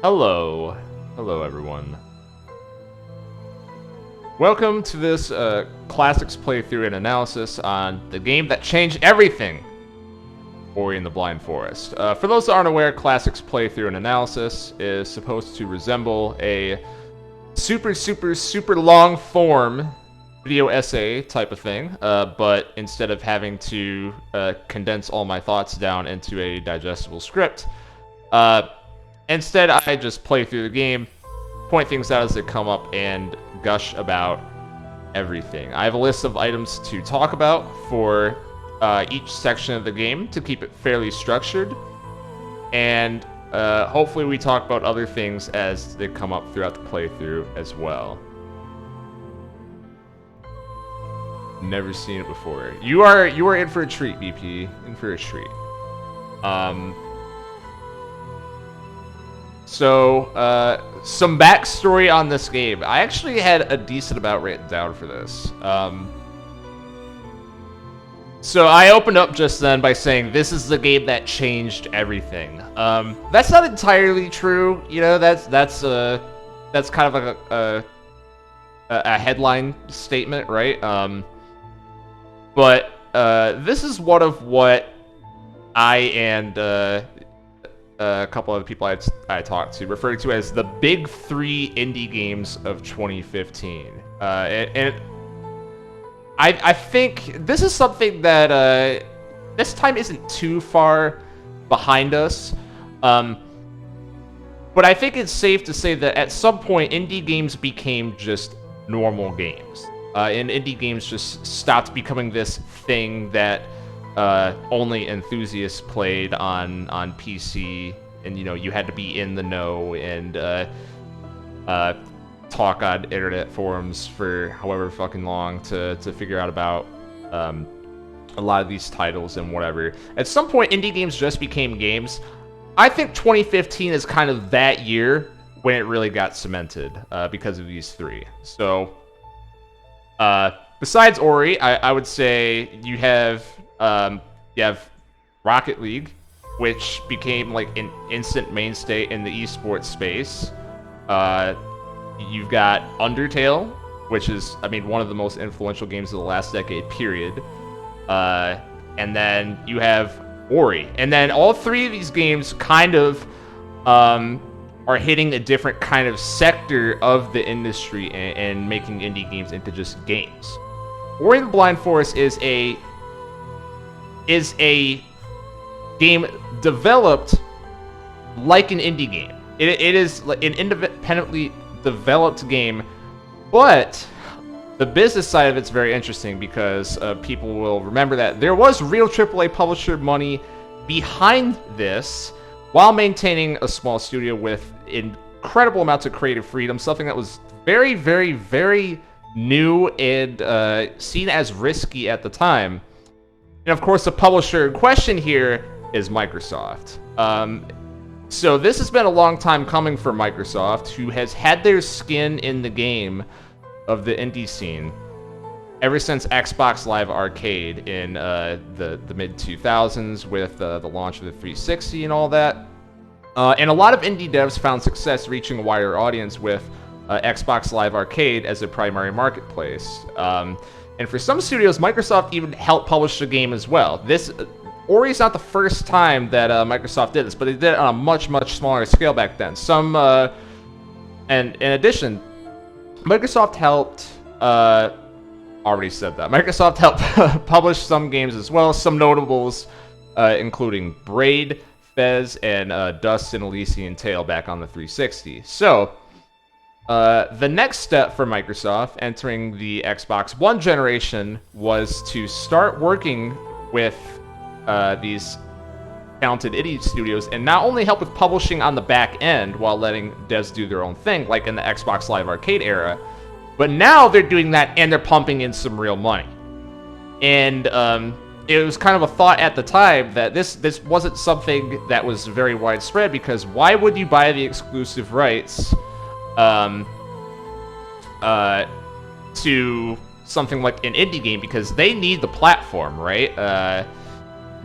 Hello. Hello, everyone. Welcome to this Classics playthrough and analysis on the game that changed everything, Ori and the Blind Forest. For those that aren't aware, Classics playthrough and analysis is supposed to resemble a super long form video essay type of thing, but instead of having to condense all my thoughts down into a digestible script, instead I just play through the game, point things out as they come up, and gush about everything. I have a list of items to talk about for each section of the game to keep it fairly structured, and hopefully we talk about other things as they come up throughout the playthrough as well. Never seen it before. You are in for a treat, BP. In for a treat. So, some backstory on this game. I actually had a decent amount written down for this. So I opened up just then by saying this is the game that changed everything. That's not entirely true. You know, that's kind of like a headline statement, right? But this is one of what I and a couple of people I talked to referred to as the big three indie games of 2015. And I think this is something that this time isn't too far behind us. But I think it's safe to say that at some point, indie games became just normal games. And indie games just stopped becoming this thing that only enthusiasts played on PC, and you had to be in the know and talk on internet forums for however fucking long to figure out about a lot of these titles and whatever. At some point, indie games just became games. I think 2015 is kind of that year when it really got cemented because of these three. So, besides Ori, I would say you have Rocket League, which became like an instant mainstay in the esports space. You've got Undertale, which is, one of the most influential games of the last decade, period. And then you have Ori. And then all three of these games kind of are hitting a different kind of sector of the industry and making indie games into just games. Ori and the Blind Forest is a game developed like an indie game. It is an independently developed game, but the business side of it's very interesting because people will remember that there was real AAA publisher money behind this while maintaining a small studio with incredible amounts of creative freedom, something that was very, very, very new and seen as risky at the time. And of course, the publisher in question here is Microsoft. So this has been a long time coming for Microsoft, who has had their skin in the game of the indie scene ever since Xbox Live Arcade in the mid-2000s with the launch of the 360 and all that. And a lot of indie devs found success reaching a wider audience with Xbox Live Arcade as a primary marketplace. And for some studios, Microsoft even helped publish the game as well. Ori is not the first time that Microsoft did this, but they did it on a much smaller scale back then. And in addition, Microsoft helped, already said that, Microsoft helped publish some games as well, some notables, including Braid, Fez, and Dust and Elysian Tale back on the 360. So, the next step for Microsoft entering the Xbox One generation was to start working with these talented indie studios and not only help with publishing on the back end while letting devs do their own thing, like in the Xbox Live Arcade era, but now they're doing that and they're pumping in some real money. And it was kind of a thought at the time that this wasn't something that was very widespread, because why would you buy the exclusive rights to something like an indie game, because they need the platform, right?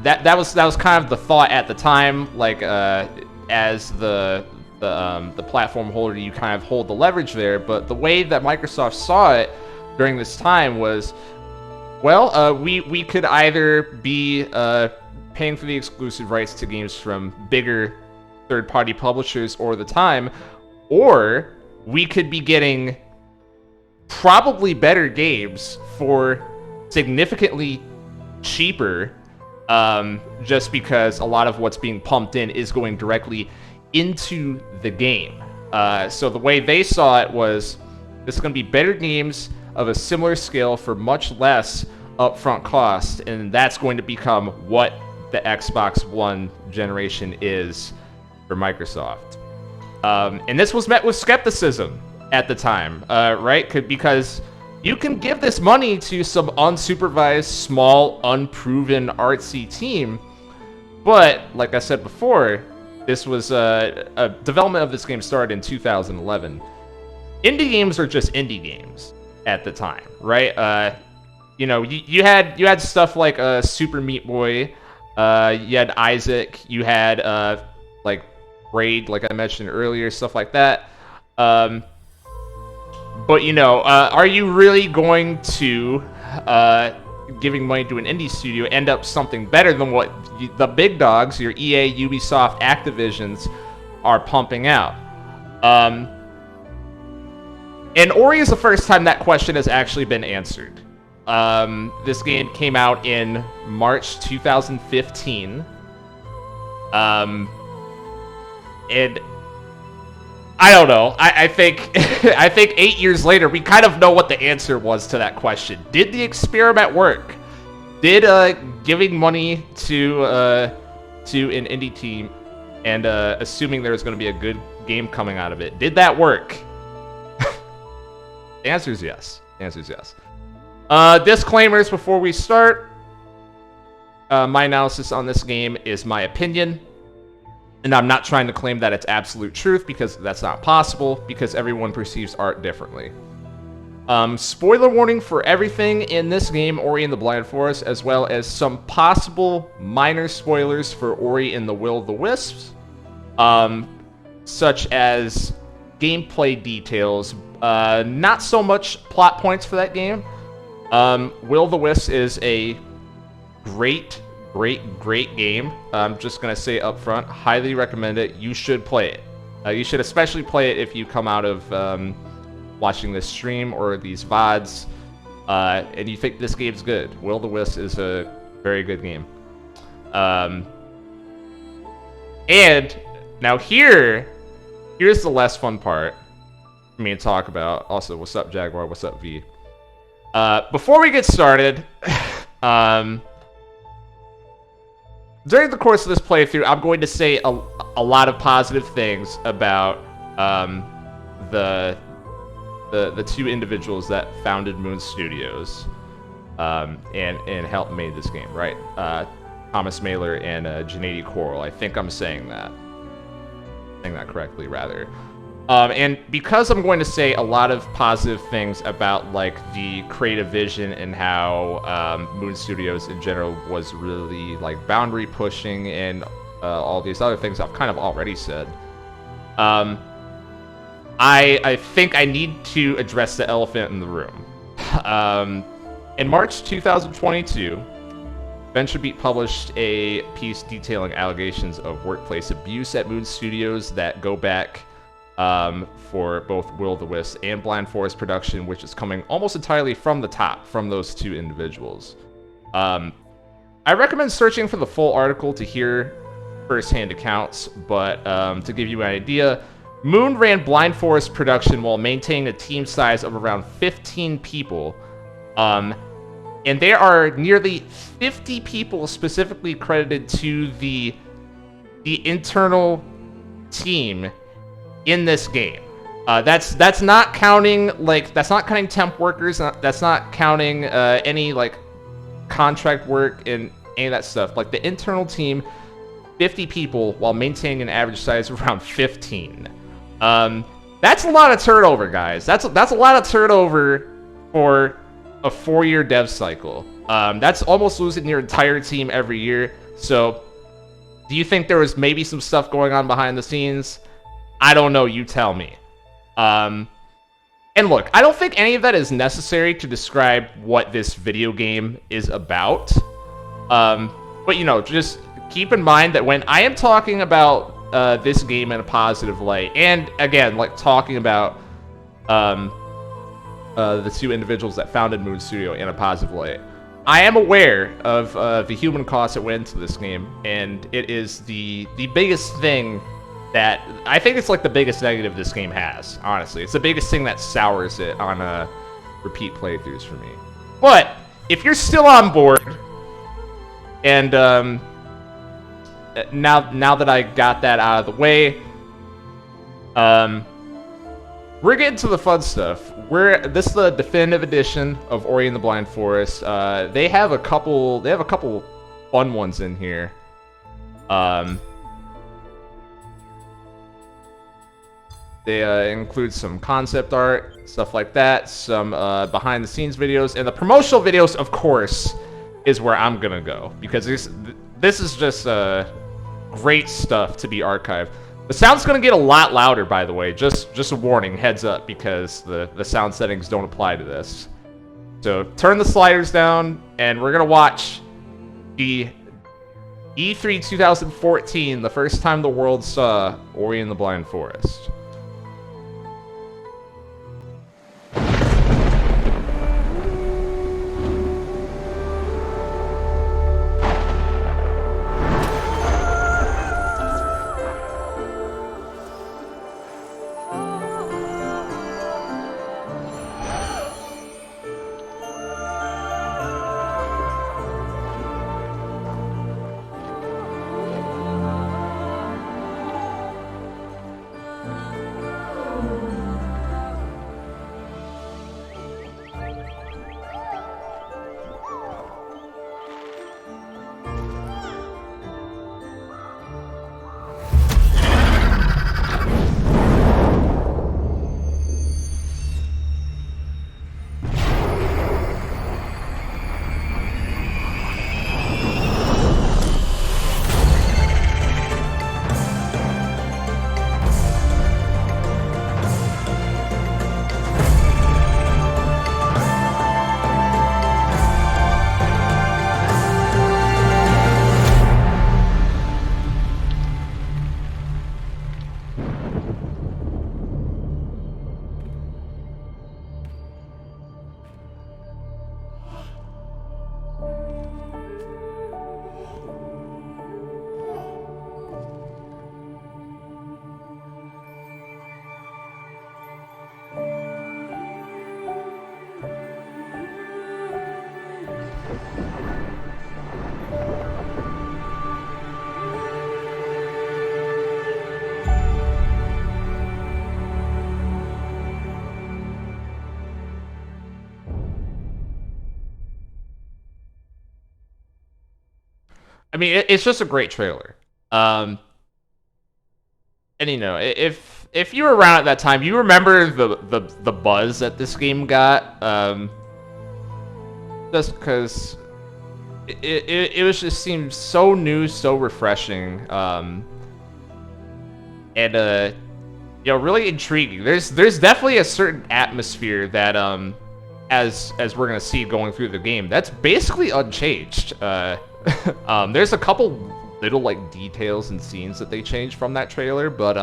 That was kind of the thought at the time, like as the the platform holder, you kind of hold the leverage there. But the way that Microsoft saw it during this time was, well, we could either be paying for the exclusive rights to games from bigger third-party publishers or the time, or we could be getting probably better games for significantly cheaper, just because a lot of what's being pumped in is going directly into the game. So the way they saw it was, this is going to be better games of a similar scale for much less upfront cost, and that's going to become what the Xbox One generation is for Microsoft. And this was met with skepticism at the time, right? Because you can give this money to some unsupervised, small, unproven, artsy team, but like I said before, this was a development of this game started in 2011. Indie games are just indie games at the time, right? You know, you had stuff like Super Meat Boy, you had Isaac, you had like Braid, like I mentioned earlier, stuff like that. But you know, are you really going to, giving money to an indie studio, end up something better than what the big dogs, your EA, Ubisoft, Activisions, are pumping out? And Ori is the first time that question has actually been answered. This game came out in March 2015. And I don't know. I think I think 8 years later, we kind of know what the answer was to that question. Did the experiment work? Did giving money to an indie team and assuming there was going to be a good game coming out of it, did that work? The answer is yes. The answer is yes. Disclaimers before we start. My analysis on this game is my opinion. And I'm not trying to claim that it's absolute truth, because that's not possible, because everyone perceives art differently. Spoiler warning for everything in this game, Ori and the Blind Forest, as well as some possible minor spoilers for Ori and the Will of the Wisps, such as gameplay details, not so much plot points for that game. Will of the Wisps is a great game. I'm just gonna say up front, highly recommend it. You should play it. You should especially play it if you come out of watching this stream or these VODs, and you think this game's good. Will of the Wisps is a very good game. And now here's the less fun part for me to talk about. Also, what's up, Jaguar? What's up, V? Before we get started, during the course of this playthrough, I'm going to say a lot of positive things about the two individuals that founded Moon Studios and helped made this game, right? Thomas Mailer and Gennady Coral. I think I'm saying that correctly, rather. And because I'm going to say a lot of positive things about like the creative vision and how Moon Studios in general was really like boundary pushing and all these other things I've kind of already said, I think I need to address the elephant in the room. In March 2022, VentureBeat published a piece detailing allegations of workplace abuse at Moon Studios that go back for both Will of the Wisps and Blind Forest production, which is coming almost entirely from the top, from those two individuals. I recommend searching for the full article to hear first-hand accounts, but to give you an idea, Moon ran Blind Forest production while maintaining a team size of around 15 people, and there are nearly 50 people specifically credited to the internal team in this game. That's not counting temp workers. That's not counting any like contract work and any of that stuff. Like the internal team, 50 people while maintaining an average size of around 15. That's a lot of turnover, guys. That's a lot of turnover for a 4-year dev cycle. That's almost losing your entire team every year. So, do you think there was maybe some stuff going on behind the scenes? I don't know, you tell me. And look, I don't think any of that is necessary to describe what this video game is about. But, you know, just keep in mind that when I am talking about this game in a positive light, and again, like talking about the two individuals that founded Moon Studio in a positive light, I am aware of the human cost that went into this game, and it is the biggest thing that I think it's like the biggest negative this game has. Honestly, it's the biggest thing that sours it on repeat playthroughs for me. But if you're still on board, and now that I got that out of the way, we're getting to the fun stuff. This is the definitive edition of Ori and the Blind Forest. They have a couple fun ones in here. They include some concept art, stuff like that, some behind-the-scenes videos, and the promotional videos, of course, is where I'm gonna go, because this is just great stuff to be archived. The sound's gonna get a lot louder, by the way. Just a warning, heads up, because the sound settings don't apply to this. So turn the sliders down, and we're gonna watch the E3 2014, the first time the world saw Ori and the Blind Forest. I mean, it's just a great trailer. And you know, if you were around at that time, you remember the buzz that this game got. Just because it was just seemed so new, so refreshing, and you know, really intriguing. There's definitely a certain atmosphere that as we're gonna see going through the game, that's basically unchanged. There's a couple little like details and scenes that they changed from that trailer, but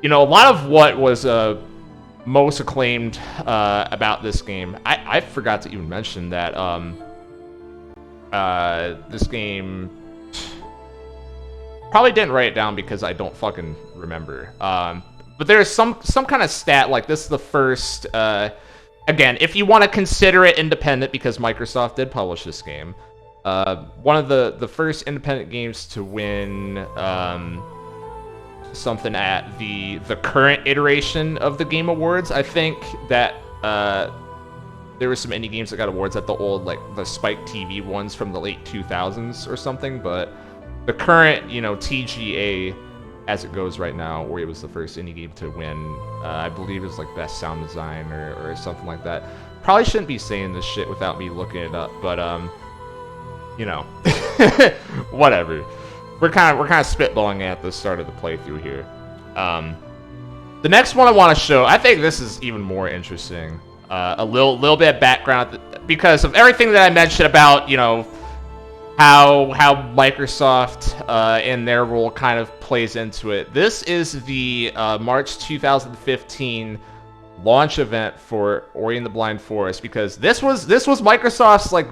you know, a lot of what was most acclaimed about this game, I forgot to even mention that this game, probably didn't write it down because I don't fucking remember. But there's some kind of stat like this is the first. Again, if you want to consider it independent, because Microsoft did publish this game, one of the first independent games to win something at the current iteration of the Game Awards. I think that there were some indie games that got awards at the old, like the Spike TV ones from the late 2000s or something, but the current, you know, TGA as it goes right now, where it was the first indie game to win, I believe it was like best sound design or something like that. Probably shouldn't be saying this shit without me looking it up, but you know, whatever. we're kind of spitballing at the start of the playthrough here. The next one I want to show, I think this is even more interesting. A little bit of background because of everything that I mentioned about, you know, how Microsoft in their role kind of plays into it. This is the March 2015 launch event for Ori and the Blind Forest, because this was Microsoft's, like,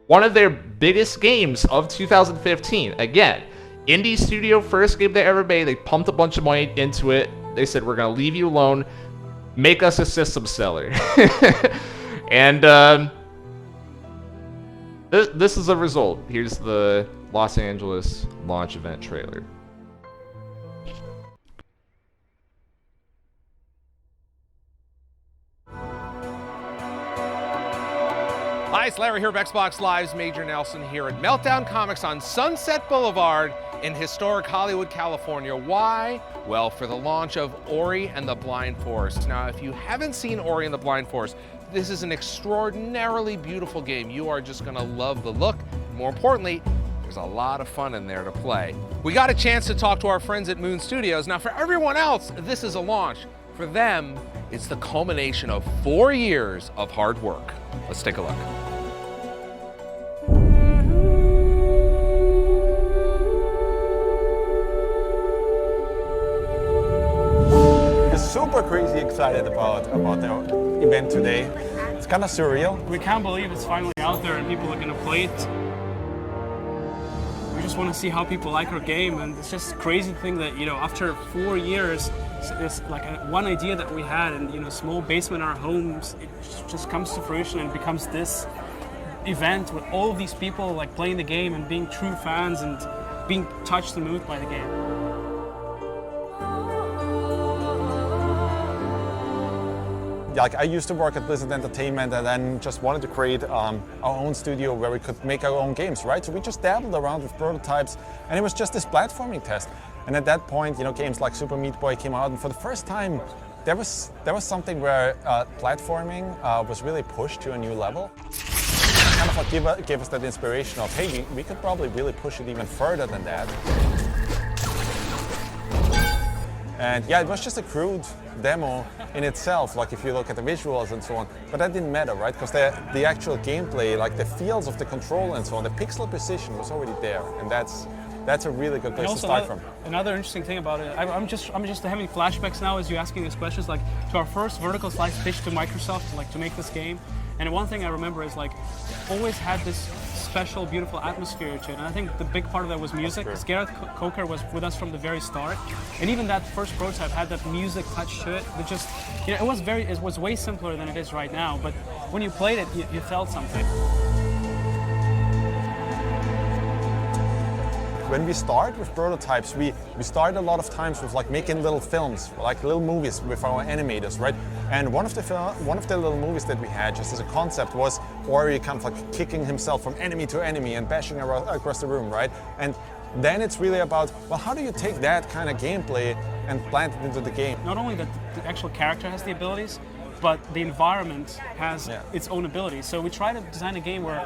one of their biggest games of 2015. Again, indie studio, first game they ever made. They pumped a bunch of money into it. They said, we're gonna leave you alone, make us a system seller. And this is a result. Here's the Los Angeles launch event trailer. Hi, it's Larry here of Xbox Live's Major Nelson here at Meltdown Comics on Sunset Boulevard in historic Hollywood, California. Why? Well, for the launch of Ori and the Blind Forest. Now, if you haven't seen Ori and the Blind Forest, this is an extraordinarily beautiful game. You are just gonna love the look. More importantly, there's a lot of fun in there to play. We got a chance to talk to our friends at Moon Studios. Now, for everyone else, this is a launch. For them, it's the culmination of 4 years of hard work. Let's take a look. Super crazy excited about the event today. It's kind of surreal. We can't believe it's finally out there and people are gonna play it. We just want to see how people like our game, and it's just a crazy thing that, you know, after 4 years, it's like one idea that we had in, you know, small basement in our homes, it just comes to fruition and becomes this event with all of these people like playing the game and being true fans and being touched and moved by the game. Like, I used to work at Blizzard Entertainment and then just wanted to create our own studio where we could make our own games, right? So we just dabbled around with prototypes, and it was just this platforming test. And at that point, you know, games like Super Meat Boy came out, and for the first time, there was something where platforming was really pushed to a new level. Kind of like gave us that inspiration of, hey, we could probably really push it even further than that. And yeah, it was just a crude demo in itself, like if you look at the visuals and so on, but that didn't matter, right? Because the actual gameplay, like the feels of the control and so on, the pixel precision was already there, and that's a really good place to start from. Another interesting thing about it, I'm just having flashbacks now as you're asking these questions, like to our first vertical slice pitch to Microsoft, like to make this game. And one thing I remember is like always had this special, beautiful atmosphere to it. And I think the big part of that was music. Because Gareth Coker was with us from the very start, and even that first prototype had that music touch to it. That just, you know, it was way simpler than it is right now. But when you played it, you felt something. When we start with prototypes, we start a lot of times with like making little films, like little movies with our animators, right? And one of the little movies that we had just as a concept was Ori kind of like kicking himself from enemy to enemy and bashing across the room, right? And then it's really about, well, how do you take that kind of gameplay and plant it into the game? Not only that the actual character has the abilities, but the environment has its own abilities. So we try to design a game where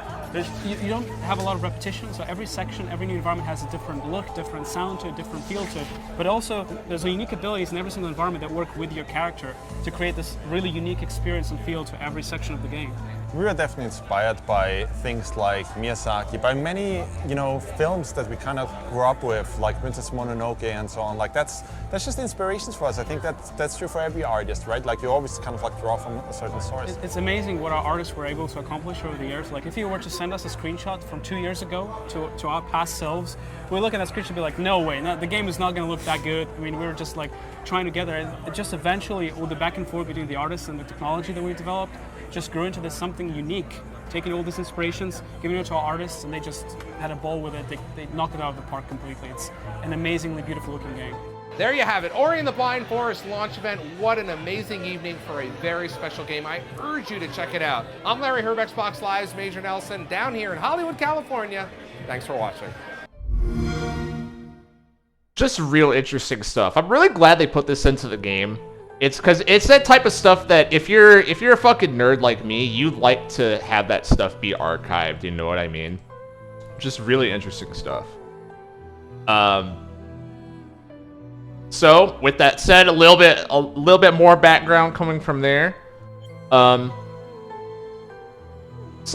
you don't have a lot of repetition, so every section, every new environment has a different look, different sound to it, different feel to it, but also there's unique abilities in every single environment that work with your character to create this really unique experience and feel to every section of the game. We were definitely inspired by things like Miyazaki, by many, you know, films that we kind of grew up with, like Princess Mononoke and so on. Like that's just inspirations for us. I think that's true for every artist, right? Like you always kind of like draw from a certain source. It's amazing what our artists were able to accomplish over the years. Like if you were to send us a screenshot from 2 years ago to our past selves, we look at that screenshot and be like, no way, the game is not going to look that good. I mean, we were just like trying together, and it just eventually, with the back and forth between the artists and the technology that we developed, just grew into this something unique, taking all these inspirations, giving it to our artists, and they just had a ball with it. They knocked it out of the park completely. It's an amazingly beautiful looking game. There you have it, Ori and the Blind Forest launch event. What an amazing evening for a very special game. I urge you to check it out. I'm Larry Herb, Xbox Live's Major Nelson, down here in Hollywood, California. Thanks for watching. Just real interesting stuff. I'm really glad they put this into the game. It's because it's that type of stuff that if you're a fucking nerd like me, you'd like to have that stuff be archived, you know what I mean? Just really interesting stuff. So with that said, a little bit more background coming from there. So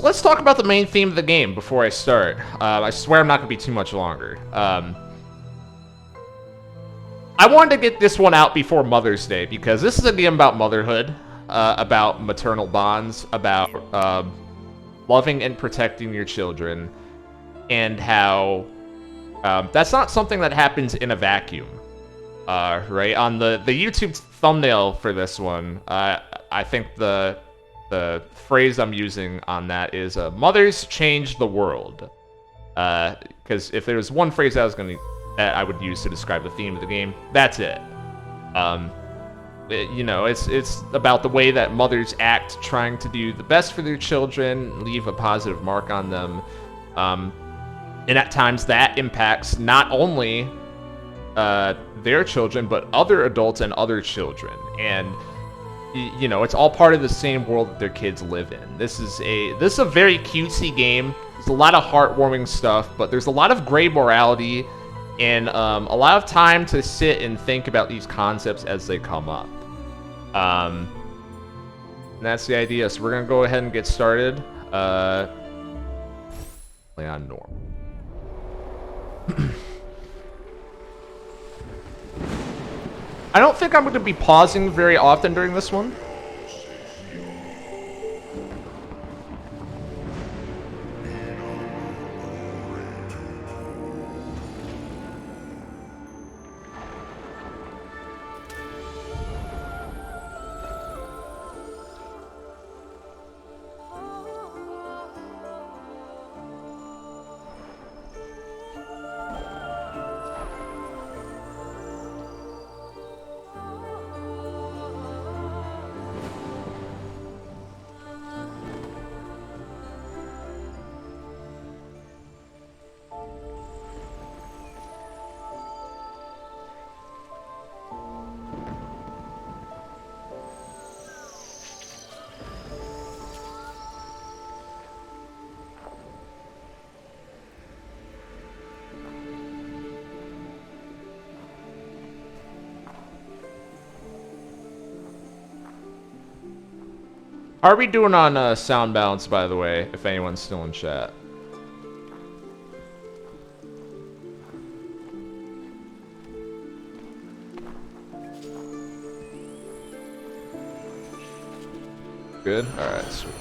let's talk about the main theme of the game before I start. I swear I'm not going to be too much longer. I wanted to get this one out before Mother's Day because this is a game about motherhood, about maternal bonds, about loving and protecting your children, and how that's not something that happens in a vacuum. Right? On the YouTube thumbnail for this one, I think the phrase I'm using on that is "Mothers change the world." Because if there was one phrase that I would use to describe the theme of the game, that's it. You know, it's about the way that mothers act, trying to do the best for their children, leave a positive mark on them, and at times that impacts not only their children but other adults and other children, and you know, it's all part of the same world that their kids live in. This is a very cutesy game. There's a lot of heartwarming stuff, but there's a lot of gray morality and a lot of time to sit and think about these concepts as they come up. And that's the idea. So we're gonna go ahead and get started. Play on normal. I don't think I'm going to be pausing very often during this one. How are we doing on sound balance, by the way, if anyone's still in chat? Good? Alright, sweet.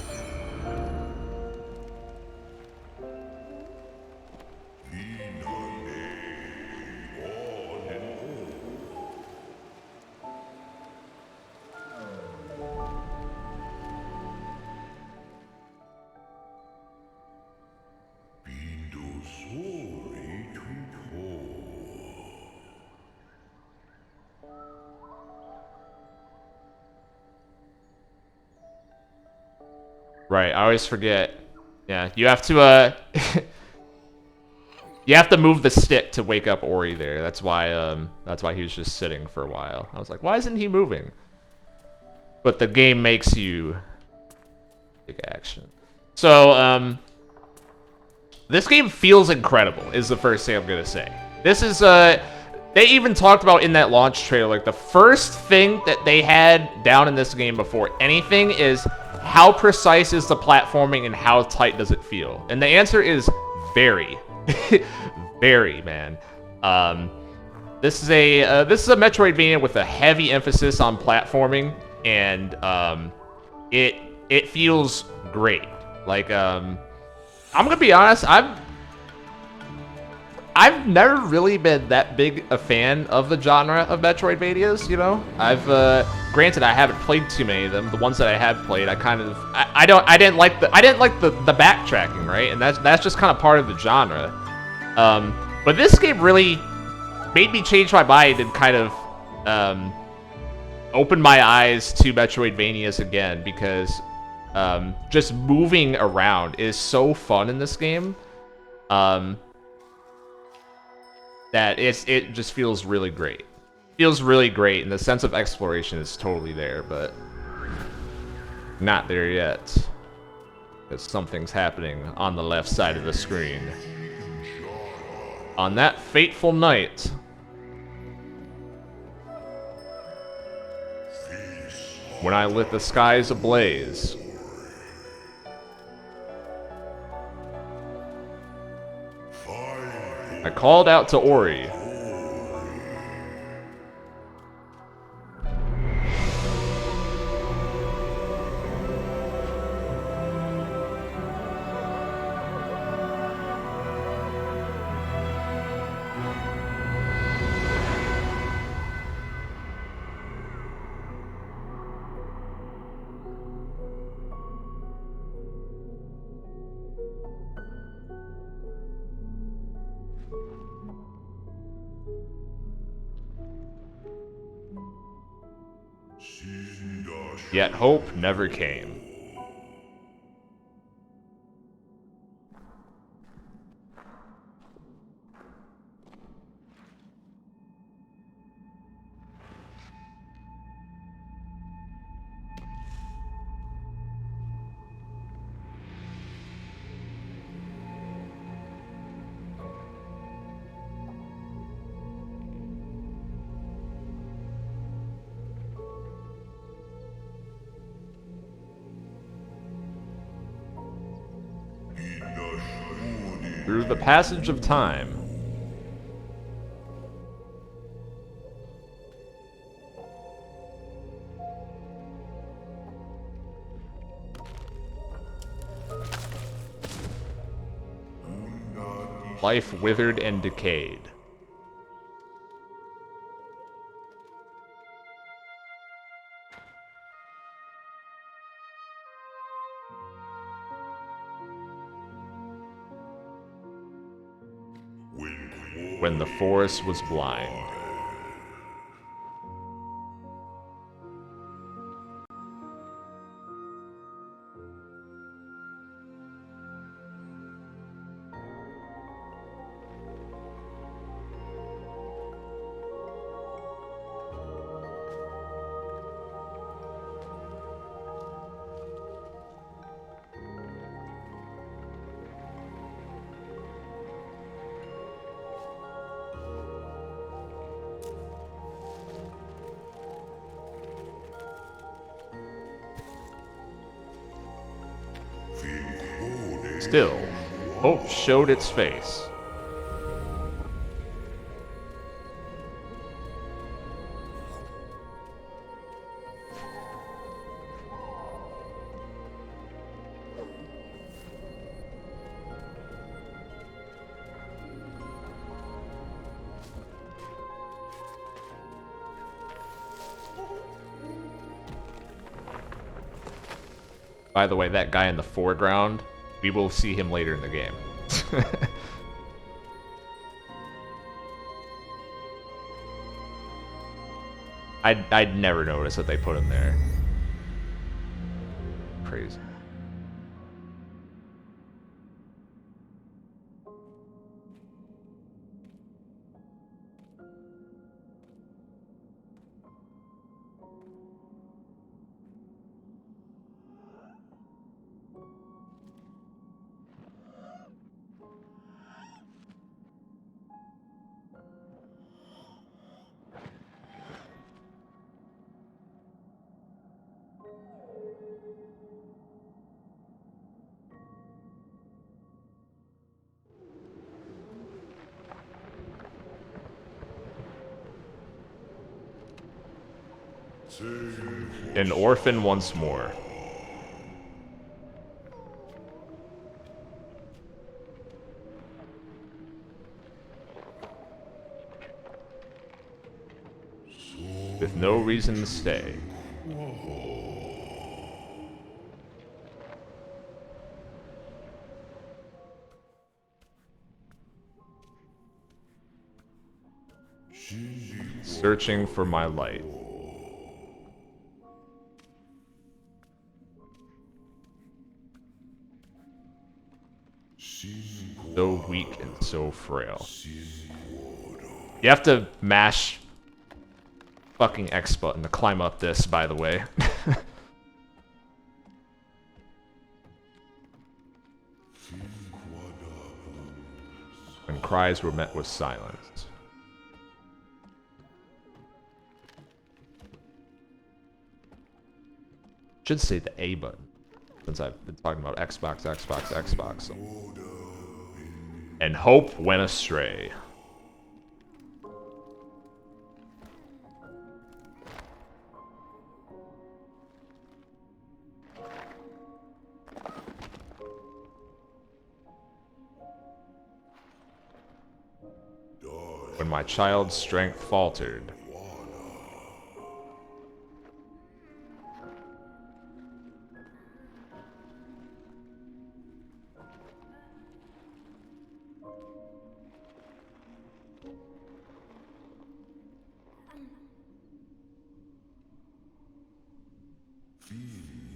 Right, I always forget. Yeah, you have to you have to move the stick to wake up Ori there. That's why he was just sitting for a while. I was like, why isn't he moving? But the game makes you take action. So, this game feels incredible, is the first thing I'm gonna say. This is they even talked about in that launch trailer, like the first thing that they had down in this game before anything is how precise is the platforming and how tight does it feel? And the answer is very, very, man. This is a Metroidvania with a heavy emphasis on platforming, and it feels great. Like I'm gonna be honest, I've never really been that big a fan of the genre of Metroidvanias, you know? Granted, I haven't played too many of them. The ones that I have played, I didn't like the backtracking, right? And that's just kind of part of the genre. But this game really made me change my mind and kind of open my eyes to Metroidvanias again, because just moving around is so fun in this game. That it just feels really great. Feels really great, and the sense of exploration is totally there, but not there yet. Because something's happening on the left side of the screen. On that fateful night, when I lit the skies ablaze, I called out to Ori. Yet hope never came. Through the passage of time, life withered and decayed. When the forest was blind. Still, hope showed its face. By the way, that guy in the foreground, we will see him later in the game. I'd never noticed that they put him there. Crazy. An orphan once more. With no reason to stay. Searching for my light. So weak and so frail. You have to mash fucking X button to climb up this, by the way. When cries were met with silence. Should say the A button, since I've been talking about Xbox. So. And hope went astray. When my child's strength faltered.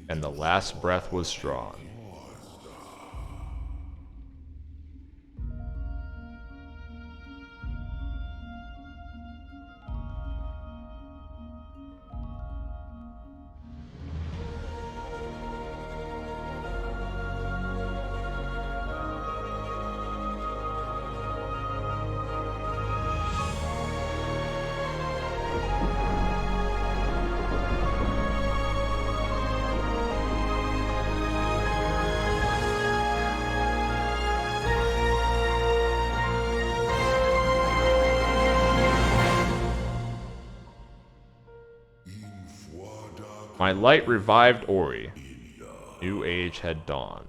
And the last breath was drawn. My light revived Ori. New age had dawned.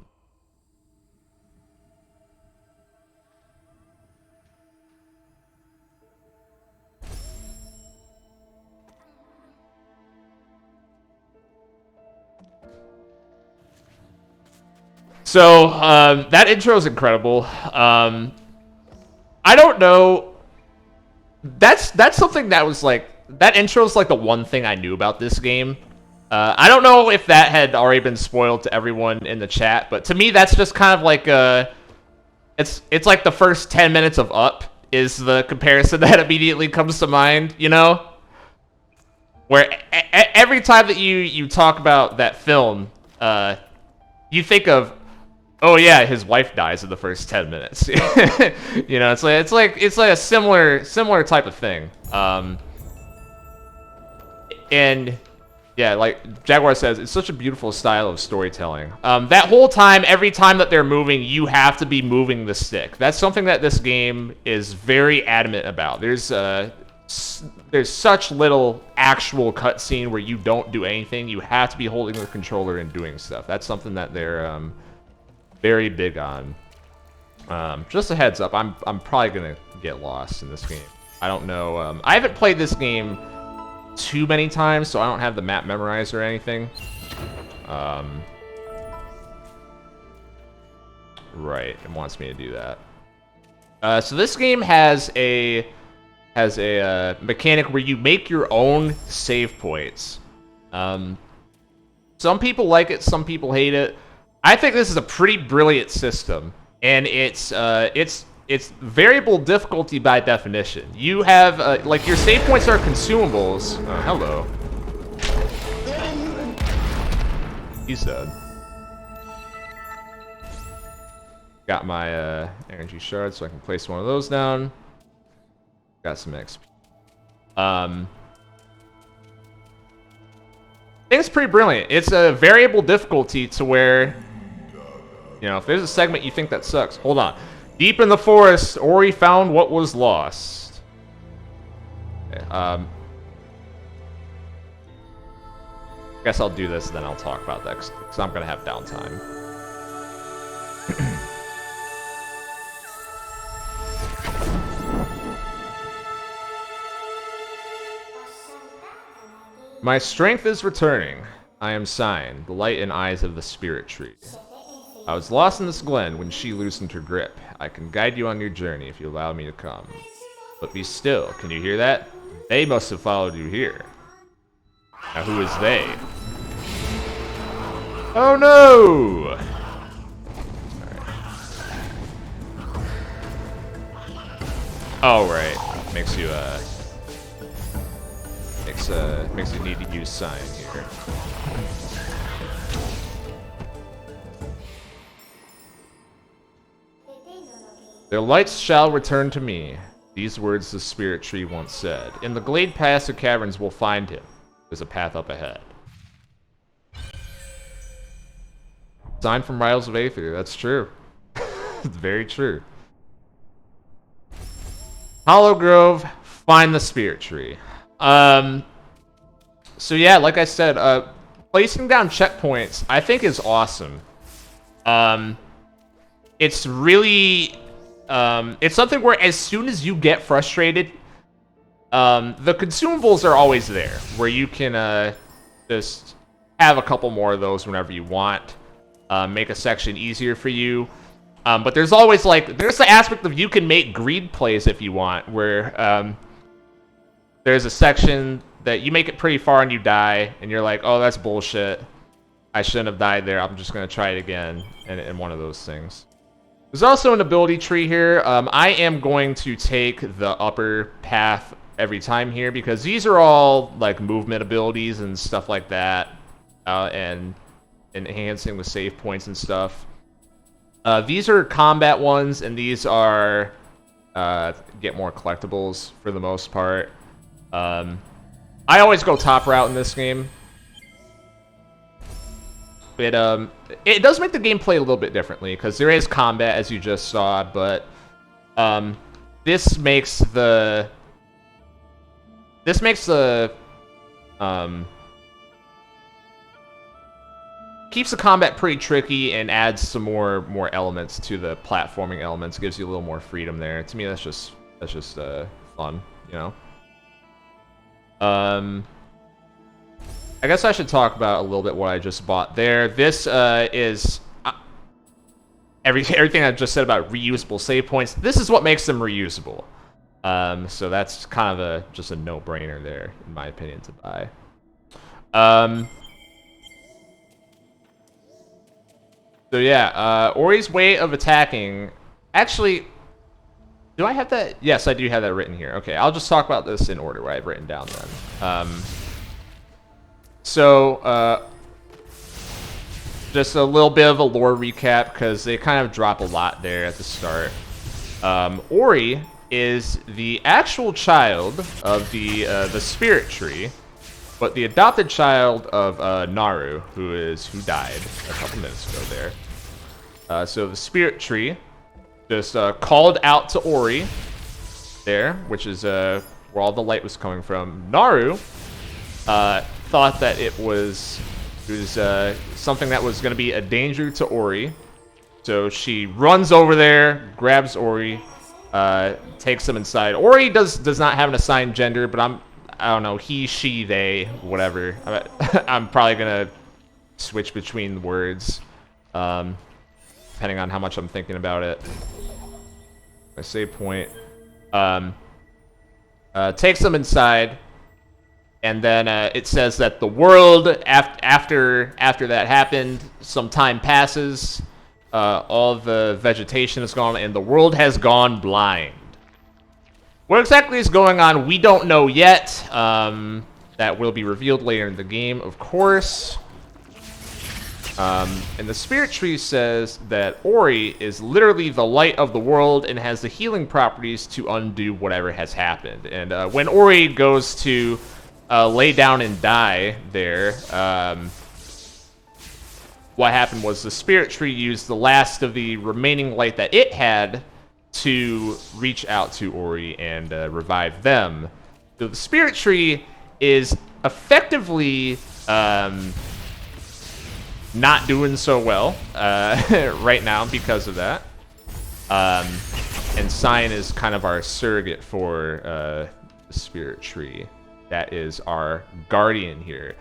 So, that intro is incredible. I don't know. That's something that was like, that intro is like the one thing I knew about this game. I don't know if that had already been spoiled to everyone in the chat, but to me, that's just kind of like it's like the first 10 minutes of Up is the comparison that immediately comes to mind, you know? Where every time that you talk about that film, you think of, oh yeah, his wife dies in the first 10 minutes. You know, it's like a similar type of thing. And yeah, like Jaguar says, it's such a beautiful style of storytelling. That whole time, every time that they're moving, you have to be moving the stick. That's something that this game is very adamant about. There's such little actual cutscene where you don't do anything. You have to be holding the controller and doing stuff. That's something that they're very big on. Just a heads up, I'm probably gonna get lost in this game. I don't know. I haven't played this game too many times, so I don't have the map memorized or anything. Right, it wants me to do that. So this game has a mechanic where you make your own save points. Some people like it, some people hate it. I think this is a pretty brilliant system, and it's variable difficulty by definition. You have, like, your save points are consumables. Oh, hello. He's dead. Got my energy shards, so I can place one of those down. Got some XP. I think it's pretty brilliant. It's a variable difficulty to where, you know, if there's a segment you think that sucks, hold on. Deep in the forest, Ori found what was lost. Okay, guess I'll do this, then I'll talk about that, because I'm going to have downtime. My strength is returning. I am Sein, the light and eyes of the spirit tree. I was lost in this glen when she loosened her grip. I can guide you on your journey if you allow me to come. But be still, can you hear that? They must have followed you here. Now who is they? Oh no! Oh right, makes you makes you need to use Sein here. Their lights shall return to me. These words the spirit tree once said. In the glade past the caverns we'll find him. There's a path up ahead. Sign from Riles of Aether. That's true. It's very true. Hollow Grove, find the spirit tree. So yeah, like I said, placing down checkpoints I think is awesome. It's really it's something where as soon as you get frustrated, the consumables are always there, where you can just have a couple more of those whenever you want. Make a section easier for you. But there's always there's the aspect of you can make greed plays if you want, where there's a section that you make it pretty far and you die, and you're like, oh, that's bullshit. I shouldn't have died there. I'm just going to try it again, and one of those things. There's also an ability tree here. I am going to take the upper path every time here, because these are all like movement abilities and stuff like that, and enhancing the save points and stuff. These are combat ones, and these are get more collectibles for the most part. I always go top route in this game. It does make the gameplay a little bit differently, because there is combat, as you just saw, but this makes the keeps the combat pretty tricky and adds some more elements to the platforming elements. Gives you a little more freedom there. To me, that's just fun, you know. I guess I should talk about a little bit what I just bought there. This is everything I just said about reusable save points. This is what makes them reusable. So that's kind of just a no-brainer there, in my opinion, to buy. So yeah, Ori's way of attacking. Actually, do I have that? Yes, I do have that written here. Okay, I'll just talk about this in order where I've written down then. Just a little bit of a lore recap, because they kind of drop a lot there at the start. Ori is the actual child of the spirit tree, but the adopted child of Naru, who died a couple minutes ago there. So the spirit tree just called out to Ori there, which is where all the light was coming from. Naru thought that it was something that was going to be a danger to Ori, so she runs over there, grabs Ori, takes him inside. Ori does not have an assigned gender, but I don't know, he, she, they, whatever. I'm probably gonna switch between the words, depending on how much I'm thinking about it. My save point. Takes them inside, and then it says that the world, after that happened, some time passes, all the vegetation is gone, and the world has gone blind. What exactly is going on, we don't know yet. That will be revealed later in the game, of course. And the spirit tree says that Ori is literally the light of the world and has the healing properties to undo whatever has happened. And when Ori goes to lay down and die there, what happened was the spirit tree used the last of the remaining light that it had to reach out to Ori and revive them. So the spirit tree is effectively not doing so well right now because of that. And Sein is kind of our surrogate for the spirit tree. That is our guardian here.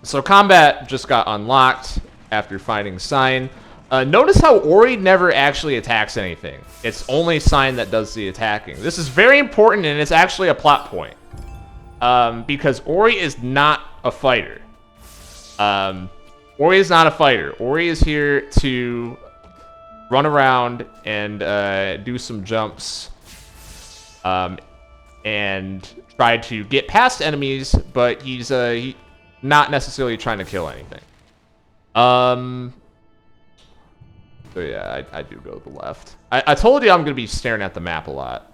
So combat just got unlocked after finding Sein. Notice how Ori never actually attacks anything. It's only Sein that does the attacking. This is very important, and it's actually a plot point. Because Ori is not a fighter. Ori is not a fighter. Ori is here to run around and do some jumps. And try to get past enemies, but he's not necessarily trying to kill anything. So yeah, I do go to the left. I told you I'm gonna be staring at the map a lot.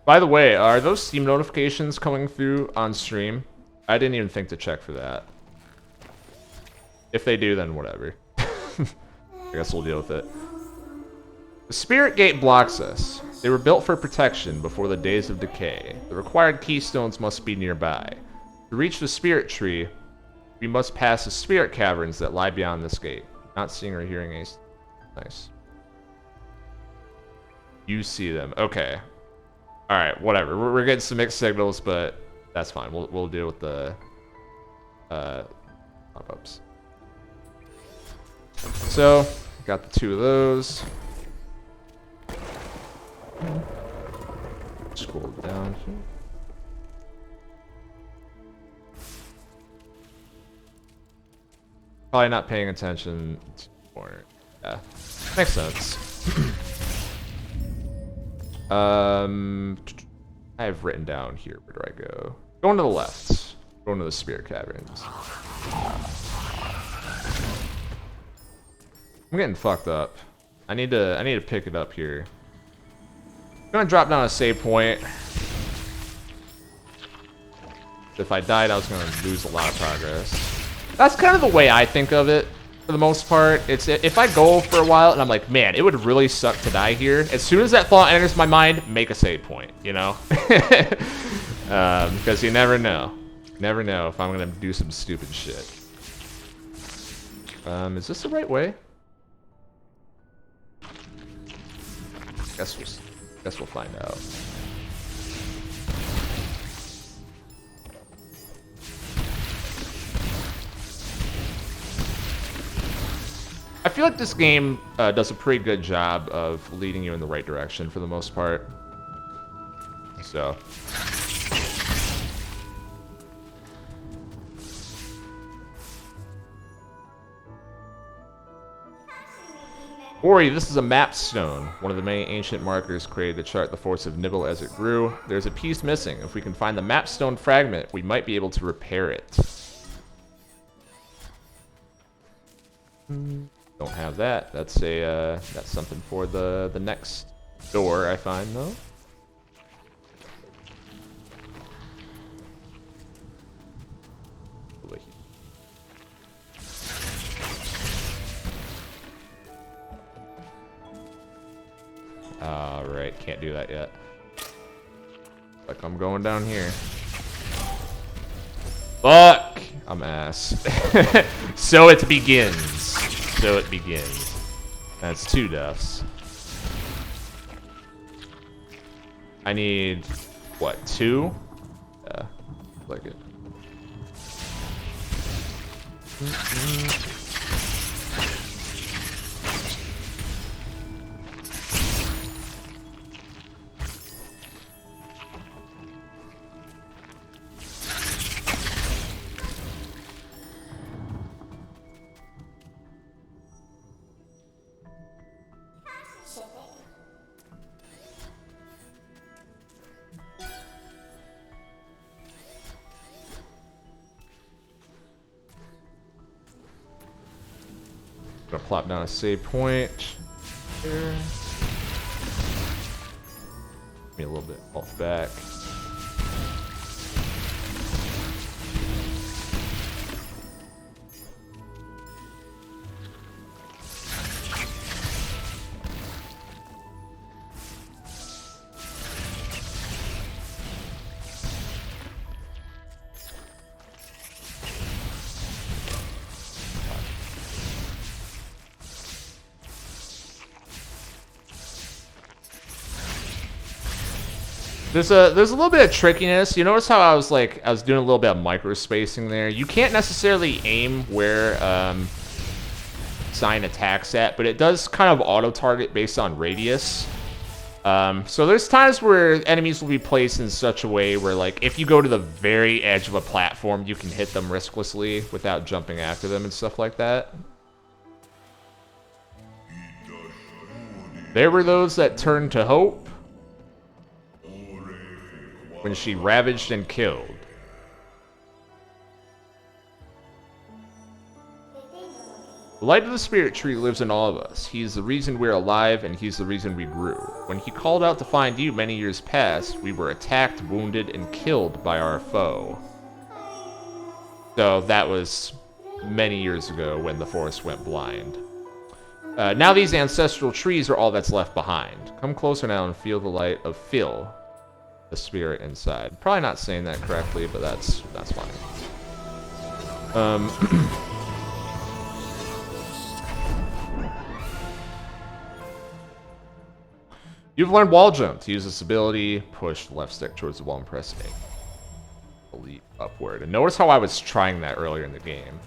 By the way, are those Steam notifications coming through on stream? I didn't even think to check for that. If they do, then whatever. I guess we'll deal with it. The Spirit Gate blocks us. They were built for protection before the days of decay. The required keystones must be nearby. To reach the Spirit Tree, we must pass the Spirit Caverns that lie beyond this gate. Not seeing or hearing any... Nice. You see them. Okay. Alright, whatever. We're getting some mixed signals, but that's fine. We'll deal with the pop-ups. So, got the 2 of those. Scroll down here. Probably not paying attention to the corner. Yeah, makes sense. I have written down here. Where do I go? Going to the left. Going to the Spirit Caverns. I'm getting fucked up. I need to pick it up here. I'm gonna drop down a save point. If I died, I was gonna lose a lot of progress. That's kind of the way I think of it, for the most part. It's if I go for a while and I'm like, man, it would really suck to die here. As soon as that thought enters my mind, make a save point, you know? Because you never know. Never know if I'm gonna do some stupid shit. Is this the right way? Guess we'll find out. I feel like this game does a pretty good job of leading you in the right direction for the most part. So. Ori, this is a map stone, one of the many ancient markers created to chart the force of Nibble as it grew. There's a piece missing. If we can find the map stone fragment, we might be able to repair it. Don't have that. That's something for the next door I find though. Alright, can't do that yet. Like I'm going down here. Fuck! I'm ass. So it begins. So it begins. That's 2 deaths. I need, what, 2? Yeah, like it. Gonna plop down a save point here. Give me a little bit off back. There's a little bit of trickiness. You notice how I was doing a little bit of micro spacing there. You can't necessarily aim where Sein attacks at, but it does kind of auto target based on radius. So there's times where enemies will be placed in such a way where, like, if you go to the very edge of a platform, you can hit them risklessly without jumping after them and stuff like that. There were those that turned to hope when she ravaged and killed. The light of the spirit tree lives in all of us. He's the reason we're alive, and he's the reason we grew. When he called out to find you many years past, we were attacked, wounded, and killed by our foe. So that was many years ago when the forest went blind. Now these ancestral trees are all that's left behind. Come closer now and feel the light of Phil, the spirit inside. Probably not saying that correctly, but that's fine. You've learned wall jump. To use this ability, push the left stick towards the wall and press A. Leap upward. And notice how I was trying that earlier in the game.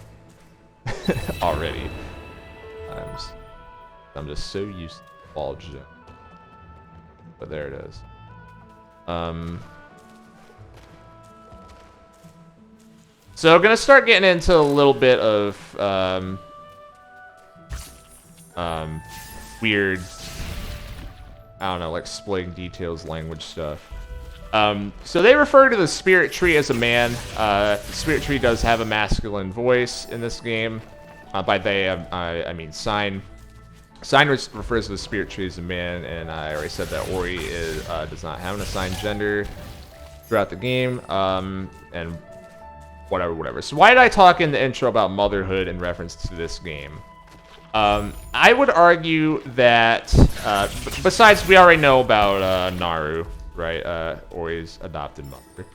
Already. I'm just so used to wall jump. But there it is. So I'm gonna start getting into a little bit of weird, I don't know, like splitting details language stuff. So they refer to the spirit tree as a man. The spirit tree does have a masculine voice in this game. By they, I mean Sein. Sein refers to the spirit tree as a man, and I already said that Ori does not have an assigned gender throughout the game. And whatever. So why did I talk in the intro about motherhood in reference to this game? I would argue that, besides we already know about Naru, right? Ori's adopted mother.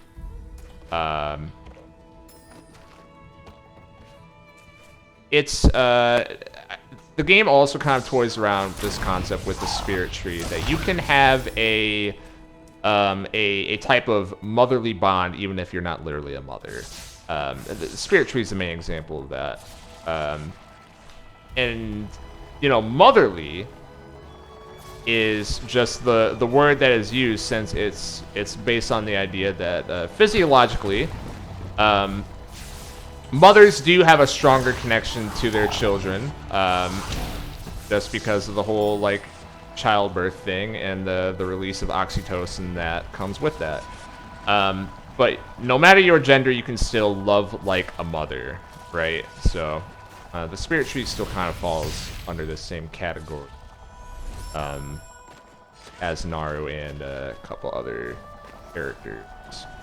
The game also kind of toys around this concept with the spirit tree that you can have a type of motherly bond even if you're not literally a mother. The spirit tree is the main example of that. And you know, motherly is just the word that is used since it's based on the idea that physiologically, mothers do have a stronger connection to their children, just because of the whole like childbirth thing and the release of oxytocin that comes with that. But no matter your gender, you can still love like a mother, right? So the spirit tree still kind of falls under the same category as Naru and a couple other characters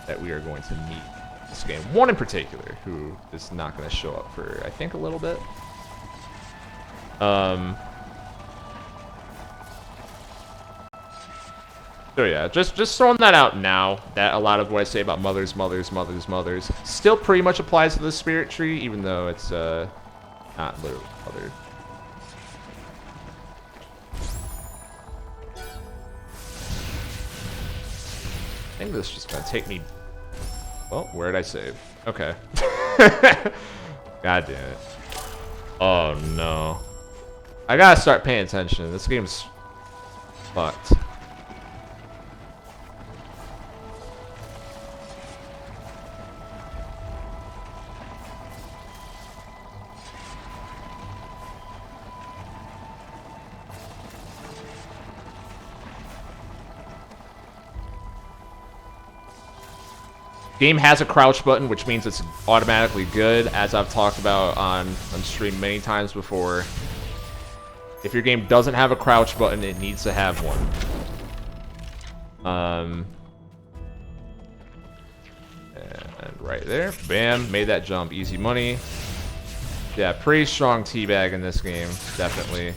that we are going to meet in this game. One in particular who is not going to show up for, I think, a little bit. So yeah, just throwing that out now, that a lot of what I say about mothers still pretty much applies to the spirit tree, even though it's not literally mother. I think this is just gonna take me. Oh, where did I save? Okay. God damn it. Oh no. I gotta start paying attention. This game's fucked. Game has a crouch button, which means it's automatically good, as I've talked about on stream many times before. If your game doesn't have a crouch button, it needs to have one. And right there, bam, made that jump, easy money. Yeah, pretty strong teabag in this game, definitely.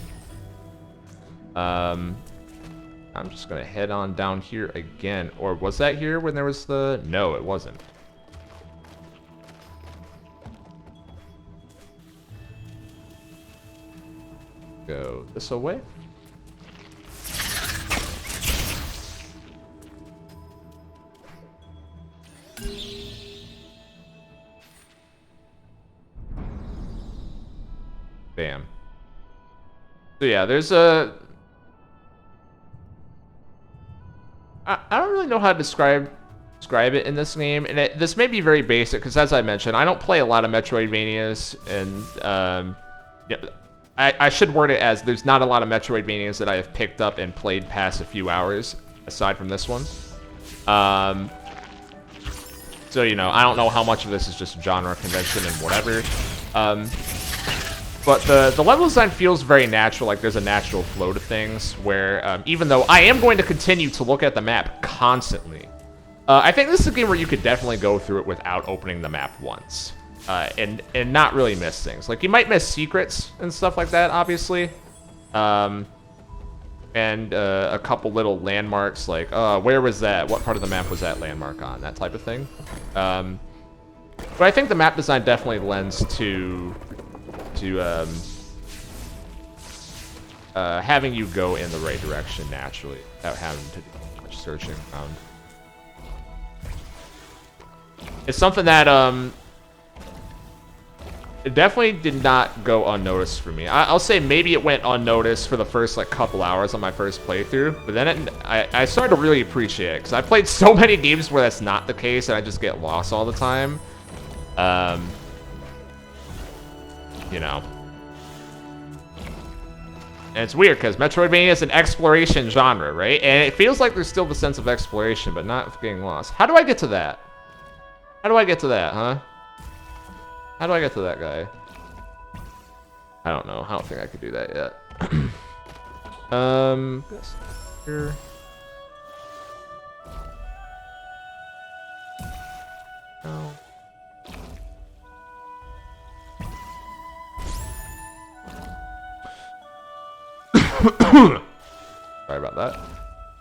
I'm just gonna head on down here again. Or was that here when there was the... No, it wasn't. Go this way. Bam. So yeah, there's a... I don't really know how to describe it in this game, and this may be very basic because, as I mentioned, I don't play a lot of Metroidvanias, and yeah, I should word it as there's not a lot of Metroidvanias that I have picked up and played past a few hours, aside from this one. So, you know, I don't know how much of this is just genre convention and whatever. But the level design feels very natural, like there's a natural flow to things, where even though I am going to continue to look at the map constantly, I think this is a game where you could definitely go through it without opening the map once. And not really miss things. Like, you might miss secrets and stuff like that, obviously. And a couple little landmarks, like, where was that? What part of the map was that landmark on? That type of thing. But I think the map design definitely lends to having you go in the right direction naturally, without having to do much searching around. It's something that, it definitely did not go unnoticed for me. I'll say maybe it went unnoticed for the first, like, couple hours on my first playthrough, but then I started to really appreciate it, because I played so many games where that's not the case, and I just get lost all the time. You know. And it's weird, because Metroidvania is an exploration genre, right? And it feels like there's still the sense of exploration, but not getting lost. How do I get to that? How do I get to that, huh? How do I get to that guy? I don't know. I don't think I could do that yet. Guess here. No. Sorry about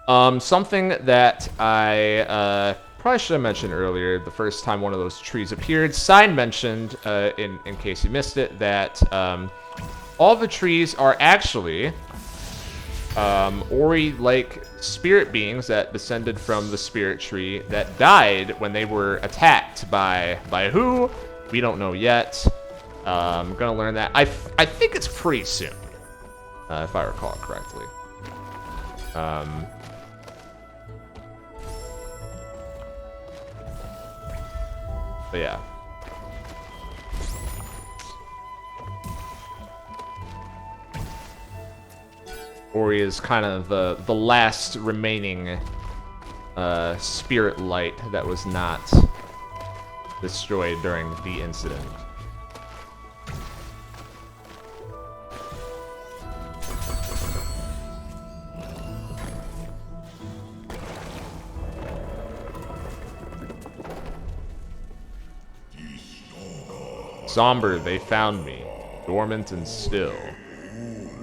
that. Something that I probably should have mentioned earlier, the first time one of those trees appeared. Sein mentioned, in case you missed it, that all the trees are actually Ori-like spirit beings that descended from the spirit tree that died when they were attacked by who? We don't know yet. I'm gonna learn that. I think it's pretty soon, if I recall correctly. But yeah. Ori is kind of the last remaining spirit light that was not destroyed during the incident. Somber, they found me, dormant and still.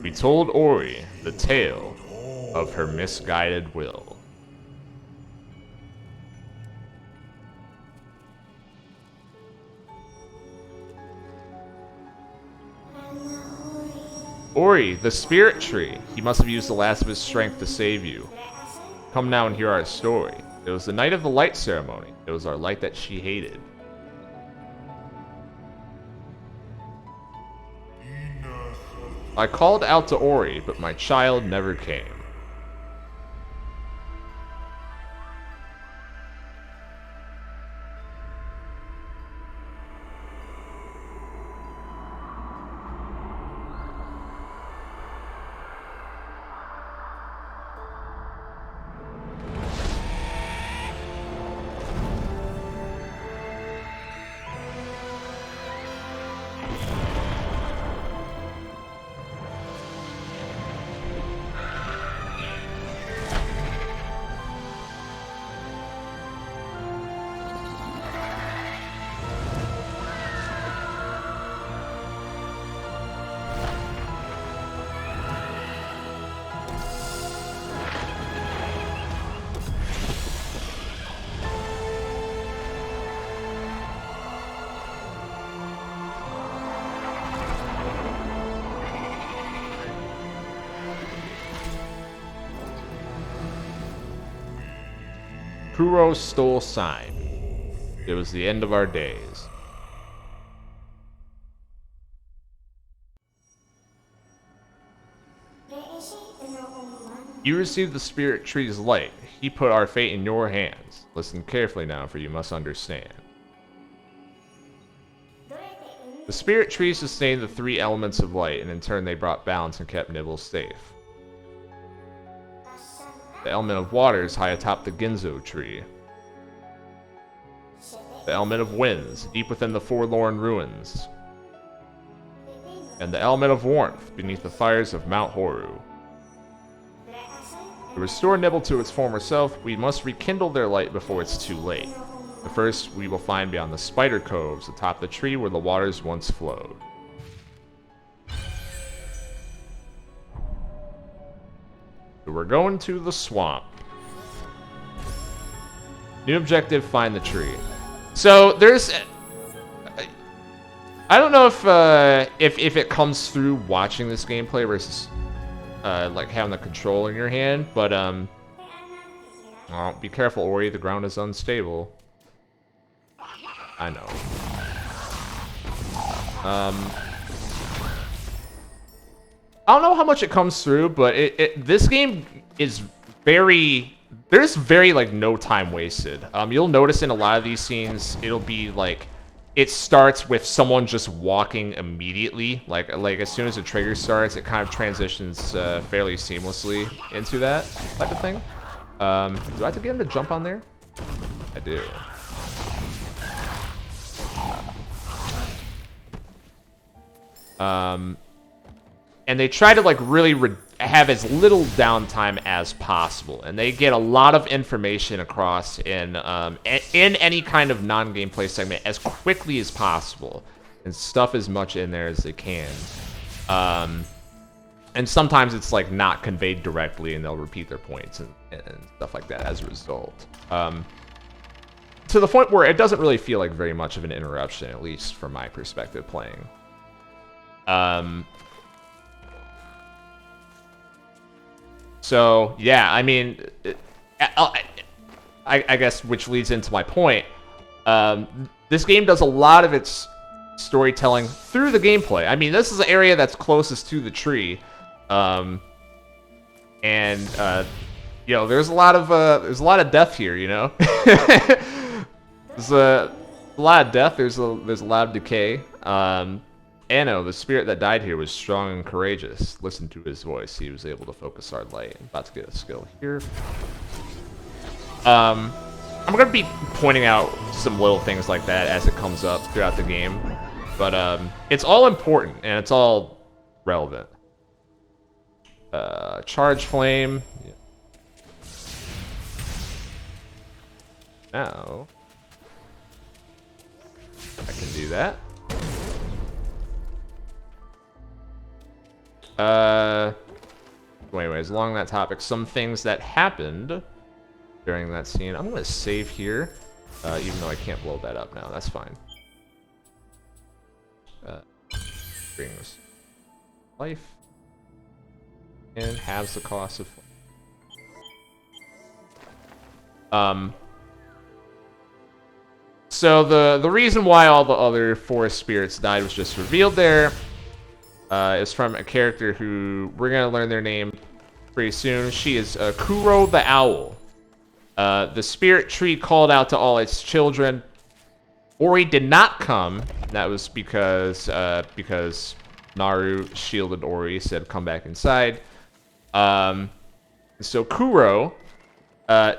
We told Ori the tale of her misguided will. Ori, the spirit tree. He must have used the last of his strength to save you. Come now and hear our story. It was the night of the light ceremony. It was our light that she hated. I called out to Ori, but my child never came. Burrows stole Sein. It was the end of our days. You received the spirit tree's light. He put our fate in your hands. Listen carefully now, for you must understand. The spirit tree sustained the 3 elements of light, and in turn they brought balance and kept Nibbles safe. The element of water is high atop the Ginso Tree. The element of winds, deep within the forlorn ruins. And the element of warmth, beneath the fires of Mount Horu. To restore Nibble to its former self, we must rekindle their light before it's too late. The first we will find beyond the spider coves atop the tree where the waters once flowed. So we're going to the swamp. New objective, find the tree. So there's... I don't know if it comes through watching this gameplay versus like having the control in your hand, but oh, be careful, Ori. The ground is unstable. I know. I don't know how much it comes through, but this game is very... There's very, like, no time wasted. You'll notice in a lot of these scenes, it'll be, like... It starts with someone just walking immediately. Like as soon as the trigger starts, it kind of transitions fairly seamlessly into that type of thing. Do I have to get him to jump on there? I do. And they try to like really have as little downtime as possible, and they get a lot of information across in any kind of non-gameplay segment as quickly as possible, and stuff as much in there as they can. And sometimes it's like not conveyed directly, and they'll repeat their points and stuff like that as a result. To the point where it doesn't really feel like very much of an interruption, at least from my perspective playing. So, yeah, I mean, I guess, which leads into my point. This game does a lot of its storytelling through the gameplay. I mean, this is the area that's closest to the tree. You know, there's a lot of death here, you know? There's a lot of death, there's a lot of decay. Anno, the spirit that died here, was strong and courageous. Listen to his voice. He was able to focus our light. I'm about to get a skill here. I'm going to be pointing out some little things like that as it comes up throughout the game. But it's all important, and it's all relevant. Charge flame. Yeah. Now, I can do that. Anyways, along that topic, some things that happened during that scene. I'm gonna save here, even though I can't blow that up now. That's fine. Brings life and halves the cost of. So the reason why all the other forest spirits died was just revealed there. Is from a character who we're gonna learn their name pretty soon. She is Kuro the Owl. The spirit tree called out to all its children. Ori did not come. That was because Naru shielded Ori, said come back inside. So Kuro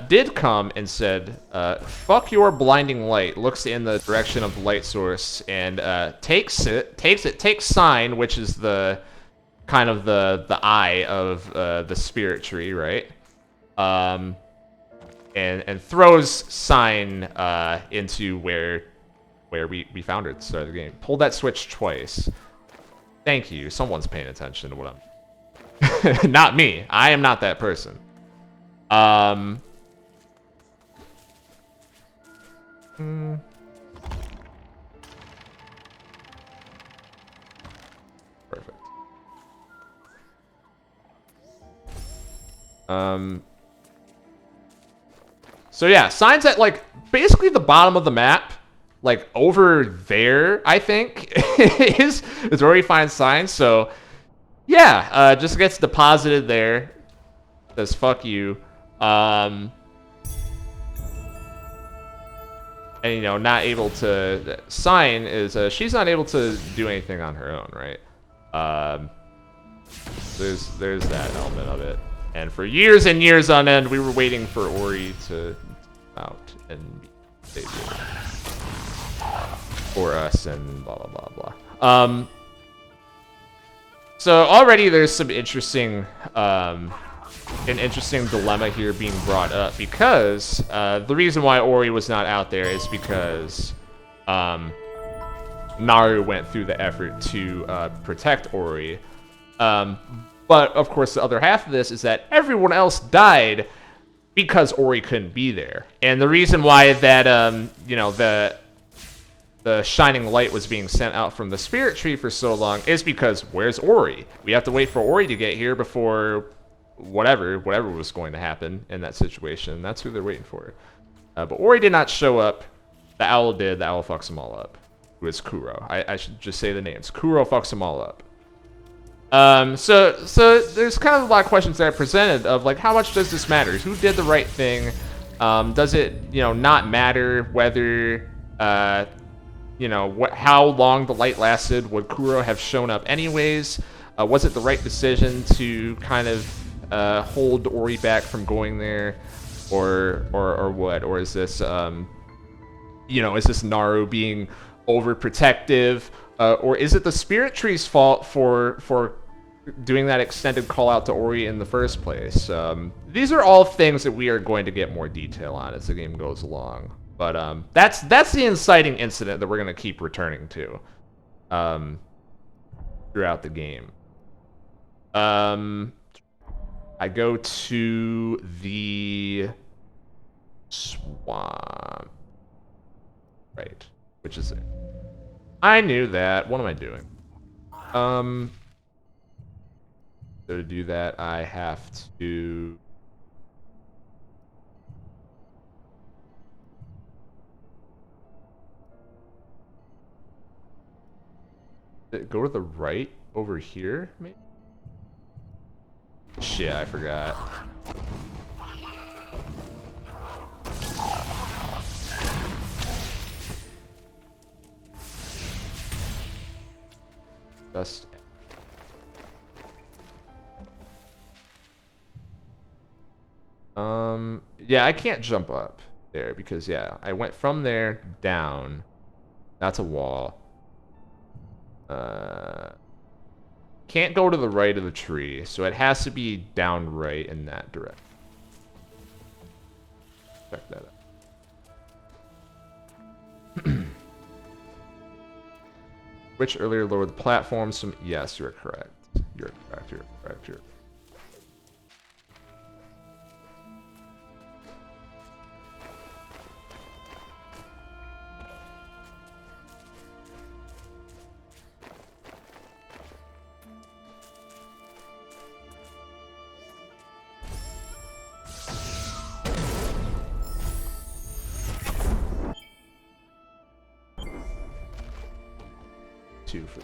did come and said, fuck your blinding light, looks in the direction of the light source, and takes Sein, which is the kind of the eye of the spirit tree, right? And throws Sein into where we found her at the start of the game. Pulled that switch twice. Thank you. Someone's paying attention to what I'm... Not me. I am not that person. Perfect. So yeah, Sein's at like basically the bottom of the map, like over there, I think, is where we find Sein. So yeah, just gets deposited there. Says fuck you. And and you know, not able to. Sein is she's not able to do anything on her own, right? There's that element of it. And for years and years on end, we were waiting for Ori to come out and be savior for us, and blah blah blah blah. So already there's some interesting, an interesting dilemma here being brought up, because the reason why Ori was not out there is because Naru went through the effort to protect Ori. But of course, the other half of this is that everyone else died because Ori couldn't be there. And the reason why that, you know, the shining light was being sent out from the spirit tree for so long is because where's Ori? We have to wait for Ori to get here before whatever was going to happen in that situation. That's who they're waiting for. But Ori did not show up. The owl did. The owl fucks them all up. Who is Kuro? I should just say the names. Kuro fucks them all up. So there's kind of a lot of questions that are presented of like, how much does this matter? Who did the right thing? Does it, you know, not matter whether, you know, how long the light lasted? Would Kuro have shown up anyways? Was it the right decision to kind of hold Ori back from going there, or what? Or is this, you know, is this Naru being overprotective? Or is it the spirit tree's fault for doing that extended call out to Ori in the first place? These are all things that we are going to get more detail on as the game goes along. But that's the inciting incident that we're going to keep returning to throughout the game. I go to the swamp. Right. Which is it? I knew that. What am I doing? So to do that, I have to... go to the right over here, maybe? Shit, I forgot. Just... yeah, I can't jump up there because, yeah, I went from there down. That's a wall. Can't go to the right of the tree, so it has to be down right in that direction. Check that out. Which earlier lowered the platform? Some... Yes, you're correct. You're correct. You're correct. You're... Two for...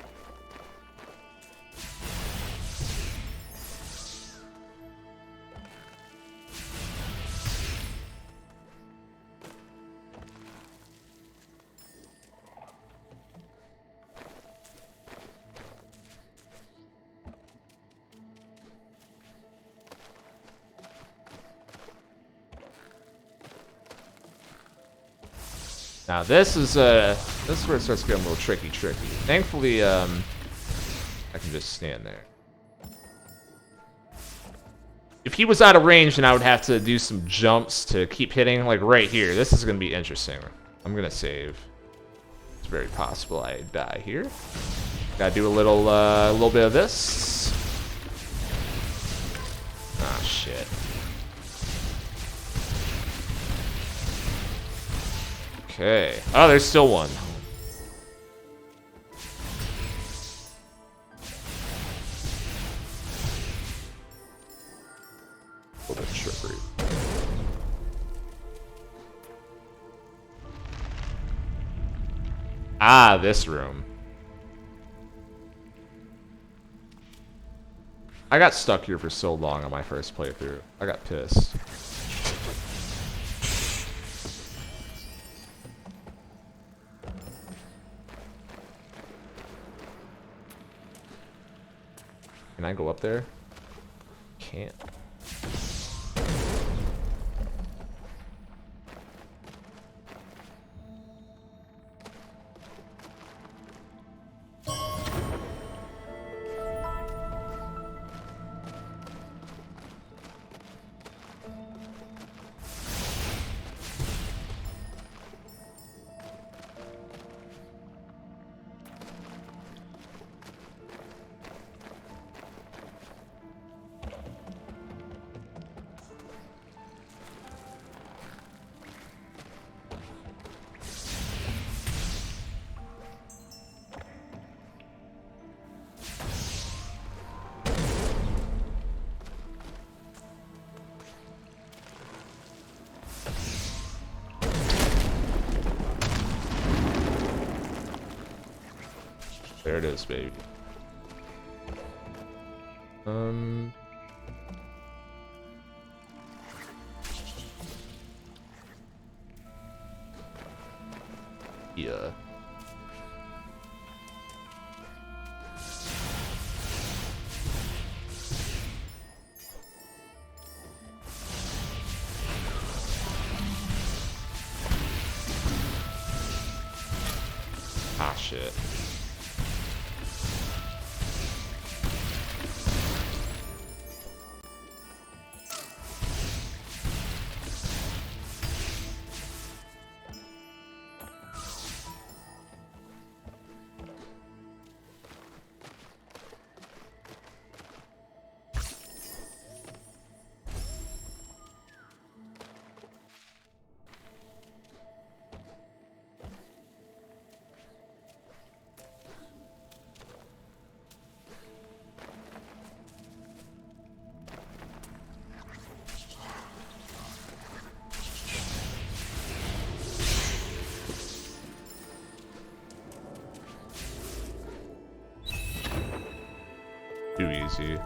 Now this is where it starts getting a little tricky. Thankfully, I can just stand there. If he was out of range, then I would have to do some jumps to keep hitting, like right here. This is gonna be interesting. I'm gonna save. It's very possible I die here. Gotta do a little bit of this. Ah, shit. Okay. Oh, there's still one. A little bit of trickery. Ah, this room. I got stuck here for so long on my first playthrough. I got pissed. Can I go up there? Can't. There it is, baby. Yeah. Ah, shit. Too easy.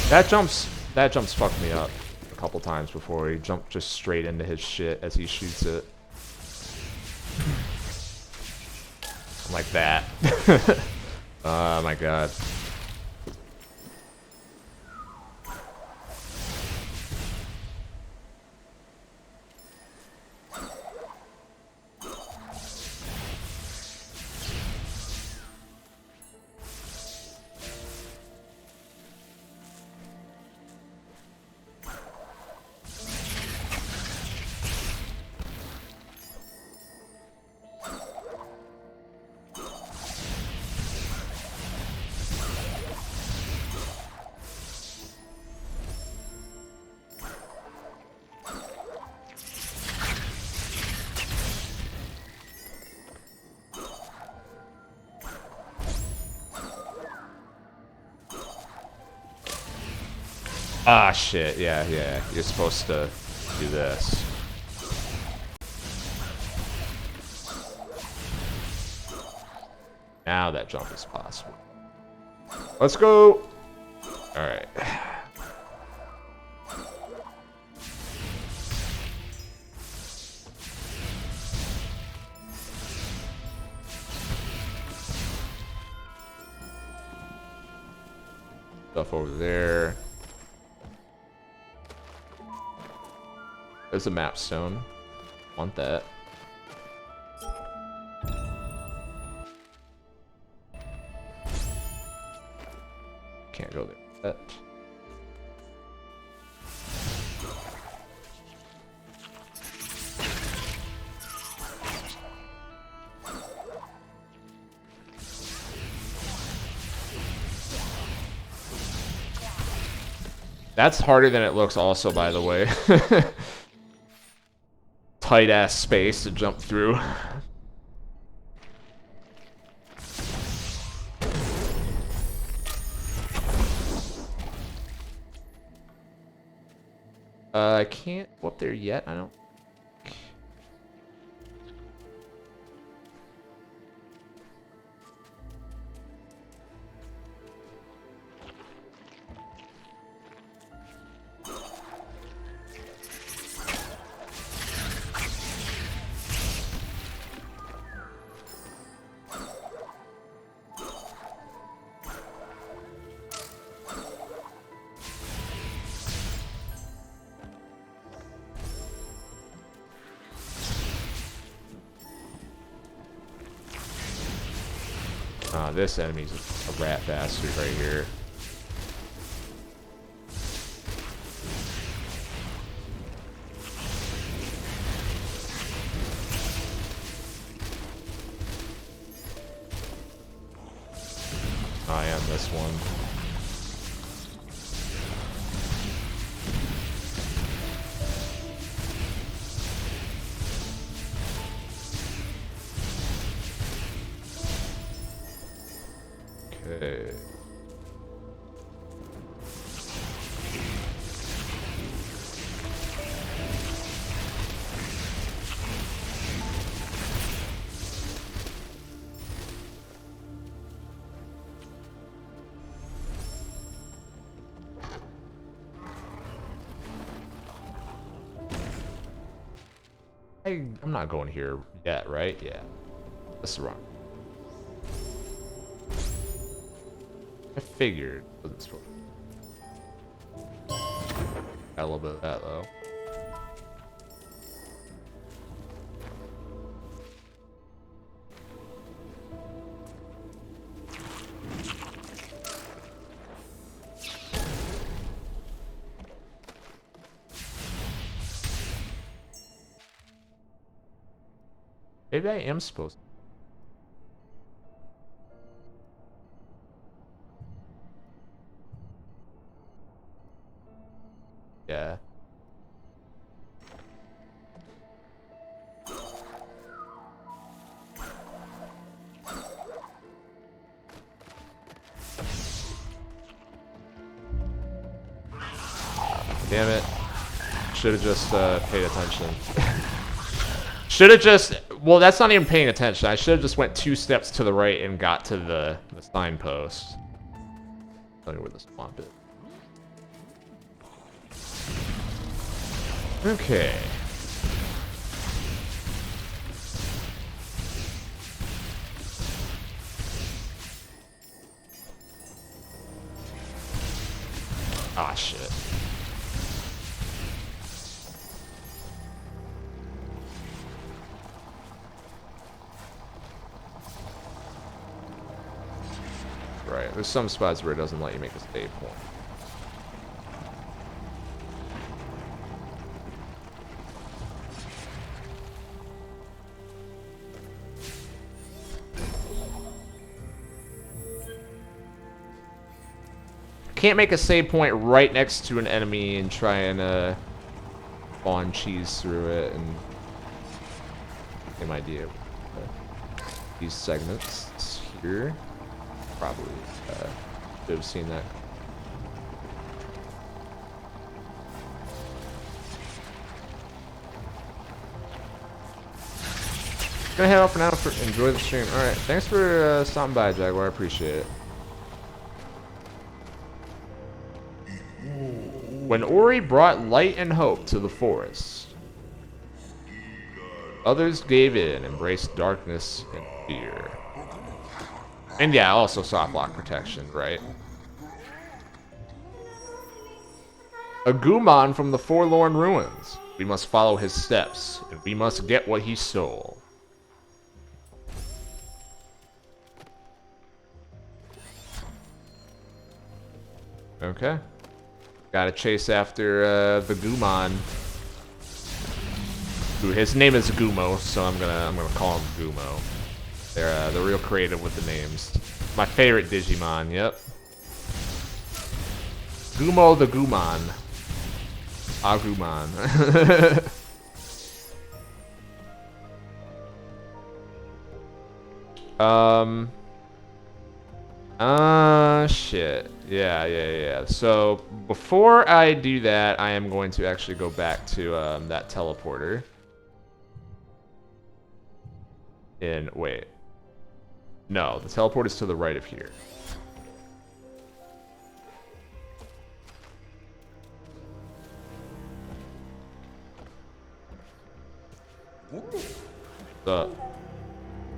That jumps fucked me up a couple times before. He jumped just straight into his shit as he shoots it. Like that. Oh my god. Ah, shit. Yeah. You're supposed to do this. Now that jump is possible. Let's go! Alright. Stuff over there. There's a map stone. Want that. Can't go there. That's harder than it looks also, by the way. Tight ass space to jump through. I can't go up there yet, I don't. This enemy's a rat bastard right here. I am this one. Okay. I'm not going here yet, right? Yeah. That's wrong. I figured. Got a little bit of that though. Maybe I am supposed to. Yeah. Damn it. Should have just paid attention. Should have just... Well, that's not even paying attention. I should have just went 2 steps to the right and got to the signpost. Tell me where the swamp is. Okay. Ah, shit. Right, there's some spots where it doesn't let you make a save point. Can't make a save point right next to an enemy and try and spawn cheese through it, and same idea with these segments here. Probably should have seen that. Gonna head off for now. Enjoy the stream. All right, thanks for stopping by, Jaguar. I appreciate it. When Ori brought light and hope to the forest, others gave in, embraced darkness and fear. And yeah, also soft lock protection, right? A Gumon from the Forlorn Ruins. We must follow his steps, and we must get what he stole. Okay. Gotta chase after the Gumon. Who his name is Gumo, so I'm gonna call him Gumo. They're real creative with the names. My favorite Digimon, yep. Gumo the Gumon. Agumon. Shit. Yeah. So before I do that, I am going to actually go back to that teleporter. Wait. No, the teleport is to the right of here.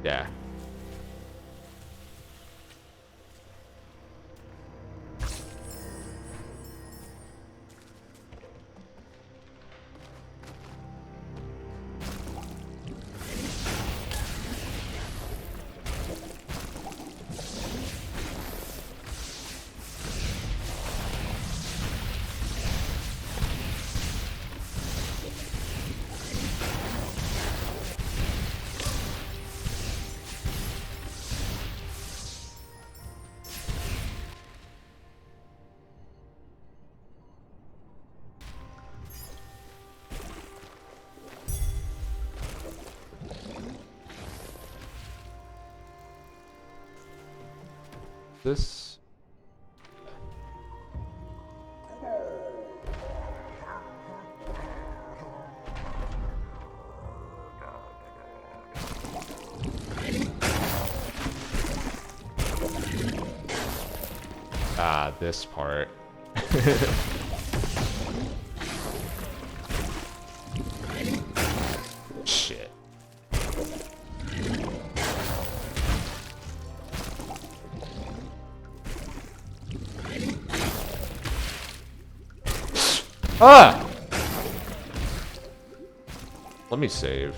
Yeah. This. This part. Shit. Ah! Let me save.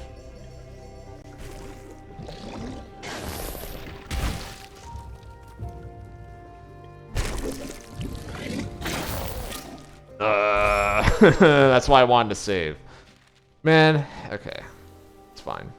That's why I wanted to save. Man, okay. It's fine.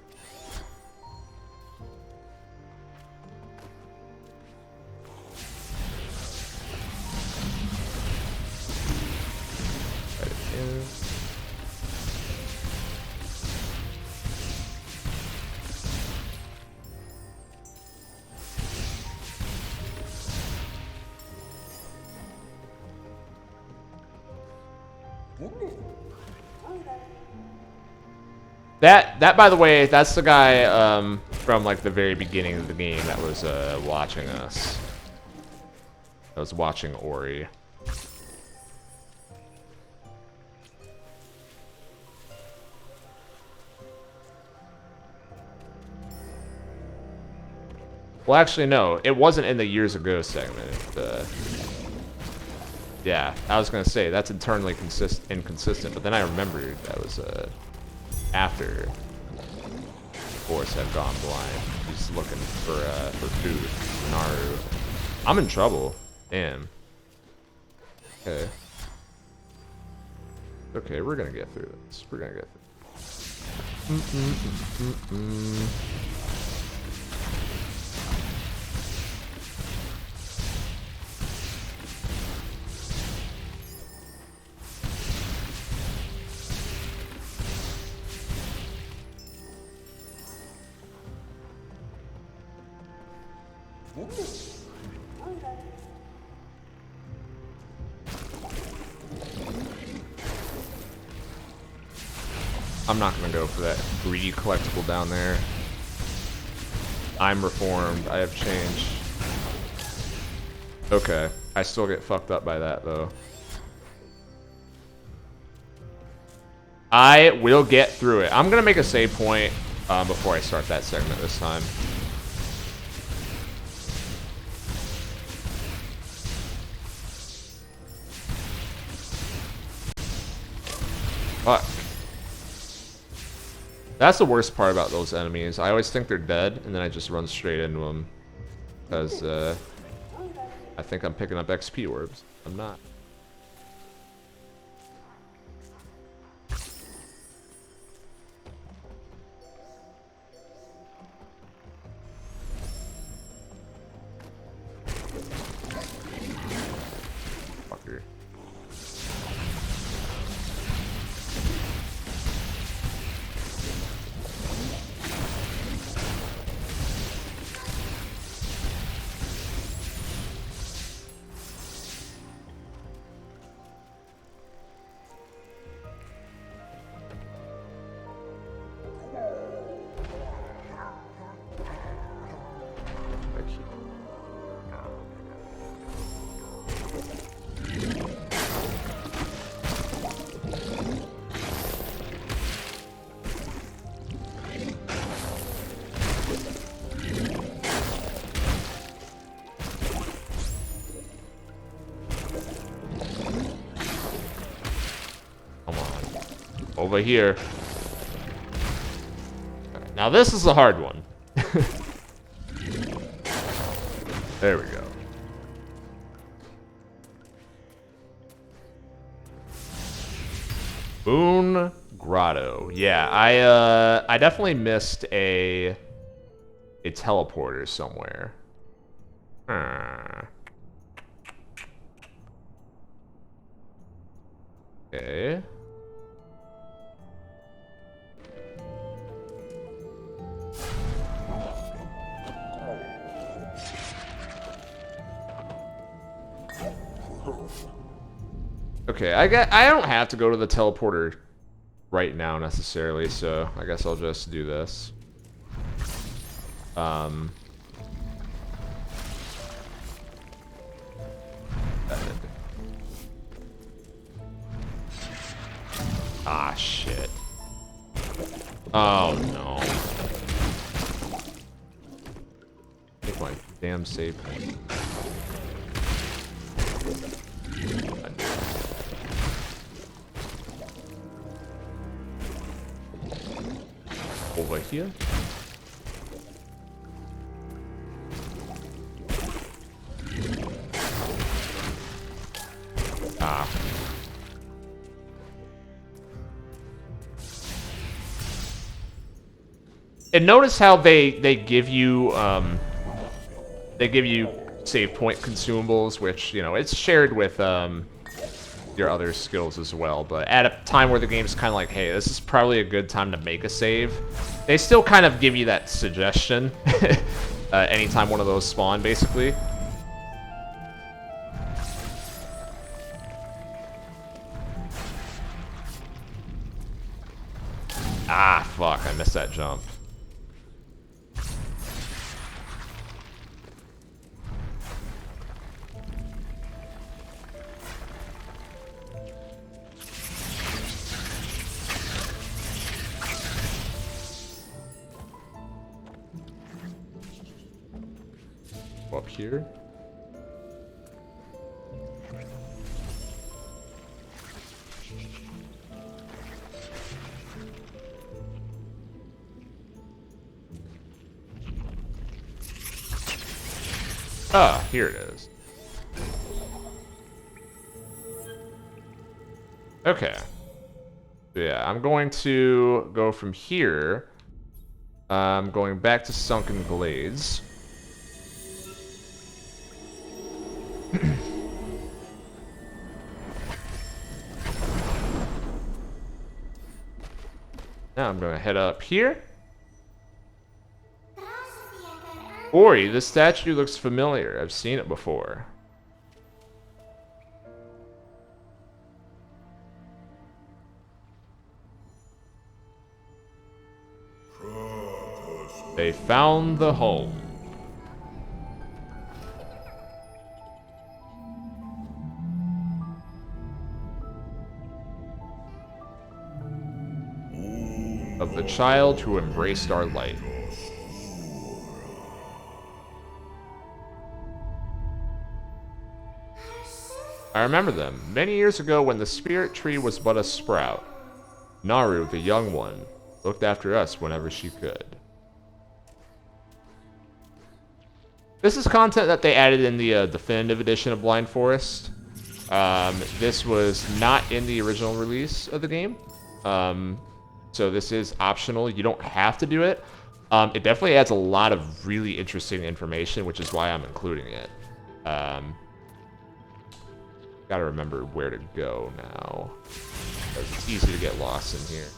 That by the way, that's the guy from like the very beginning of the game that was watching us. That was watching Ori. Well, actually, no. It wasn't in the years ago segment. Yeah, I was gonna say that's internally inconsistent, but then I remembered that was after Forrest had gone blind. He's looking for food for Naru. I'm in trouble. Damn. Okay. Okay, we're gonna get through this. We're gonna get through. I'm not gonna go for that greedy collectible down there. I'm reformed. I have changed. Okay. I still get fucked up by that, though. I will get through it. I'm gonna make a save point before I start that segment this time. Fuck. That's the worst part about those enemies. I always think they're dead, and then I just run straight into them. Because, I think I'm picking up XP orbs. I'm not. Fucker. over here. Right, now this is a hard one. There we go. Boone Grotto. Yeah, I definitely missed a teleporter somewhere. Okay. Okay, I don't have to go to the teleporter right now necessarily, so I guess I'll just do this. Ah, shit. Oh, no. Take my damn save point. Over here. Ah. And notice how they give you save point consumables, which, you know, it's shared with your other skills as well. But at a time where the game's kind of like, hey, this is probably a good time to make a save, they still kind of give you that suggestion anytime one of those spawn, basically. Ah, fuck, I missed that jump. Up here. Ah, here it is. Okay. Yeah, I'm going to go from here. I'm going back to Sunken Glades. Now I'm going to head up here. Ori, this statue looks familiar. I've seen it before. They found the home. Of the child who embraced our light. I remember them, many years ago when the spirit tree was but a sprout. Naru, the young one, looked after us whenever she could. This is content that they added in the definitive edition of Blind Forest. This was not in the original release of the game. So this is optional. You don't have to do it. It definitely adds a lot of really interesting information, which is why I'm including it. Gotta remember where to go now, because it's easy to get lost in here.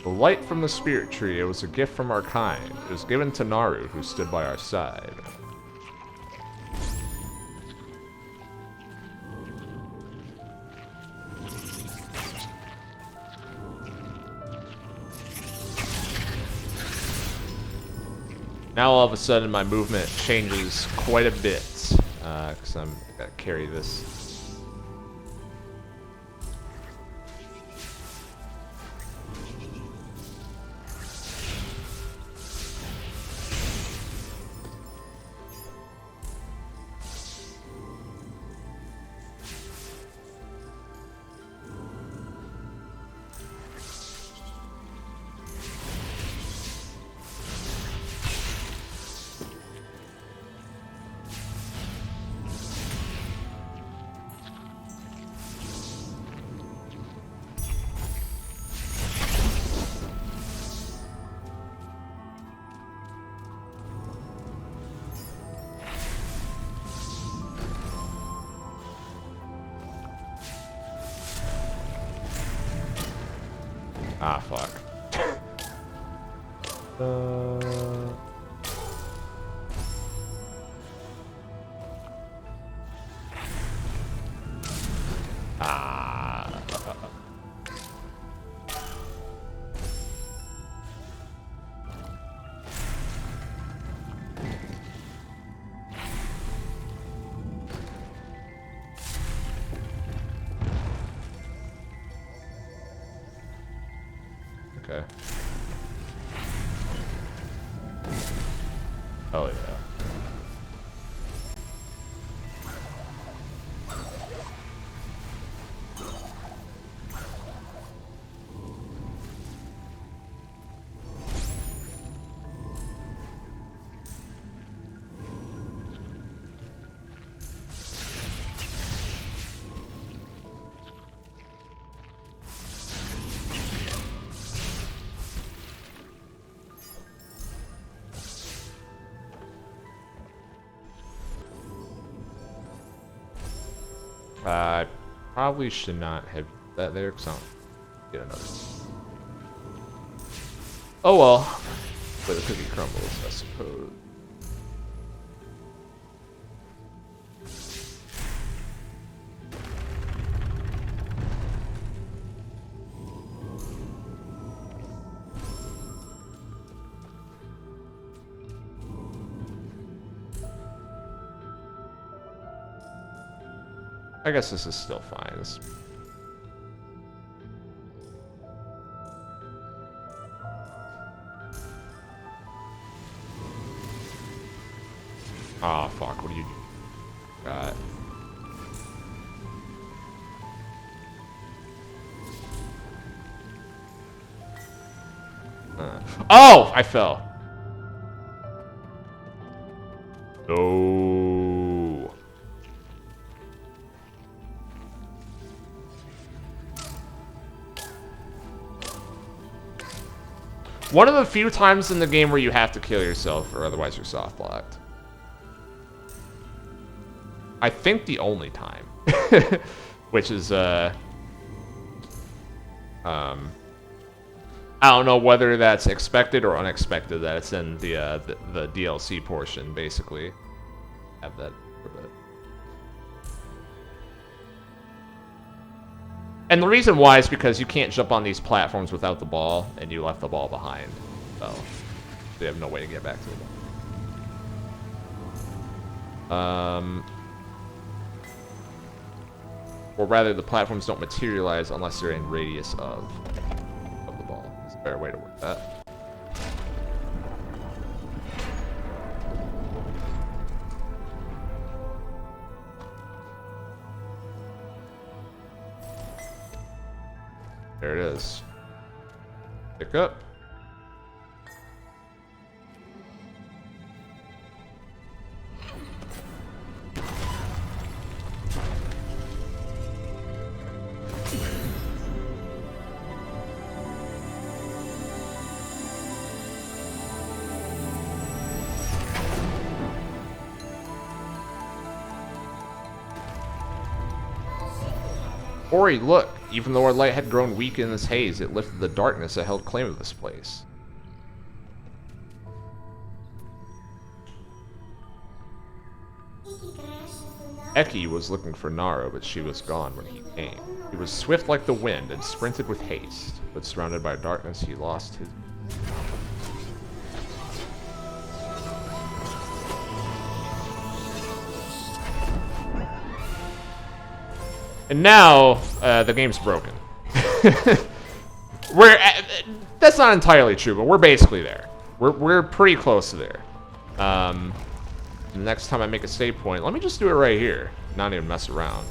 The light from the spirit tree, it was a gift from our kind. It was given to Naru, who stood by our side. Now all of a sudden my movement changes quite a bit, because I gotta carry this. Ah, fuck. Okay. Oh yeah. I probably should not have that there, because I don't get another. Oh well. Where the cookie crumbles, I suppose. I guess this is still fine. Ah, fuck, what do you do? God. Oh! I fell. No. One of the few times in the game where you have to kill yourself or otherwise you're soft locked. I think the only time. Which is, I don't know whether that's expected or unexpected that it's in the DLC portion, basically. Have that for a bit. And the reason why is because you can't jump on these platforms without the ball, and you left the ball behind. So, you have no way to get back to the ball. Or rather, the platforms don't materialize unless they're in radius of the ball. It's a better way to work that. There it is. Pick up. Ori, look! Even though our light had grown weak in this haze, it lifted the darkness that held claim of this place. Eki was looking for Naro, but she was gone when he came. He was swift like the wind and sprinted with haste, but surrounded by darkness, he lost his... And now, the game's broken. That's not entirely true, but we're basically there. We're pretty close to there. The next time I make a save point, let me just do it right here. Not even mess around.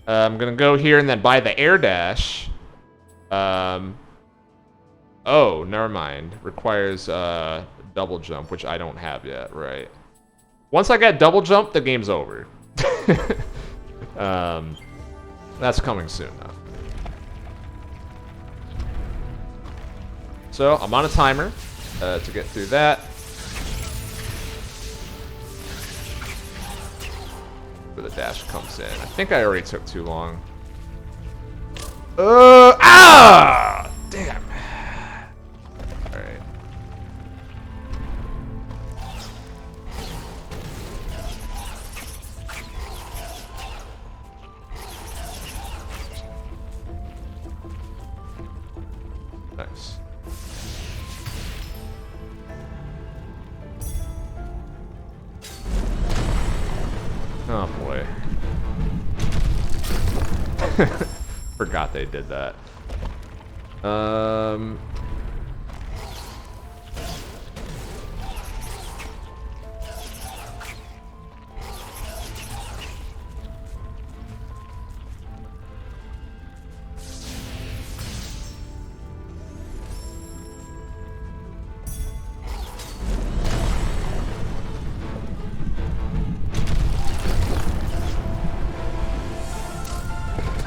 I'm gonna go here and then buy the air dash. Oh, never mind. Requires double jump, which I don't have yet, right? Once I get double jump, the game's over. That's coming soon, though. So, I'm on a timer to get through that. Where the dash comes in. I think I already took too long. Damn. Alright. Nice. Oh boy. Forgot they did that.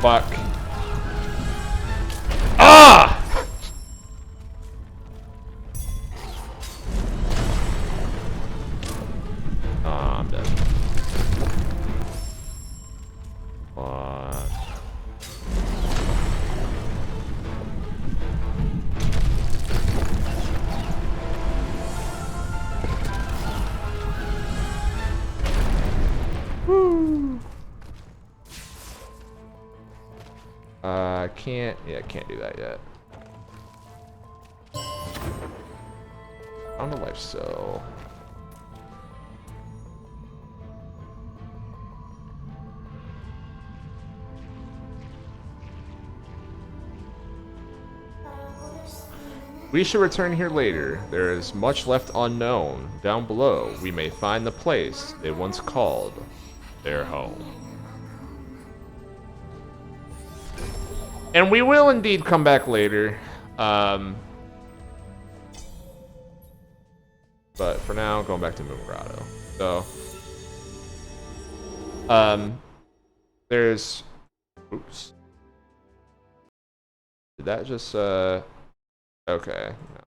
Fuck. Ah! Oh, I'm dead. Fuck. Woo. I can't do that yet. On the life cell. We should return here later. There is much left unknown. Down below, we may find the place they once called their home. And we will indeed come back later. But for now, going back to Moon Grotto. So, there's, oops. Did that just, okay. No.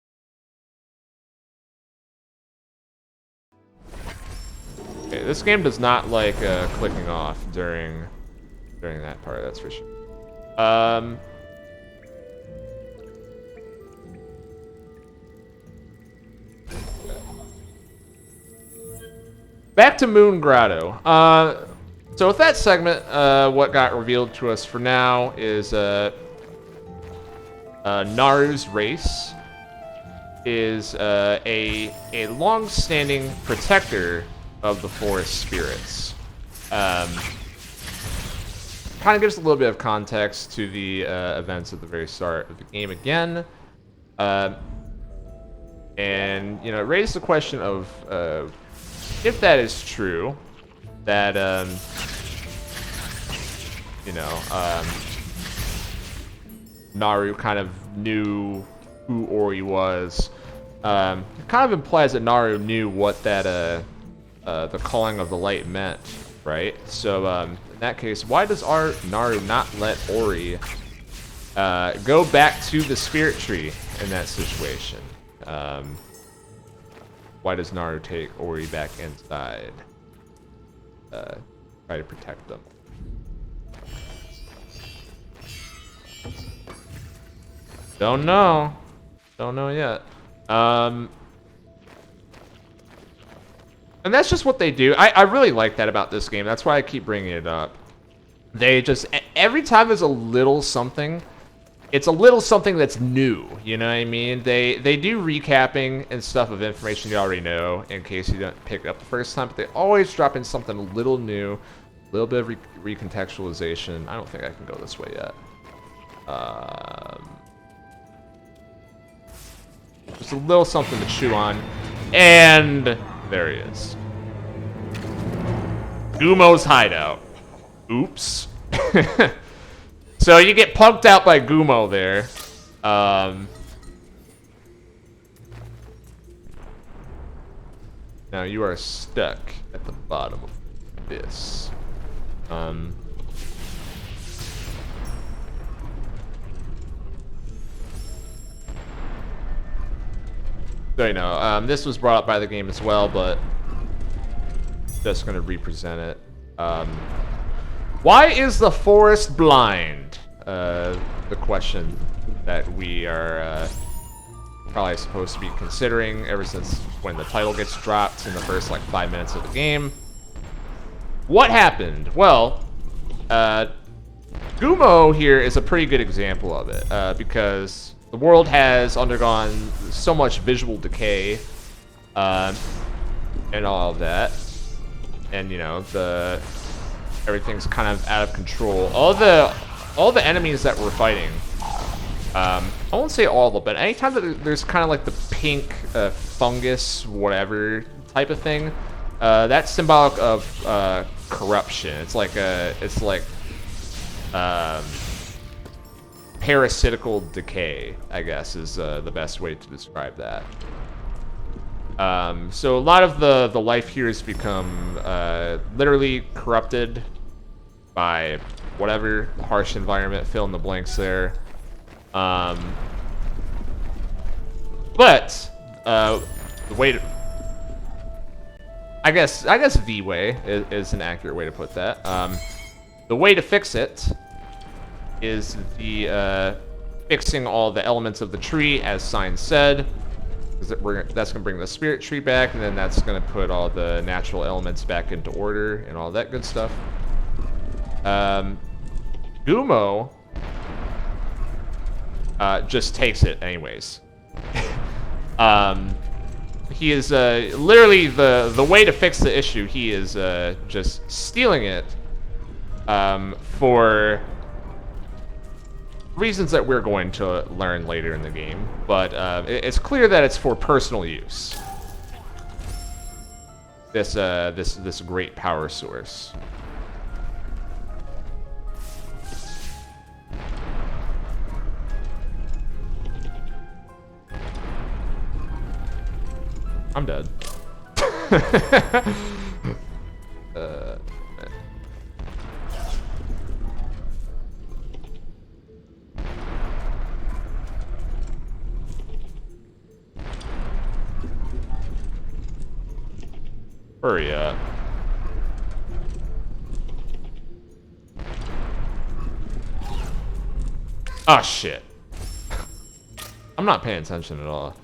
Okay, this game does not like clicking off during that part, that's for sure. Back to Moon Grotto. So with that segment, what got revealed to us for now is Naru's race is a long-standing protector of the forest spirits. Kind of gives a little bit of context to the events at the very start of the game again. And, you know, it raised the question of if that is true, that, you know, Naru kind of knew who Ori was. It kind of implies that Naru knew what that, the calling of the light meant, right? So, in that case, why does Naru not let Ori go back to the spirit tree in that situation? Why does Naru take Ori back inside? Try to protect them. Don't know. Don't know yet. And that's just what they do. I really like that about this game. That's why I keep bringing it up. They just, every time there's a little something, it's a little something that's new. You know what I mean? They do recapping and stuff of information you already know in case you don't pick it up the first time. But they always drop in something a little new, a little bit of recontextualization. I don't think I can go this way yet. Just a little something to chew on. And there he is. Gumo's hideout. Oops. So you get punked out by Gumo there. Now you are stuck at the bottom of this. So, you know, this was brought up by the game as well, but just gonna represent it. Why is the forest blind? The question that we are probably supposed to be considering ever since when the title gets dropped in the first like 5 minutes of the game. What happened? Well, Gumo here is a pretty good example of it, because the world has undergone so much visual decay, and all of that, and you know everything's kind of out of control. All the enemies that we're fighting, I won't say all of them, but anytime that there's kind of like the pink fungus, whatever type of thing, that's symbolic of corruption. It's like parasitical decay, I guess, is the best way to describe that. So a lot of the life here has become literally corrupted by whatever harsh environment. Fill in the blanks there. But the way to, I guess the way is an accurate way to put that. The way to fix it is the fixing all the elements of the tree, as Sein said. That's going to bring the spirit tree back, and then that's going to put all the natural elements back into order and all that good stuff. Gumo just takes it anyways. He is literally the way to fix the issue. He is just stealing it for reasons that we're going to learn later in the game, but it's clear that it's for personal use. This great power source. I'm dead. Hurry up. Oh shit. I'm not paying attention at all.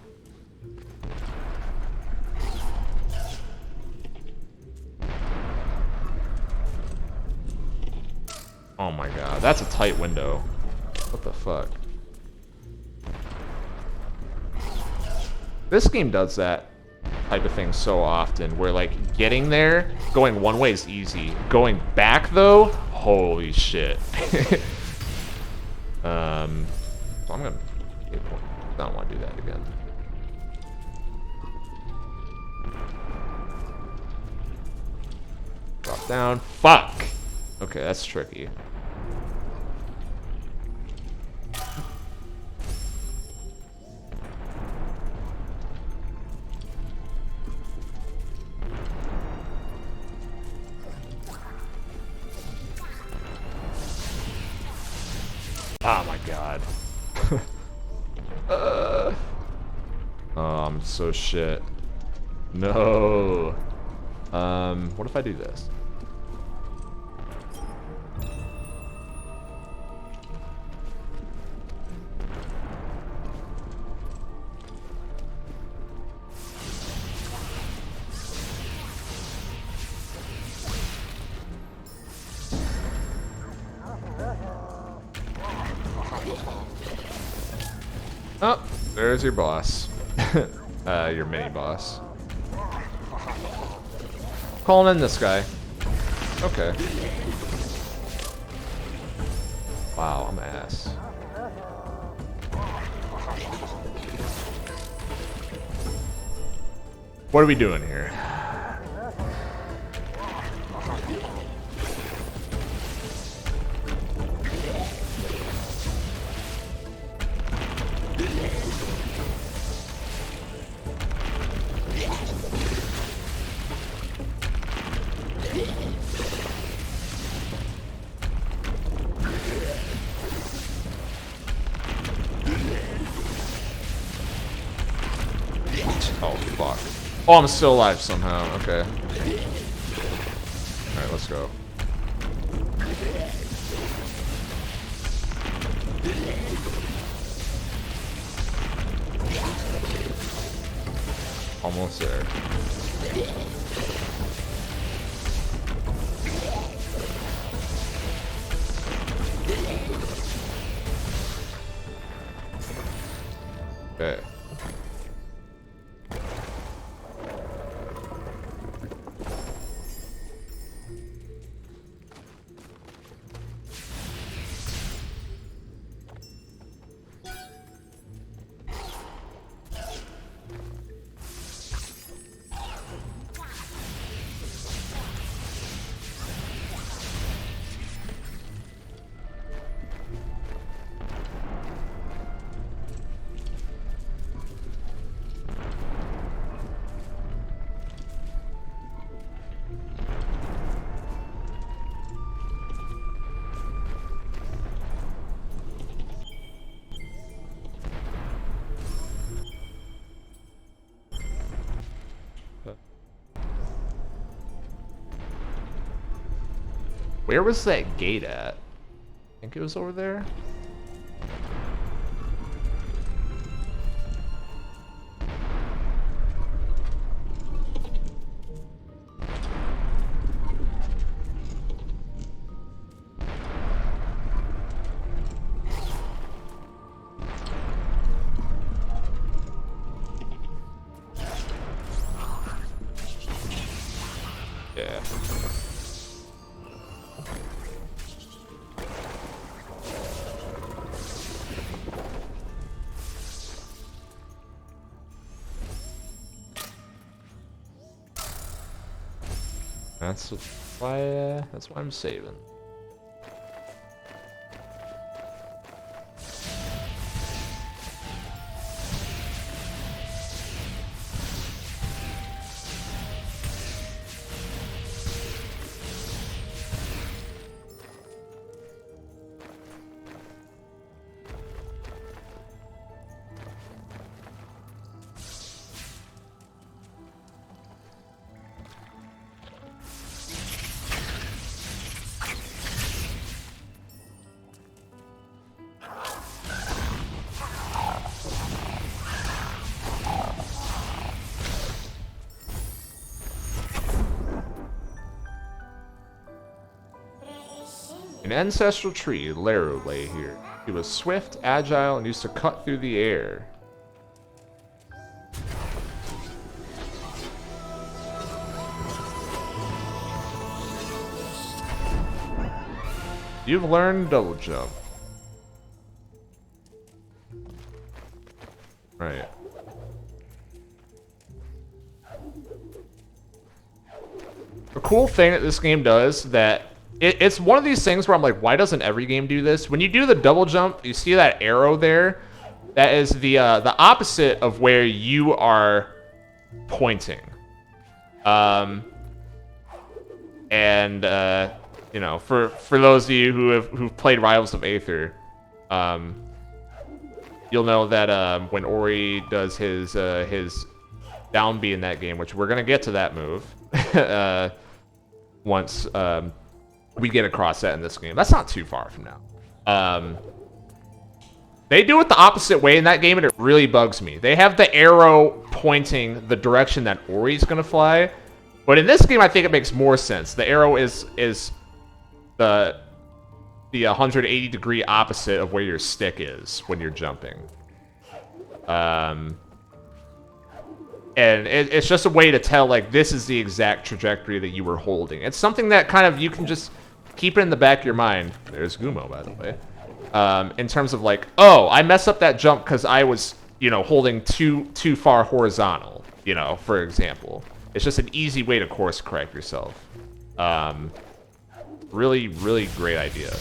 Oh my god, that's a tight window. What the fuck? This game does that type of thing so often, where like getting there, going one way is easy. Going back though, holy shit. So I'm gonna, I don't want to do that again. Drop down. Fuck. Okay, that's tricky. Oh my god. Oh, I'm so shit. No. What if I do this? Oh, there's your boss. Your mini boss. Calling in this guy. Okay. Wow, I'm ass. What are we doing here? Oh, fuck. Oh, I'm still alive somehow. Okay. Alright, let's go. Almost there. Okay. Where was that gate at? I think it was over there. Yeah. That's why I'm saving. An ancestral tree, Laru, lay here. He was swift, agile, and used to cut through the air. You've learned double jump. Right. The cool thing that this game does that it's one of these things where I'm like, why doesn't every game do this? When you do the double jump, you see that arrow there? That is the opposite of where you are pointing. You know, for those of you who've played Rivals of Aether, you'll know that when Ori does his down B in that game, which we're gonna get to that move once we get across that in this game. That's not too far from now. They do it the opposite way in that game, and it really bugs me. They have the arrow pointing the direction that Ori's gonna fly, but in this game, I think it makes more sense. The arrow is the 180-degree opposite of where your stick is when you're jumping. And it's just a way to tell, like, this is the exact trajectory that you were holding. It's something that kind of, you can just keep it in the back of your mind. There's Gumon, by the way. In terms of, like, oh, I messed up that jump because I was, you know, holding too far horizontal, you know, for example. It's just an easy way to course correct yourself. Really, really great idea.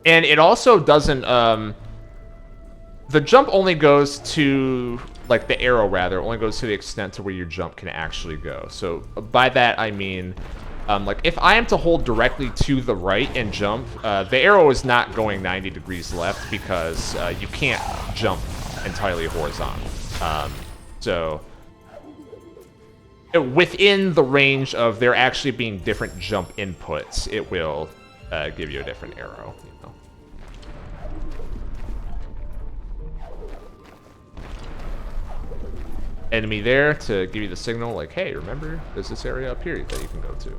And it also doesn't, the jump only goes to, like, the arrow, rather, only goes to the extent to where your jump can actually go. So by that, I mean, like, if I am to hold directly to the right and jump, the arrow is not going 90 degrees left because you can't jump entirely horizontal. So within the range of there actually being different jump inputs, it will give you a different arrow. Enemy there to give you the signal, like, hey, remember, there's this area up here that you can go to.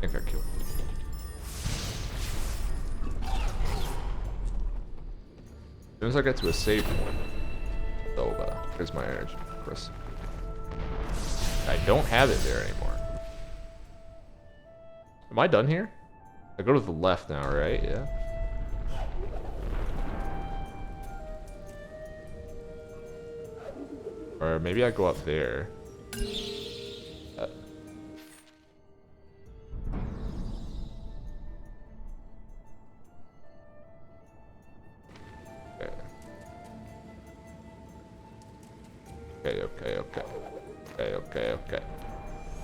I think I killed him. As soon as I get to a save point, there's my energy. I don't have it there anymore. Am I done here? I go to the left now, right? Yeah. Or maybe I go up there. Okay.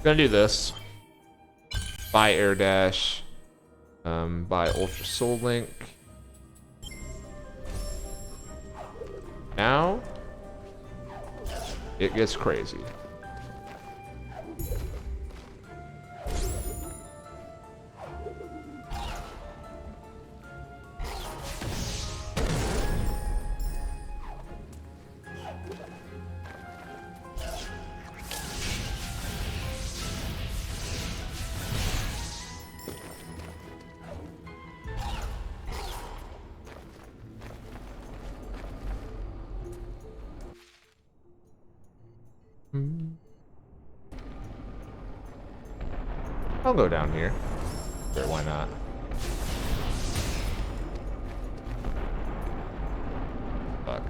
Gonna do this. Buy air dash. Buy ultra soul link. Now it gets crazy. I'll go down here. Sure, why not? Fuck.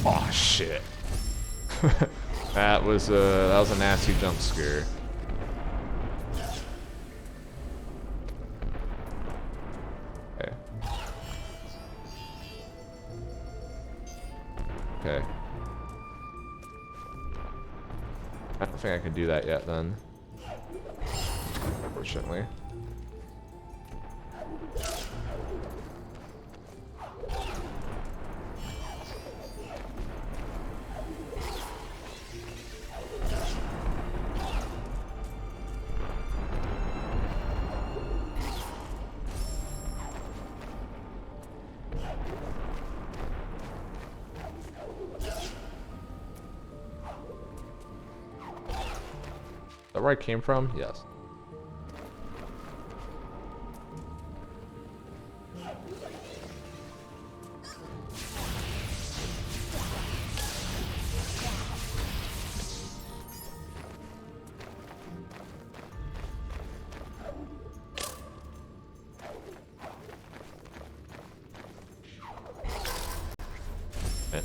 Oh shit. That was a nasty jump scare. Okay. Okay. I don't think I can do that yet then. Unfortunately. Is that where I came from? Yes. It.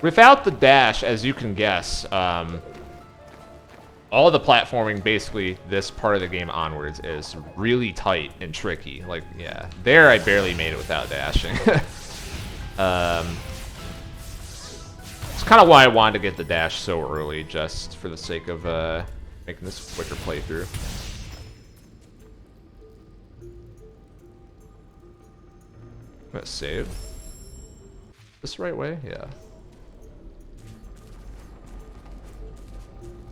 Without the dash, as you can guess, all the platforming, basically, this part of the game onwards, is really tight and tricky. Like, yeah. There, I barely made it without dashing. It's kind of why I wanted to get the dash so early, just for the sake of making this quicker playthrough. Let's save. This the right way? Yeah.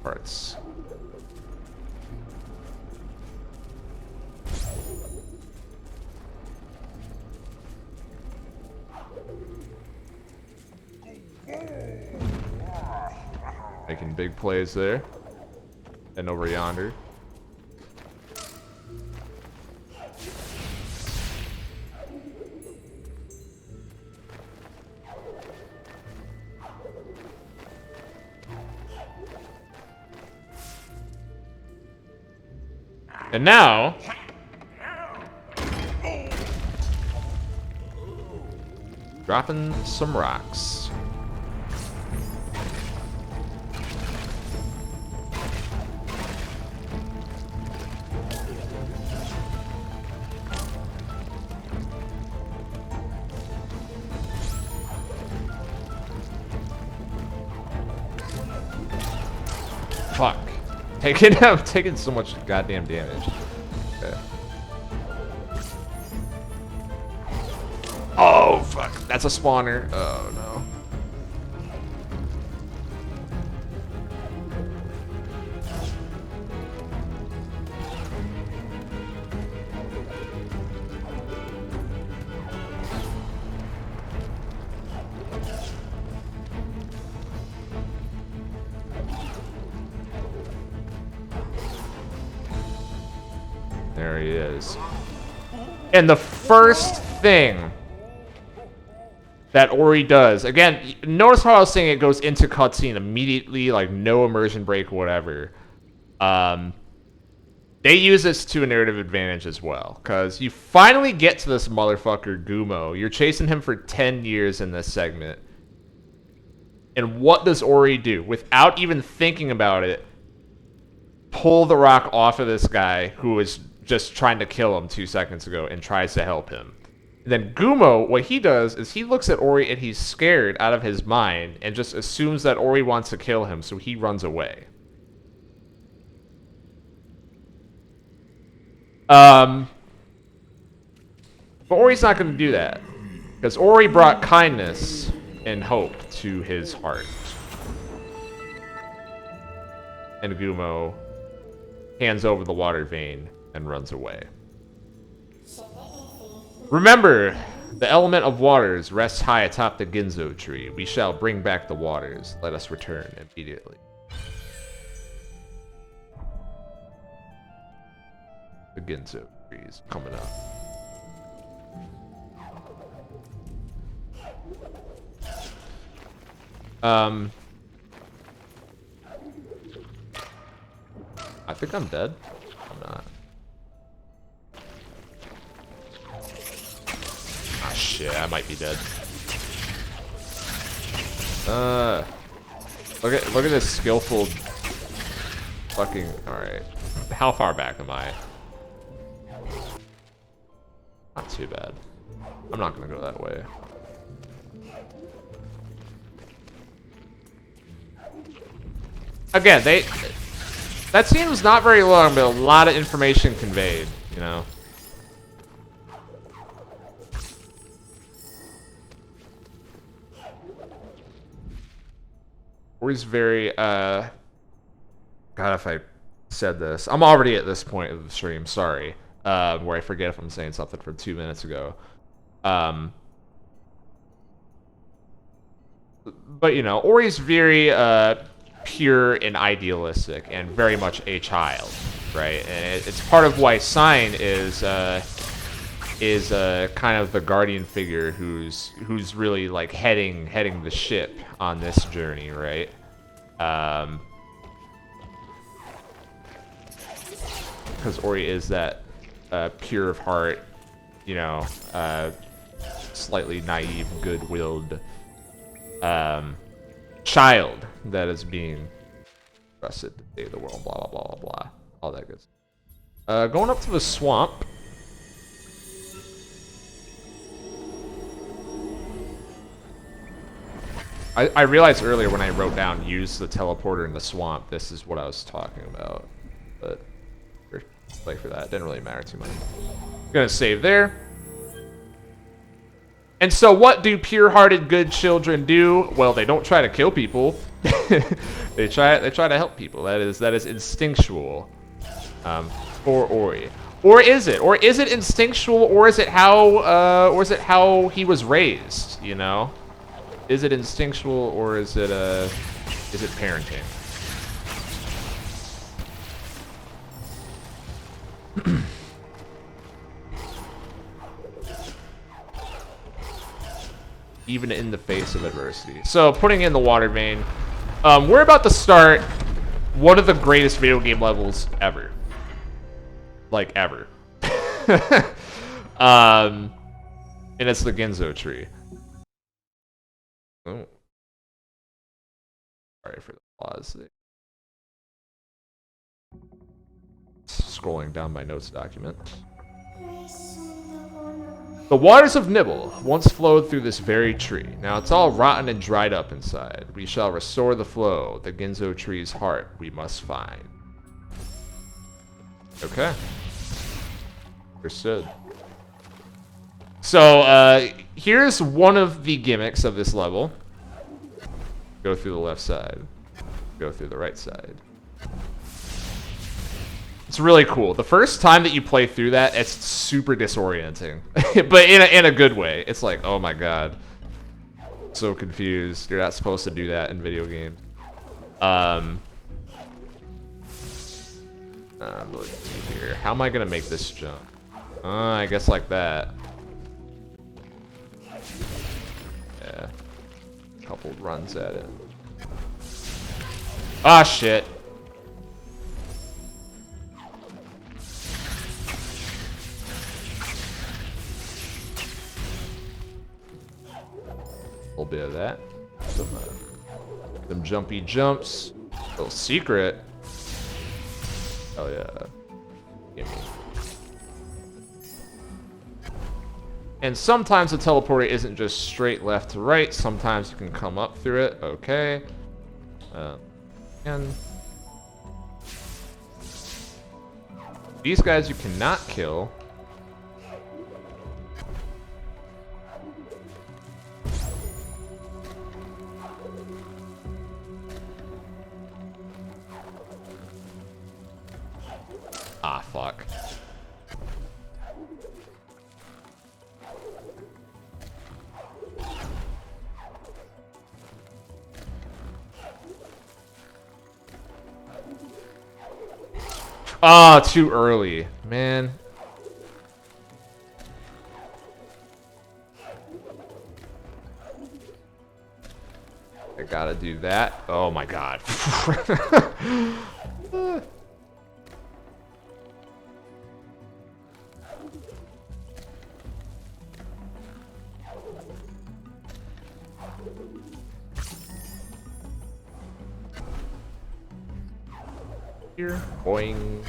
Parts. Making big plays there. And over yonder. And now, dropping some rocks. Fuck. I'm taking so much goddamn damage. Okay. Oh, fuck. That's a spawner. Oh, no. There he is. And the first thing that Ori does, again, notice how I was saying it goes into cutscene immediately, like no immersion break, whatever. They use this to a narrative advantage as well, because you finally get to this motherfucker, Gumon. You're chasing him for 10 years in this segment. And what does Ori do? Without even thinking about it, pull the rock off of this guy who was just trying to kill him 2 seconds ago and tries to help him. And then Gumon, what he does is he looks at Ori and he's scared out of his mind and just assumes that Ori wants to kill him, so he runs away. But Ori's not going to do that, because Ori brought kindness and hope to his heart. And Gumon hands over the water vein and runs away. Remember, the element of waters rests high atop the Ginso Tree. We shall bring back the waters. Let us return immediately. The Ginso Tree is coming up. I think I'm dead. I'm not. Ah, shit, I might be dead. Look at this skillful fucking. All right, how far back am I? Not too bad. I'm not gonna go that way. Again, that scene was not very long, but a lot of information conveyed, you know. Ori's very, God, if I said this. I'm already at this point of the stream, sorry. Where I forget if I'm saying something from 2 minutes ago. But, you know, Ori's very, pure and idealistic and very much a child, right? And it's part of why Sein is kind of the guardian figure who's really like heading the ship on this journey, right? Because Ori is that pure of heart, you know, slightly naive, good-willed child that is being trusted to save the world, blah, blah, blah, blah, blah. All that good stuff. Going up to the swamp. I realized earlier when I wrote down use the teleporter in the swamp, this is what I was talking about. But like for that, it didn't really matter too much. Gonna save there. And so what do pure-hearted good children do? Well, they don't try to kill people. they try to help people. That is instinctual for Ori. Or is it? Or is it instinctual? Or is it how he was raised? You know, is it instinctual or is it parenting? Even in the face of adversity. So putting in the water vein, we're about to start one of the greatest video game levels ever. Like ever. And it's the Ginso Tree. Oh. Sorry for the pause. Scrolling down my notes document. The waters of Nibble once flowed through this very tree. Now it's all rotten and dried up inside. We shall restore the flow. The Ginso Tree's heart we must find. Okay. Understood. So, here's one of the gimmicks of this level. Go through the left side. Go through the right side. It's really cool. The first time that you play through that, it's super disorienting. But in a good way. It's like, oh my god. So confused. You're not supposed to do that in video games. Let's see here. How am I gonna make this jump? I guess like that. Yeah. A couple runs at it. Ah, shit. A little bit of that. Some jumpy jumps. Little secret. Oh yeah. Gimme. And sometimes the teleporter isn't just straight left to right. Sometimes you can come up through it. Okay. And these guys you cannot kill. Ah, fuck. Ah, too early, man. I gotta do that. Oh my god. Here, boing.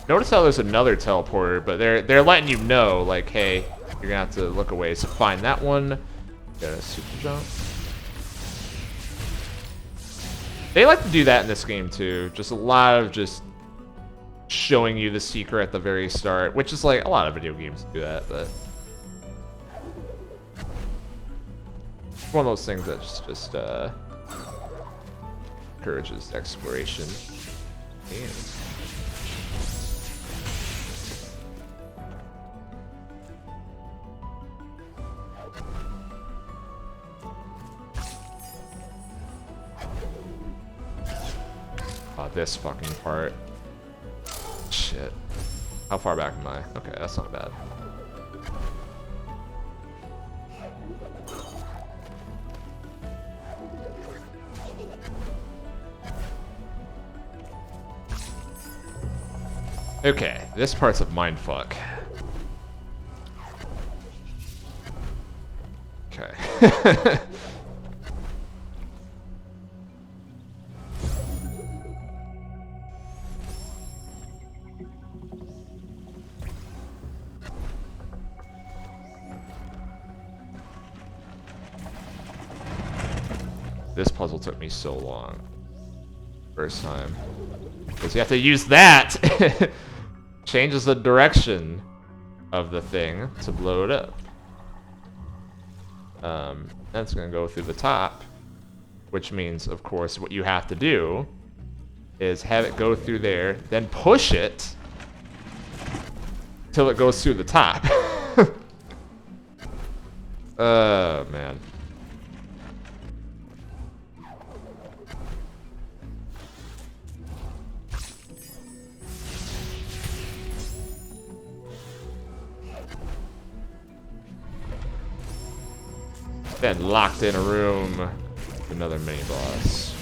Notice how there's another teleporter, but they're letting you know, like, hey, you're gonna have to look away. So find that one. Got a super jump. They like to do that in this game too. Just a lot of just showing you the secret at the very start, which is like a lot of video games do that, but it's one of those things that's just encourages exploration. Damn. Oh, this fucking part. Shit. How far back am I? Okay, that's not bad. Okay, this part's a mindfuck. Okay. This puzzle took me so long. First time. Because you have to use that! Changes the direction of the thing to blow it up. That's gonna go through the top. Which means, of course, what you have to do is have it go through there, then push it till it goes through the top. Oh, man. Then locked in a room. Another mini boss.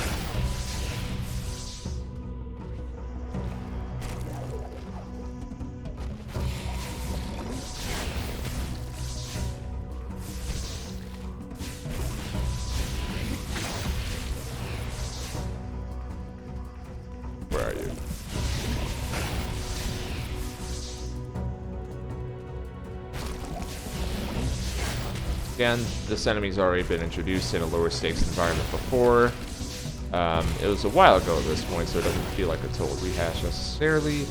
Where are you? Again, this enemy's already been introduced in a lower stakes environment before. It was a while ago at this point, so it doesn't feel like a total rehash necessarily.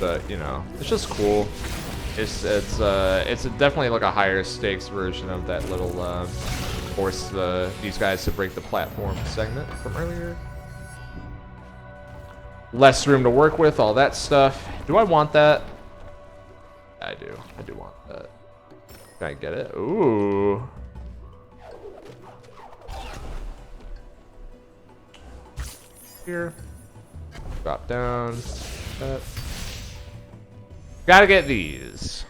But you know, it's just cool. It's definitely like a higher stakes version of that little force these guys to break the platform segment from earlier. Less room to work with, all that stuff. Do I want that? I do. I do want that. Can I get it? Ooh. Here. Drop down. That. Gotta get these.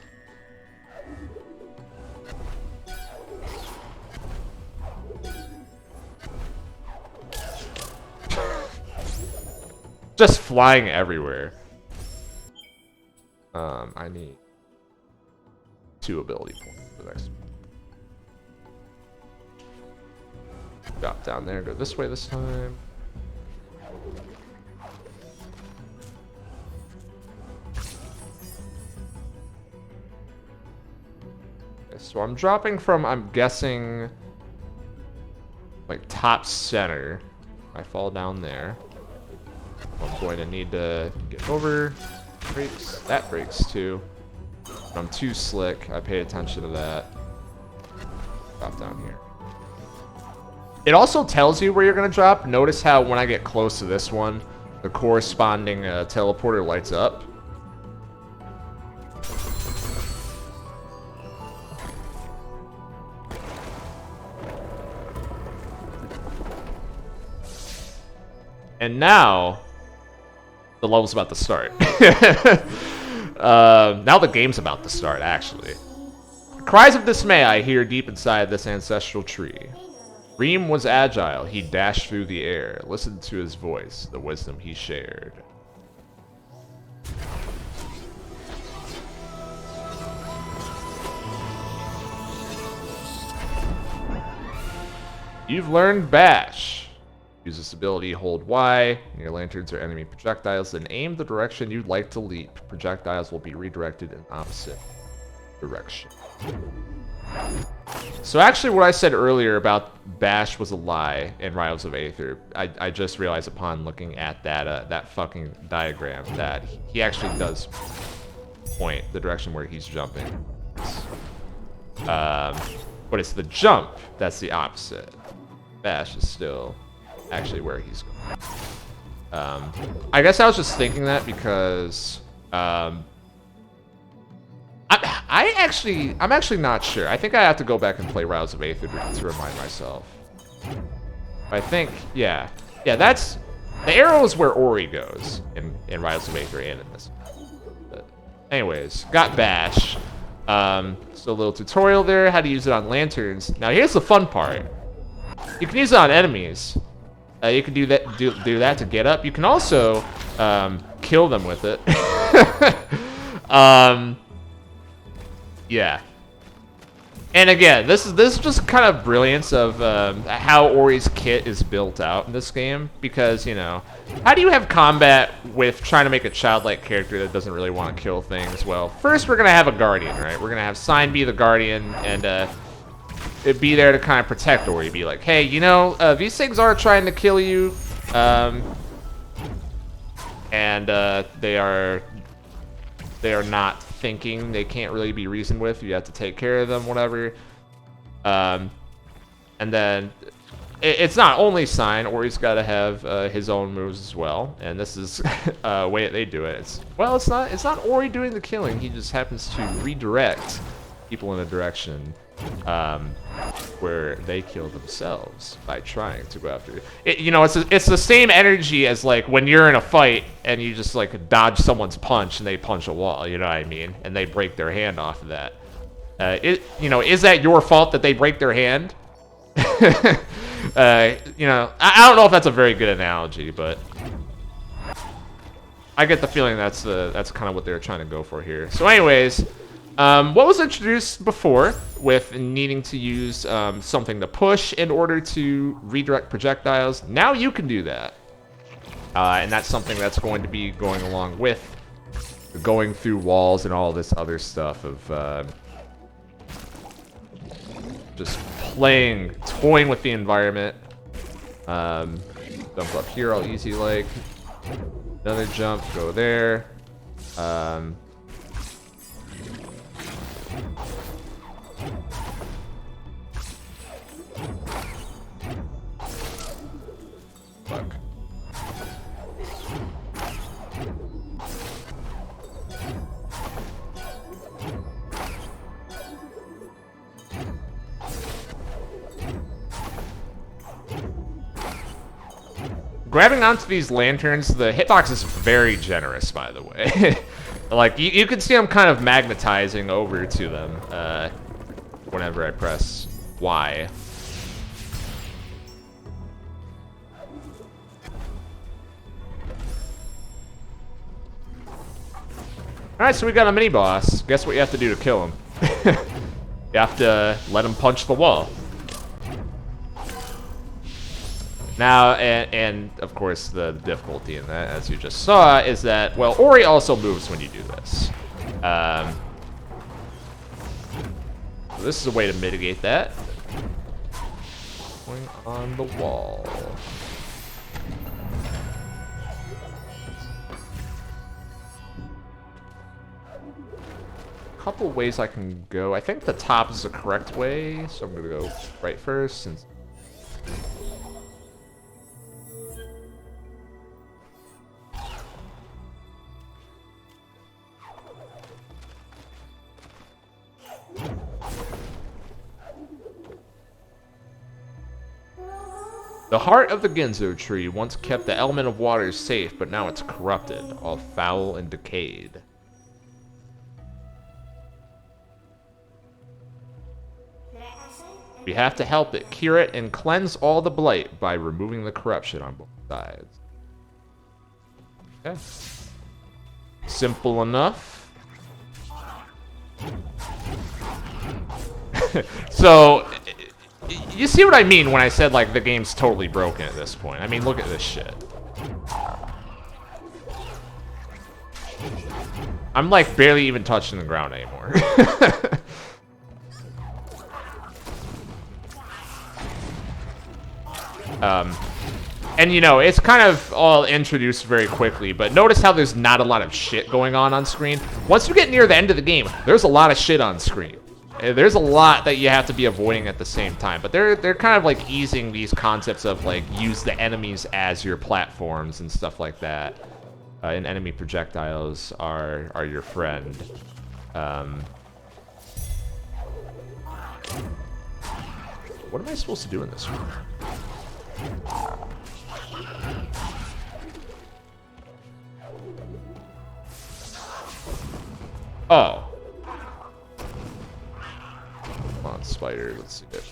Just flying everywhere. I need 2 ability points for the next one. Drop down there, go this way this time. Okay, so I'm dropping from, I'm guessing, like top center. I fall down there. I'm going to need to get over. Breaks. That breaks too. I'm too slick. I pay attention to that. Drop down here. It also tells you where you're going to drop. Notice how when I get close to this one, the corresponding teleporter lights up. And now, the level's about to start. Now the game's about to start, actually. Cries of dismay I hear deep inside this ancestral tree. Reem was agile, he dashed through the air. Listen to his voice, the wisdom he shared. You've learned Bash. Use this ability, hold Y, near lanterns or enemy projectiles, and aim the direction you'd like to leap. Projectiles will be redirected in opposite direction. So actually what I said earlier about Bash was a lie in Rivals of Aether, I just realized upon looking at that that fucking diagram that he actually does point the direction where he's jumping. But it's the jump that's the opposite. Bash is still actually where he's going. I guess I was just thinking that because I'm actually not sure. I think I have to go back and play Rivals of Aether to remind myself. I think, yeah, that's the arrow is where Ori goes in Rivals of Aether and in this. But anyways, got Bash. So a little tutorial there, how to use it on lanterns. Now here's the fun part. You can use it on enemies. You can do that to get up. You can also kill them with it. Yeah. And again, this is just kind of brilliance of how Ori's kit is built out in this game, because, you know, how do you have combat with trying to make a childlike character that doesn't really want to kill things? Well, first we're gonna have a guardian, right? We're gonna have Sein be the guardian, and it'd be there to kind of protect Ori. Be like, hey, you know, these things are trying to kill you, and they are not thinking. They can't really be reasoned with. You have to take care of them, whatever. And then it's not only Sein. Ori's got to have his own moves as well. And this is a way that they do it. It's not Ori doing the killing. He just happens to redirect people in a direction where they kill themselves by trying to go after it. You know, it's the same energy as like when you're in a fight and you just like dodge someone's punch and they punch a wall, you know what I mean, and they break their hand off of that. You know, is that your fault that they break their hand? You know, I don't know if that's a very good analogy, but I get the feeling that's kind of what they're trying to go for here. So anyways, what was introduced before with needing to use something to push in order to redirect projectiles, now you can do that. And that's something that's going to be going along with going through walls and all this other stuff of just toying with the environment. Jump up here all easy like. Another jump, go there. Fuck. Grabbing onto these lanterns, the hitbox is very generous, by the way. Like, you can see I'm kind of magnetizing over to them whenever I press Y. Alright, so we got a mini-boss. Guess what you have to do to kill him? You have to let him punch the wall. Now, and of course, the difficulty in that, as you just saw, is that, well, Ori also moves when you do this. So this is a way to mitigate that. Going on the wall. Couple ways I can go. I think the top is the correct way, so I'm gonna go right first. Since the heart of the Ginso Tree once kept the element of water safe, but now it's corrupted, all foul and decayed. We have to help it, cure it, and cleanse all the blight by removing the corruption on both sides. Okay. Simple enough. So, you see what I mean when I said, like, the game's totally broken at this point. I mean, look at this shit. I'm, like, barely even touching the ground anymore. And you know, it's kind of all introduced very quickly, but notice how there's not a lot of shit going on screen. Once you get near the end of the game, there's a lot of shit on screen. There's a lot that you have to be avoiding at the same time, but they're kind of like easing these concepts of like use the enemies as your platforms and stuff like that. And enemy projectiles are your friend. What am I supposed to do in this room? Oh. Come on, spider. Let's see it.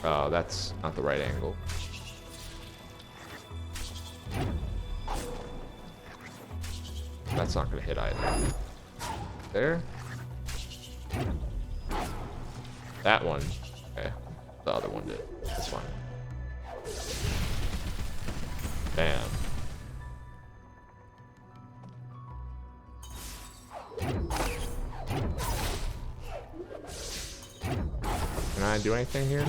Oh, that's not the right angle. That's not gonna hit either. There. That one. Okay. The other one did. This one. Bam. Can I do anything here?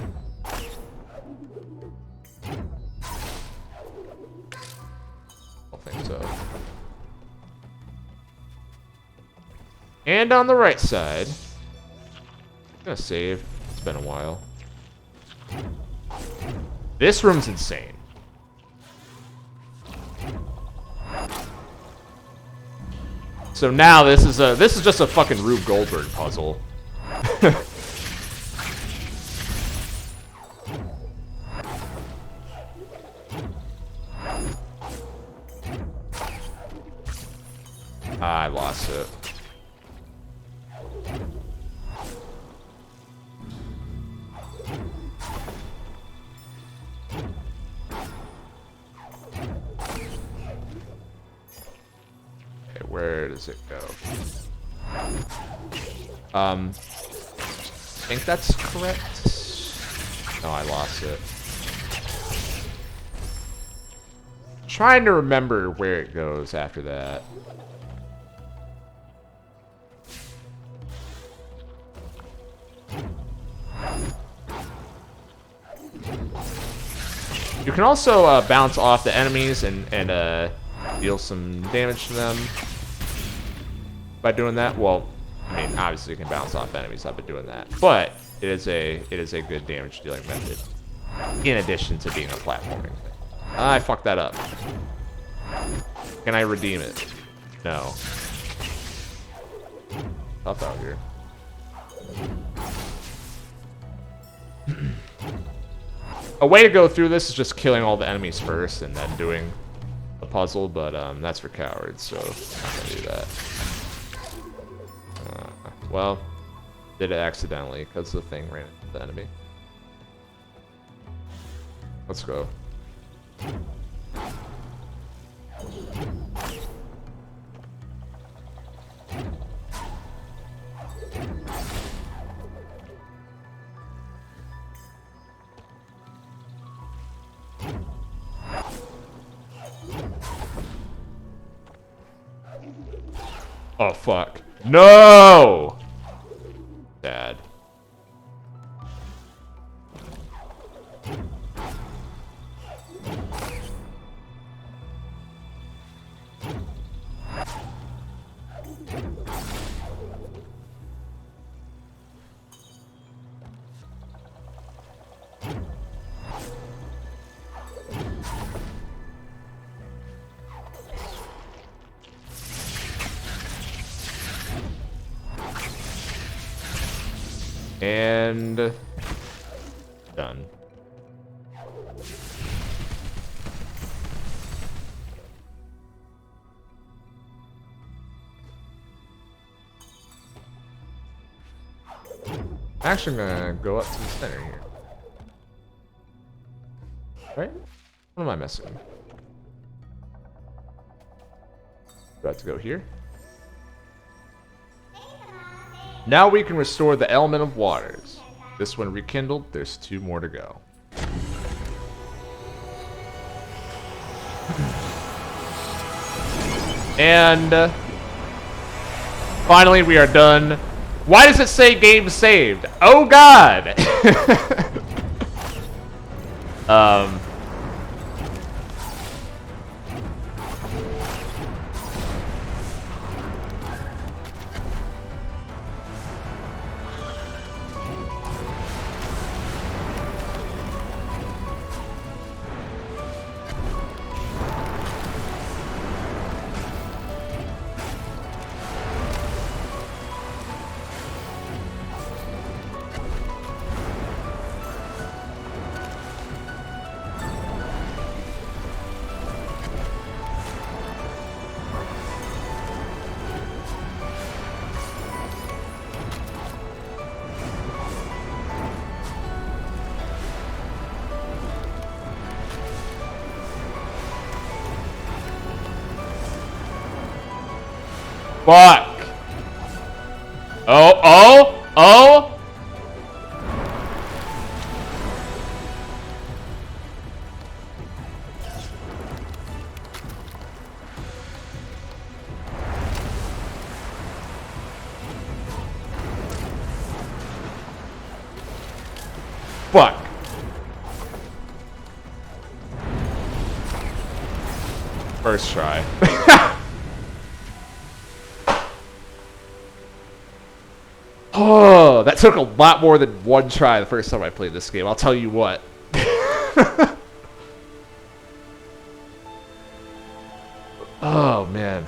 Don't think so. And on the right side, I'm gonna save. It's been a while. This room's insane. So now this is just a fucking Rube Goldberg puzzle. I lost it. Okay, where does it go? I think that's correct. No, I lost it. Trying to remember where it goes after that. You can also bounce off the enemies and deal some damage to them by doing that. Well, I mean, obviously you can bounce off enemies. I've been doing that, but it is a good damage dealing method in addition to being a platforming thing. I fucked that up. Can I redeem it? No. Tough out here. A way to go through this is just killing all the enemies first and then doing a puzzle, but that's for cowards, so I'm not gonna do that. Well, did it accidentally because the thing ran into the enemy. Let's go. Oh, fuck. No! Dad. And done. Actually, I'm gonna go up to the center here. Right? What am I missing? Do I have to go here? Now we can restore the element of waters. This one rekindled, there's 2 more to go. And finally we are done. Why does it say game saved? Oh god! Fuck. Oh, oh. Oh! Fuck. First try. Oh, that took a lot more than one try the first time I played this game. I'll tell you what. Oh, man.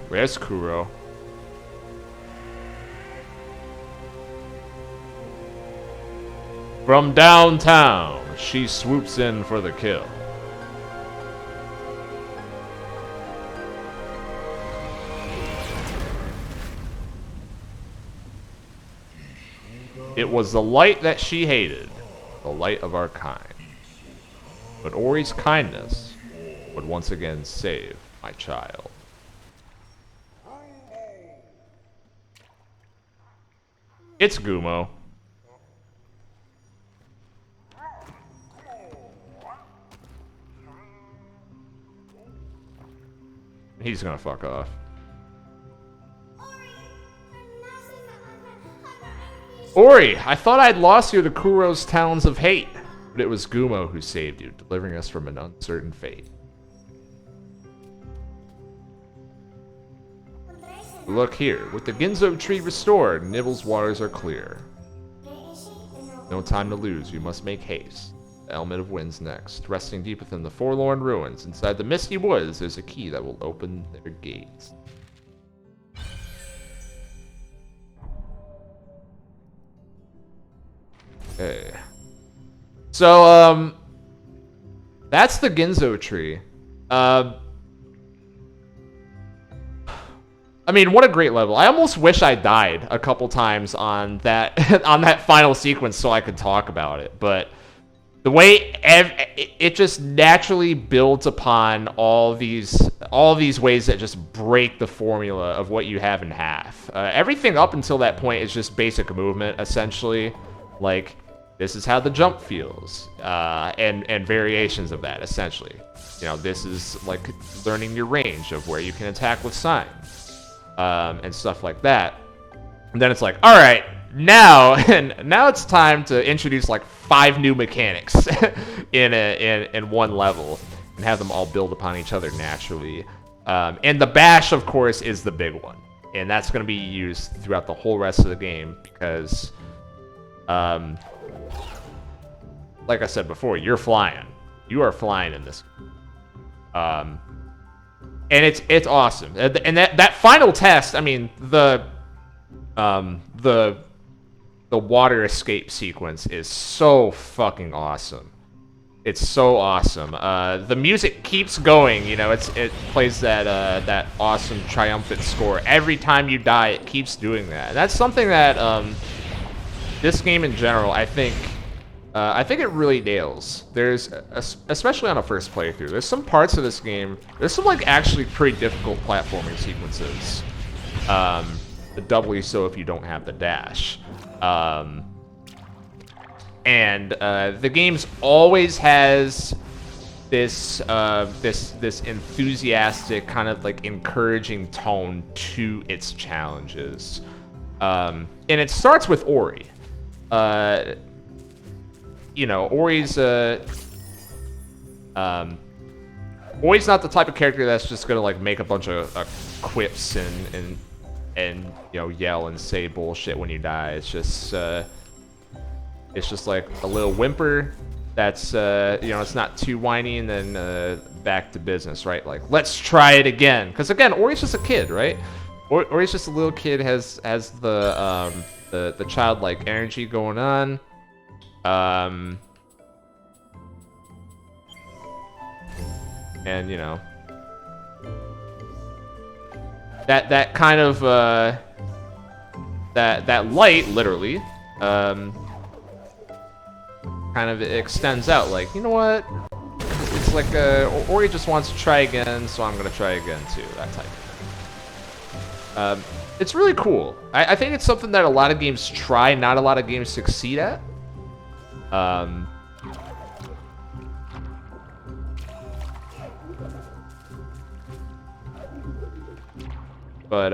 Where's Kuro? From downtown, she swoops in for the kill. It was the light that she hated, the light of our kind. But Ori's kindness would once again save my child. It's Gumo. He's gonna fuck off. Ori, I thought I'd lost you to Kuro's talons of hate, but it was Gumo who saved you, delivering us from an uncertain fate. Look here, with the Ginso Tree restored, Nibble's waters are clear. No time to lose, we must make haste. The element of wind's next. Resting deep within the forlorn ruins, inside the misty woods, there's a key that will open their gates. Okay. So, that's the Ginso Tree. I mean, what a great level. I almost wish I died a couple times on that on that final sequence so I could talk about it. But the way it just naturally builds upon all these ways that just break the formula of what you have in half. Everything up until that point is just basic movement, essentially. Like, this is how the jump feels, and variations of that, essentially. You know, this is like learning your range of where you can attack with Sein. And stuff like that. And then it's like, all right, now it's time to introduce like 5 new mechanics in one level and have them all build upon each other naturally. And the bash, of course, is the big one, and that's going to be used throughout the whole rest of the game because, like I said before, you're flying. You are flying in this. And it's awesome. And that final test, I mean, the water escape sequence is so fucking awesome. It's so awesome. The music keeps going, you know, it plays that awesome triumphant score. Every time you die, it keeps doing that. And that's something that this game in general, I think it really nails. There's, especially on a first playthrough, there's some parts of this game, there's some like actually pretty difficult platforming sequences. Doubly so if you don't have the dash. And the game's always has this enthusiastic kind of like encouraging tone to its challenges. And it starts with Ori. You know, Ori's not the type of character that's just gonna like make a bunch of quips and you know, yell and say bullshit when you die. It's just like a little whimper that's you know, it's not too whiny, and then back to business, right? Like, let's try it again, because again, Ori's just a kid, right? Or he's just a little kid, has the childlike energy going on. And you know, that kind of that light literally kind of extends out, like, you know what? It's like Ori just wants to try again, so I'm gonna try again too. That type of thing. It's really cool. I think it's something that a lot of games try, not a lot of games succeed at. But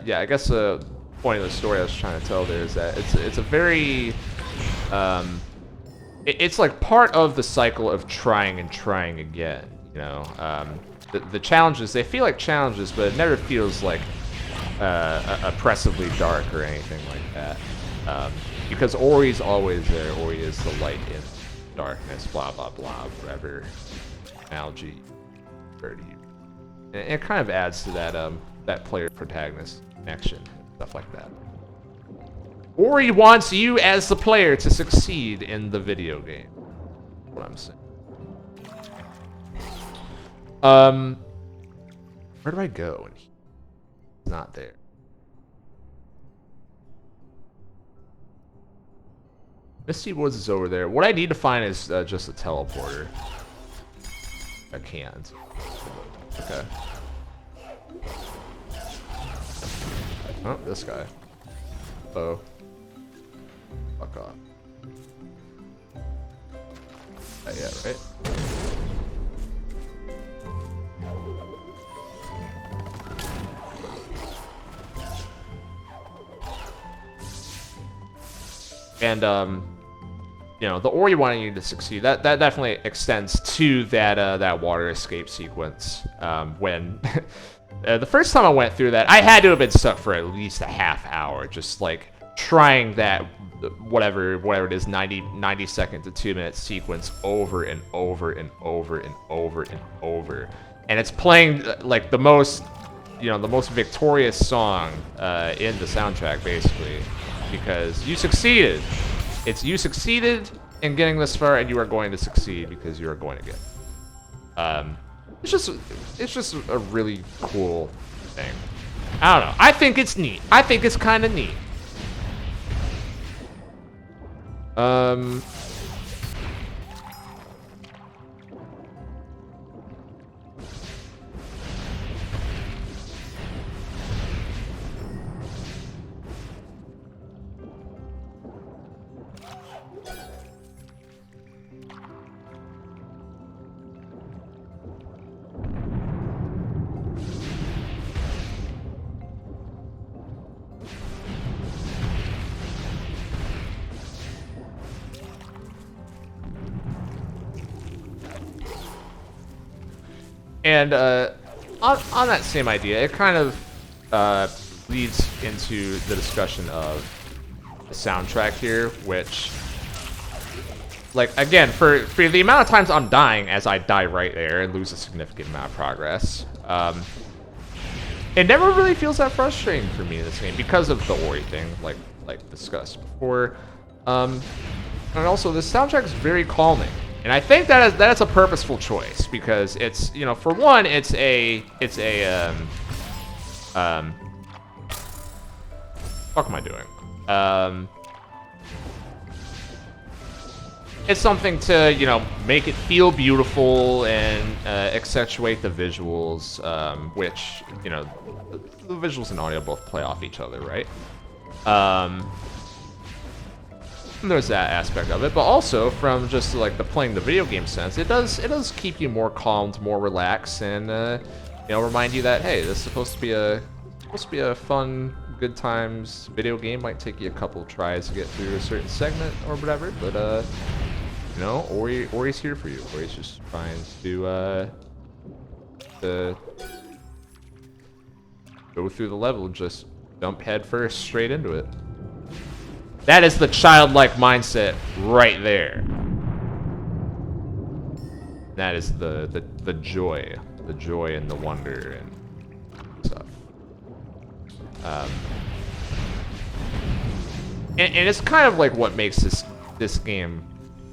yeah, I guess the point of the story I was trying to tell there is that it's a very it's like part of the cycle of trying and trying again. You know, the challenges, they feel like challenges, but it never feels like oppressively dark or anything like that. Because Ori's always there. Ori is the light in darkness. Blah blah blah. Whatever analogy refer to you. And it kind of adds to that that player-protagonist connection, stuff like that. Ori wants you as the player to succeed in the video game. That's what I'm saying. Where do I go? He's not there. Misty Woods is over there. What I need to find is just a teleporter. I can't. Okay. Oh, this guy. Oh. Fuck off. Yeah, right? And, you know, the Ori wanting you to succeed, that definitely extends to that water escape sequence, when... the first time I went through that, I had to have been stuck for at least a half hour, just like trying that whatever it is, 90 second to 2 minute sequence over and over and over and over and over. And it's playing like the most victorious song in the soundtrack, basically, because you succeeded. You succeeded in getting this far, and you are going to succeed because you are going to get. It's just a really cool thing. I don't know. I think it's neat. I think it's kind of neat. And on that same idea, it kind of leads into the discussion of the soundtrack here, which, like, again, for the amount of times I'm dying as I die right there and lose a significant amount of progress, it never really feels that frustrating for me in this game because of the Ori thing, like discussed before. And also, the soundtrack is very calming. And I think that's a purposeful choice, because it's, you know, for one, it's a fuck am I doing? It's something to, you know, make it feel beautiful and accentuate the visuals, which, you know, the visuals and audio both play off each other, right? There's that aspect of it, but also from just like the playing the video game sense, it does keep you more calmed, more relaxed, and you know, remind you that, hey, this is supposed to be a fun, good times video game. Might take you a couple tries to get through a certain segment or whatever, but you know, Ori's here for you. Ori's just trying to go through the level, just jump head first straight into it. That is the childlike mindset right there. That is the joy and the wonder and stuff. And it's kind of like what makes this game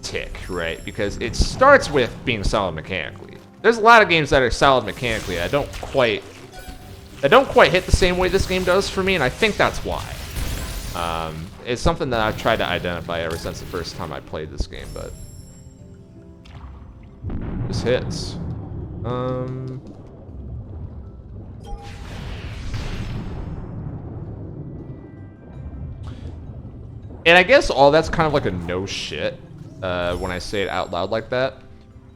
tick, right? Because it starts with being solid mechanically. There's a lot of games that are solid mechanically. I don't quite hit the same way this game does for me, and I think that's why. It's something that I've tried to identify ever since the first time I played this game, but this hits. And I guess all that's kind of like a no shit when I say it out loud like that.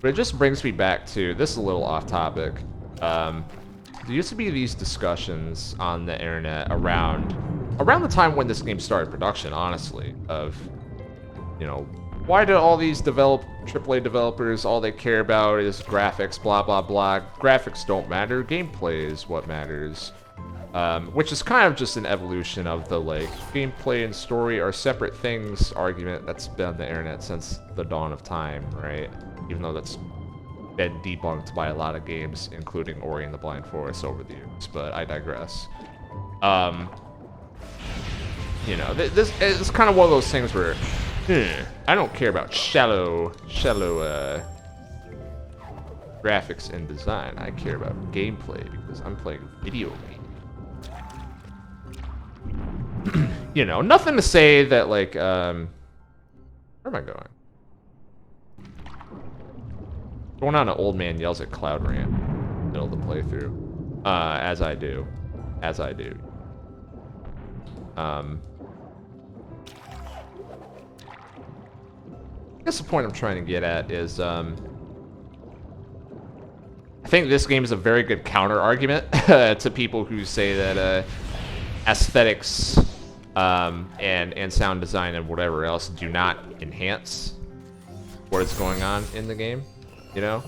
But it just brings me back to, this is a little off topic. There used to be these discussions on the internet around the time when this game started production, honestly, of, you know, why do all these AAA developers, all they care about is graphics, blah, blah, blah. Graphics don't matter, gameplay is what matters. Which is kind of just an evolution of the, like, gameplay and story are separate things argument that's been on the internet since the dawn of time, right? Even though that's been debunked by a lot of games, including Ori and the Blind Forest over the years, but I digress. You know, this is kind of one of those things where, I don't care about shallow graphics and design. I care about gameplay because I'm playing a video game. You know, nothing to say that, like, where am I going? Going on an old man yells at Cloud rant, middle of the playthrough, as I do. I guess the point I'm trying to get at is, I think this game is a very good counter argument to people who say that aesthetics and sound design and whatever else do not enhance what is going on in the game, you know?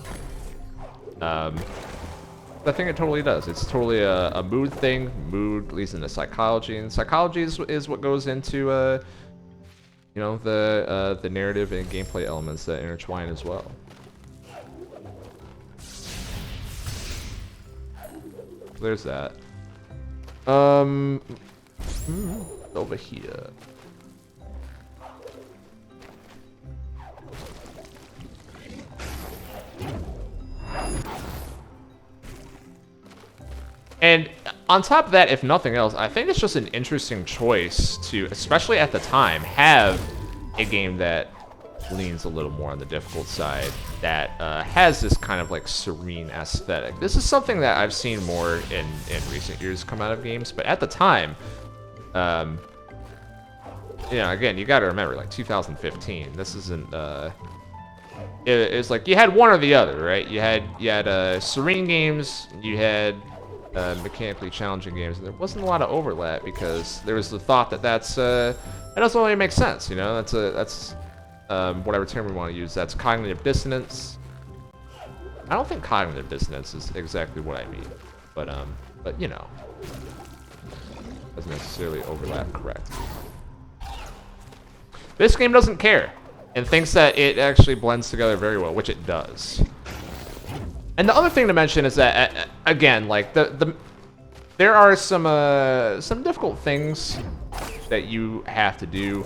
I think it totally does. It's totally a mood thing. Mood leads into psychology, and psychology is what goes into you know, the narrative and gameplay elements that intertwine as well. There's that. Over here. And on top of that, if nothing else, I think it's just an interesting choice to, especially at the time, have a game that leans a little more on the difficult side, that has this kind of like serene aesthetic. This is something that I've seen more in recent years come out of games, but at the time, you know, again, you gotta remember, like 2015, this isn't, it's like you had one or the other, right? You had serene games, you had mechanically challenging games, and there wasn't a lot of overlap because there was the thought that that doesn't really make sense, you know? That's whatever term we want to use. That's cognitive dissonance. I don't think cognitive dissonance is exactly what I mean, but you know, doesn't necessarily overlap correctly. This game doesn't care and thinks that it actually blends together very well, which it does. And the other thing to mention is that, again, like there are some difficult things that you have to do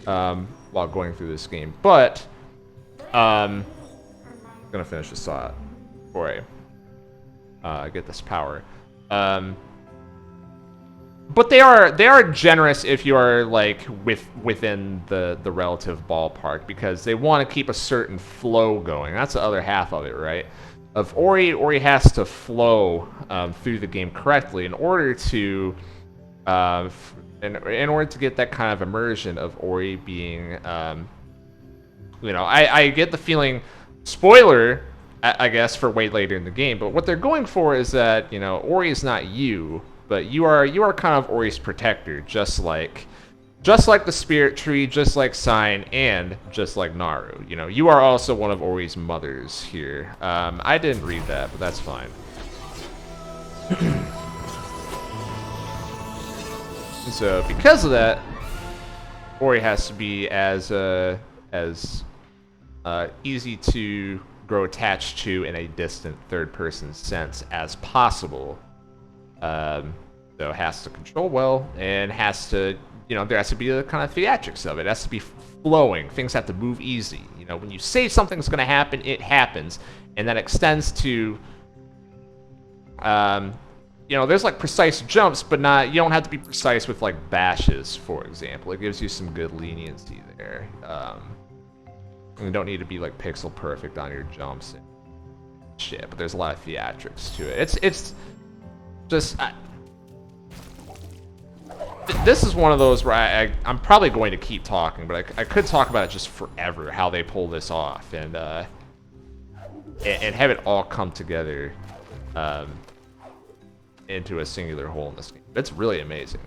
while going through this game, but I'm gonna finish this thought before I get this power. But they are generous if you are like within the relative ballpark, because they want to keep a certain flow going. That's the other half of it, right? Of Ori has to flow through the game correctly in order to in order to get that kind of immersion of Ori being, you know, I get the feeling, spoiler, I guess, for way later in the game, but what they're going for is that, you know, Ori is not you, but you are kind of Ori's protector, just like the Spirit Tree, just like Sein, and just like Naru. You know, you are also one of Ori's mothers here. I didn't read that, but that's fine. So because of that, Ori has to be as easy to grow attached to in a distant third-person sense as possible. So it has to control well, and has to, you know, there has to be the kind of theatrics of it. It has to be flowing. Things have to move easy. You know, when you say something's going to happen, it happens. And that extends to, you know, there's like precise jumps, but not, you don't have to be precise with like bashes, for example. It gives you some good leniency there. You don't need to be like pixel perfect on your jumps and shit, but there's a lot of theatrics to it. It's just... this is one of those where I'm probably going to keep talking, but I could talk about it just forever, how they pull this off, and have it all come together into a singular whole in this game. It's really amazing.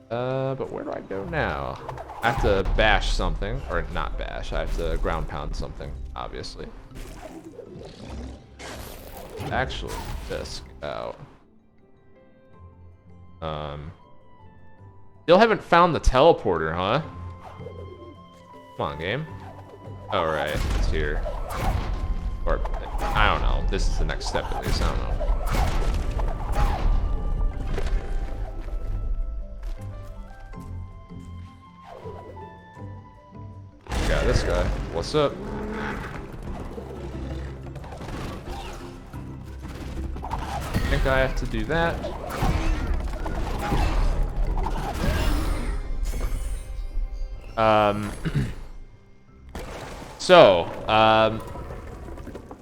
But where do I go now? I have to bash something, or not bash, I have to ground pound something, obviously. Actually, this out. Still haven't found the teleporter, huh? Come on, game. Oh, right, it's here. Or, I don't know. This is the next step at least, I don't know. Got this guy. What's up? I think I have to do that.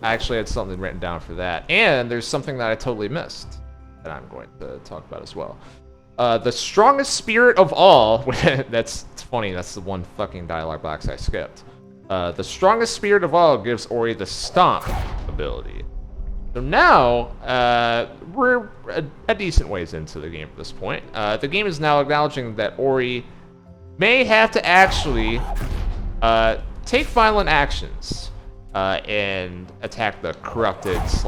I actually had something written down for that. And there's something that I totally missed that I'm going to talk about as well. The strongest spirit of all... That's funny, that's the one fucking dialogue box I skipped. The strongest spirit of all gives Ori the Stomp ability. So now, we're a decent ways into the game at this point. The game is now acknowledging that Ori may have to actually take violent actions and attack the corrupted /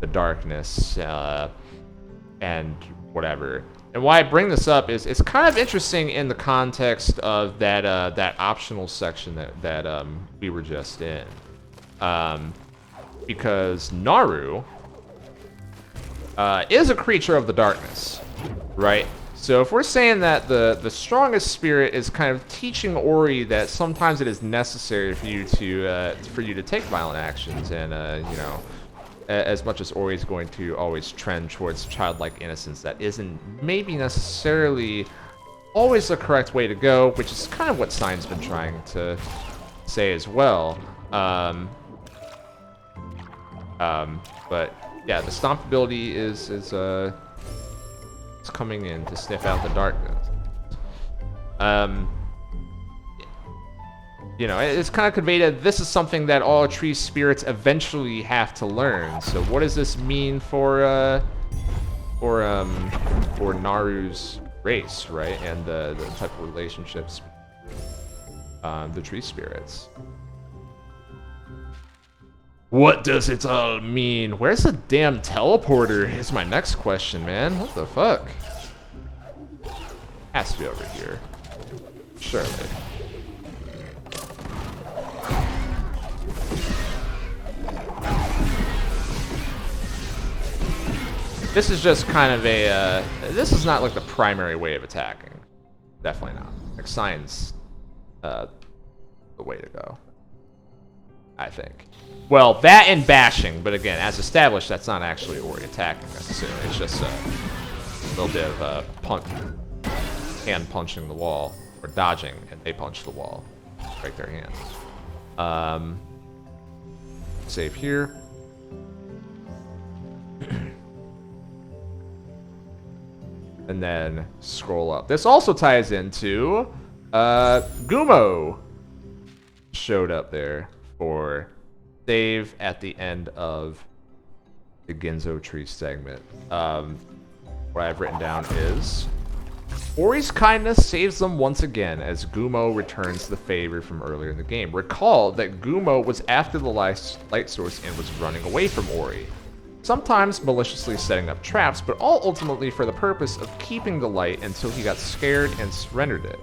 the darkness and whatever. And why I bring this up is it's kind of interesting in the context of that that optional section that we were just in, because Naru is a creature of the darkness, right? So if we're saying that the strongest spirit is kind of teaching Ori that sometimes it is necessary for you to take violent actions, and you know, as much as Ori is going to always trend towards childlike innocence, that isn't maybe necessarily always the correct way to go, which is kind of what Sein's been trying to say as well. But yeah, the Stomp ability is coming in to sniff out the darkness. You know, it's kind of conveyed that this is something that all tree spirits eventually have to learn. So what does this mean for Naru's race, right? And the type of relationships the tree spirits. What does it all mean? Where's the damn teleporter? Is my next question, man. What the fuck? Has to be over here. Surely. This is just kind of a, this is not like the primary way of attacking. Definitely not. Like, Sein's the way to go, I think. Well, that and bashing, but again, as established, that's not actually Ori attacking necessarily. It's just a little bit of hand punching the wall, or dodging, and they punch the wall. Break their hands. Save here. And then scroll up. This also ties into Gumon showed up there for save at the end of the Ginso Tree segment. What I've written down is Ori's kindness saves them once again as Gumon returns the favor from earlier in the game. Recall that Gumon was after the light source and was running away from Ori. Sometimes maliciously setting up traps, but all ultimately for the purpose of keeping the light until he got scared and surrendered it.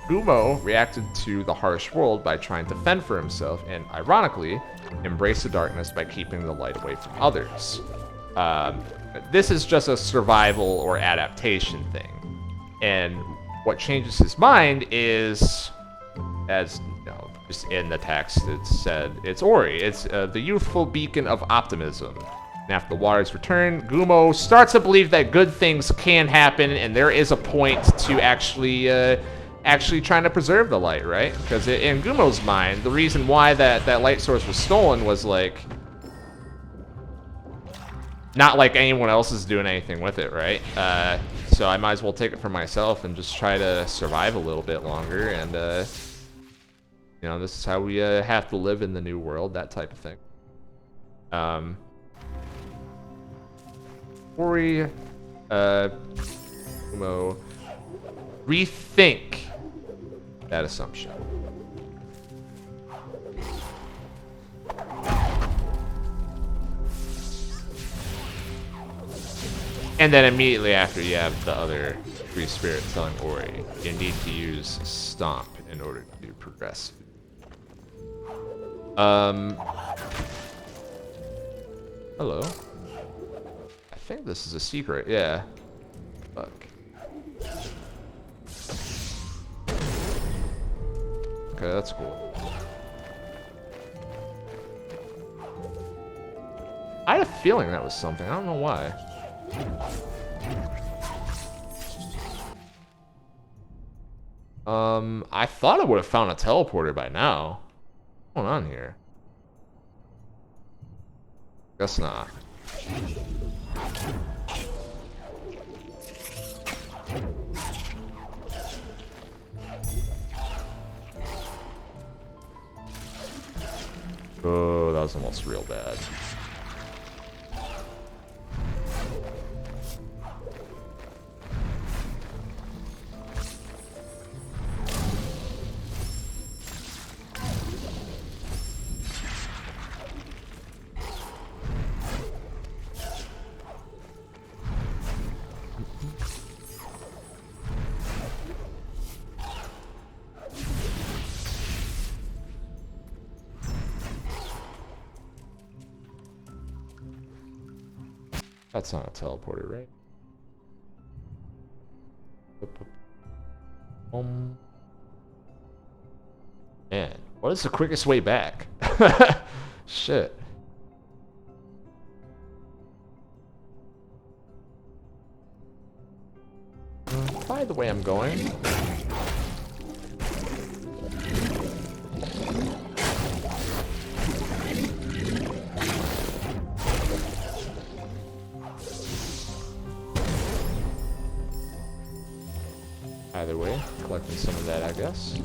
Gumon reacted to the harsh world by trying to fend for himself and, ironically, embrace the darkness by keeping the light away from others. this is just a survival or adaptation thing. And what changes his mind is, as you know, just in the text, it said it's Ori. It's the youthful beacon of optimism. And after the waters return, Gumo starts to believe that good things can happen, and there is a point to actually trying to preserve the light, right? Because in Gumo's mind, the reason why that light source was stolen was like not like anyone else is doing anything with it, right? So I might as well take it for myself and just try to survive a little bit longer. And you know, this is how we have to live in the new world, that type of thing. Ori, Gumo, rethink that assumption. And then immediately after, you have the other free spirit telling Ori you need to use Stomp in order to progress. Hello. I think this is a secret, yeah. Fuck. Okay, that's cool. I had a feeling that was something. I don't know why. I thought I would have found a teleporter by now. What's going on here? Guess not. Oh, that was almost real bad. That's not a teleporter, right? Man, what is the quickest way back? Shit. By the way I'm going. Either way, collecting some of that, I guess.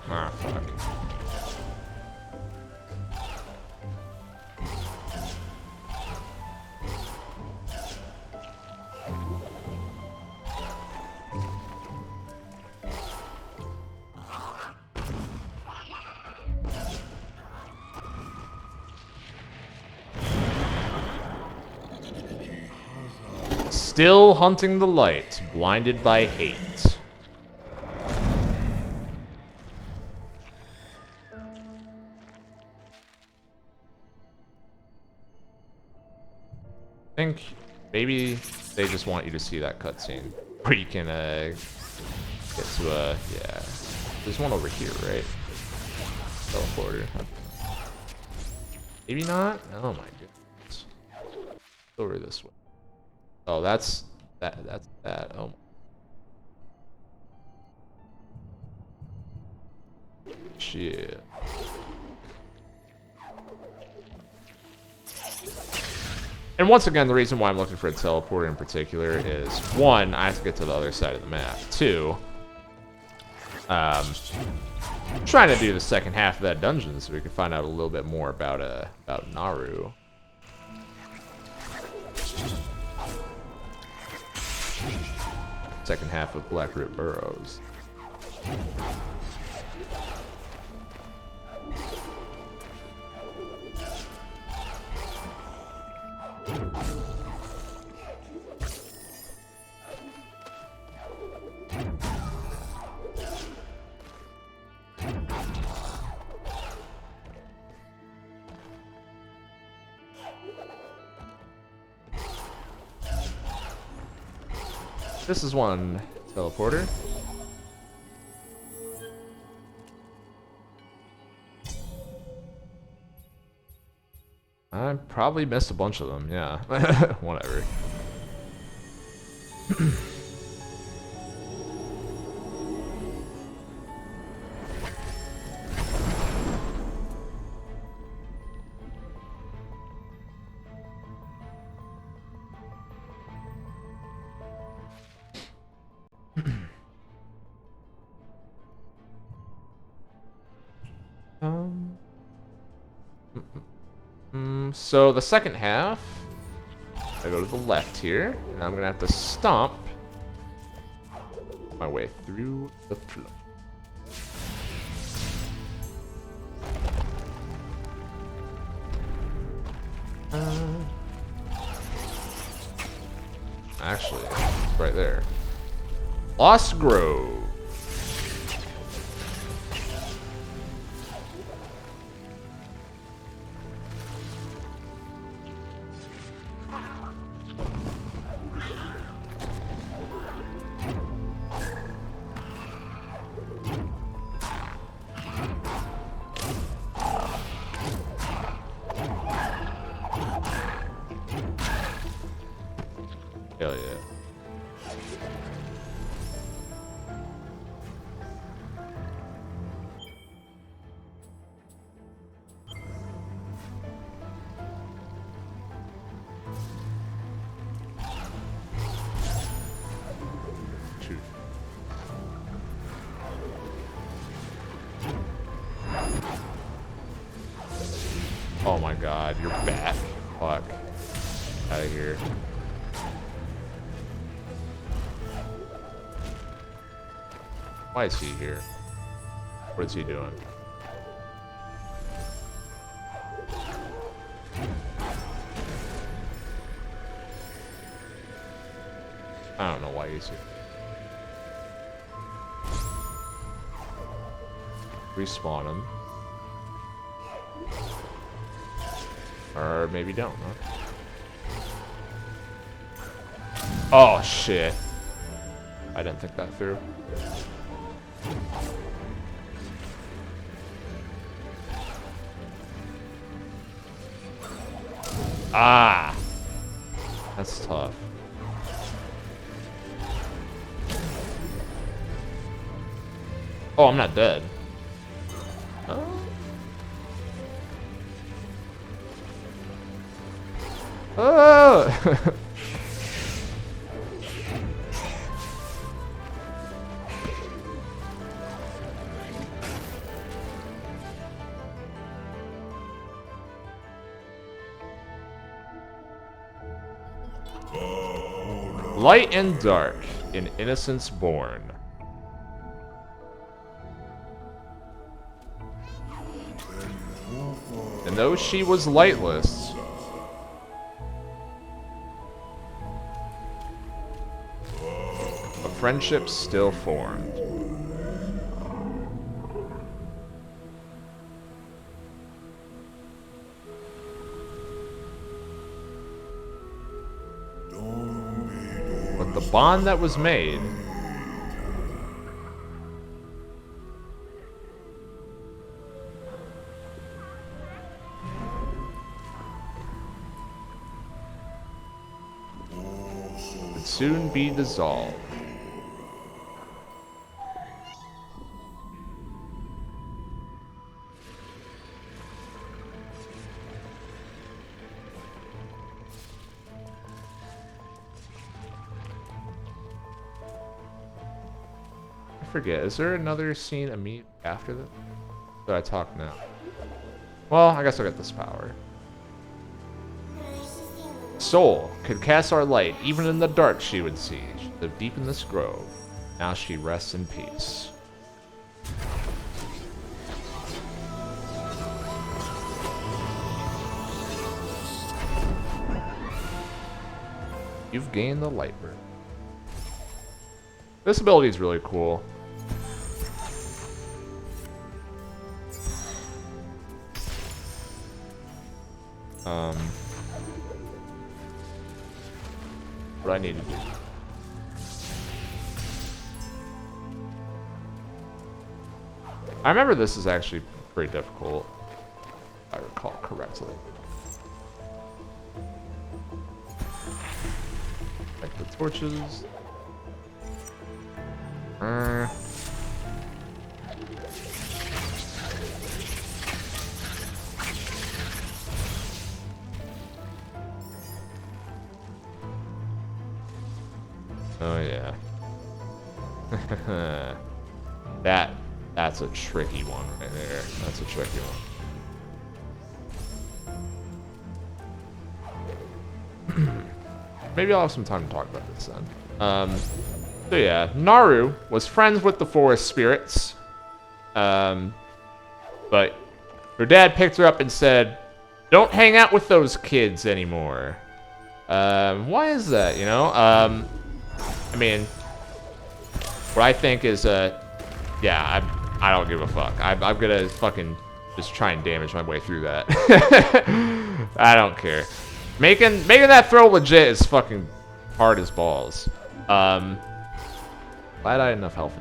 Ah, fuck. Still hunting the light, blinded by hate. I think maybe they just want you to see that cutscene where you can get to yeah. There's one over here, right? Teleporter. Maybe not? Oh my goodness. Over this way. Oh, that's that. Oh. Shit. And once again, the reason why I'm looking for a teleporter in particular is, one, I have to get to the other side of the map. Two, trying to do the second half of that dungeon so we can find out a little bit more about Naru. Second half of Blackroot Burrows. This is one teleporter. I probably missed a bunch of them, yeah. Whatever. So the second half, I go to the left here, and I'm gonna have to stomp my way through the floor. Actually, it's right there. Lost Grove. Hell yeah. Shoot. Oh my god, you're back. Fuck. Out of here. Why is he here? What is he doing? I don't know why he's here. Respawn him. Or maybe don't, huh? Oh, shit. I didn't think that through. Ah! That's tough. Oh, I'm not dead. Oh. Oh! Light and dark, in innocence born. And though she was lightless, a friendship still formed. But the bond that was made would soon be dissolved. forget. Is there another scene immediately after this? Do I talk now? Well, I guess I'll get this power. Soul could cast our light. Even in the dark she would see. She lived deep in this grove. Now she rests in peace. You've gained the light bird. This ability is really cool. What I need to do. I remember this is actually pretty difficult, if I recall correctly. Like the torches. Oh yeah. That's a tricky one right there. That's a tricky one. Maybe I'll have some time to talk about this then. So yeah, Naru was friends with the forest spirits. But her dad picked her up and said, "Don't hang out with those kids anymore." Why is that, you know? I mean, what I think is, yeah, I don't give a fuck. I'm gonna fucking just try and damage my way through that. I don't care. Making that throw legit is fucking hard as balls. Glad I had enough health.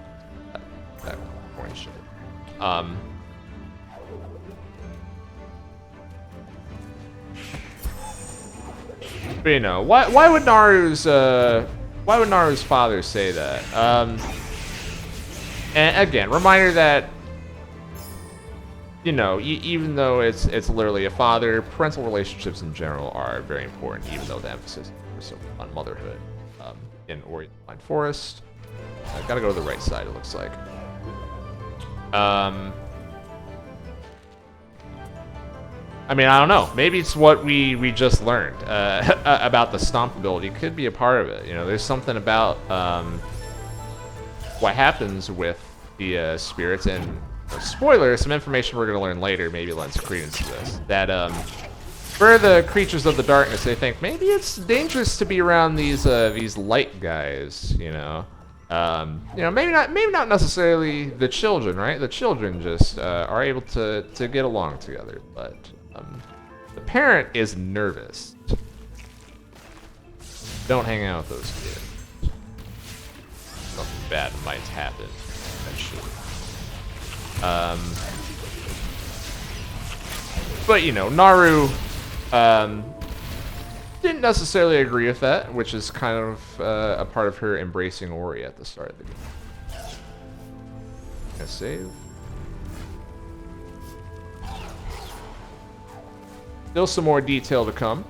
That corny shit. But you know, why would Naru's father say that? And again, reminder that, you know, even though it's literally a father, parental relationships in general are very important, even though the emphasis is on motherhood. In Ori Blind Forest, I gotta go to the right side. It looks like. I mean, I don't know. Maybe it's what we just learned about the stomp ability. Could be a part of it. You know, there's something about what happens with the spirits, and spoiler, some information we're gonna learn later maybe lends credence to this. That for the creatures of the darkness, they think maybe it's dangerous to be around these light guys. You know, maybe not necessarily the children, right? The children just are able to get along together, but the parent is nervous. Don't hang out with those kids. Something bad might happen eventually. But you know, Naru didn't necessarily agree with that, which is kind of a part of her embracing Ori at the start of the game. Gonna save. Still some more detail to come.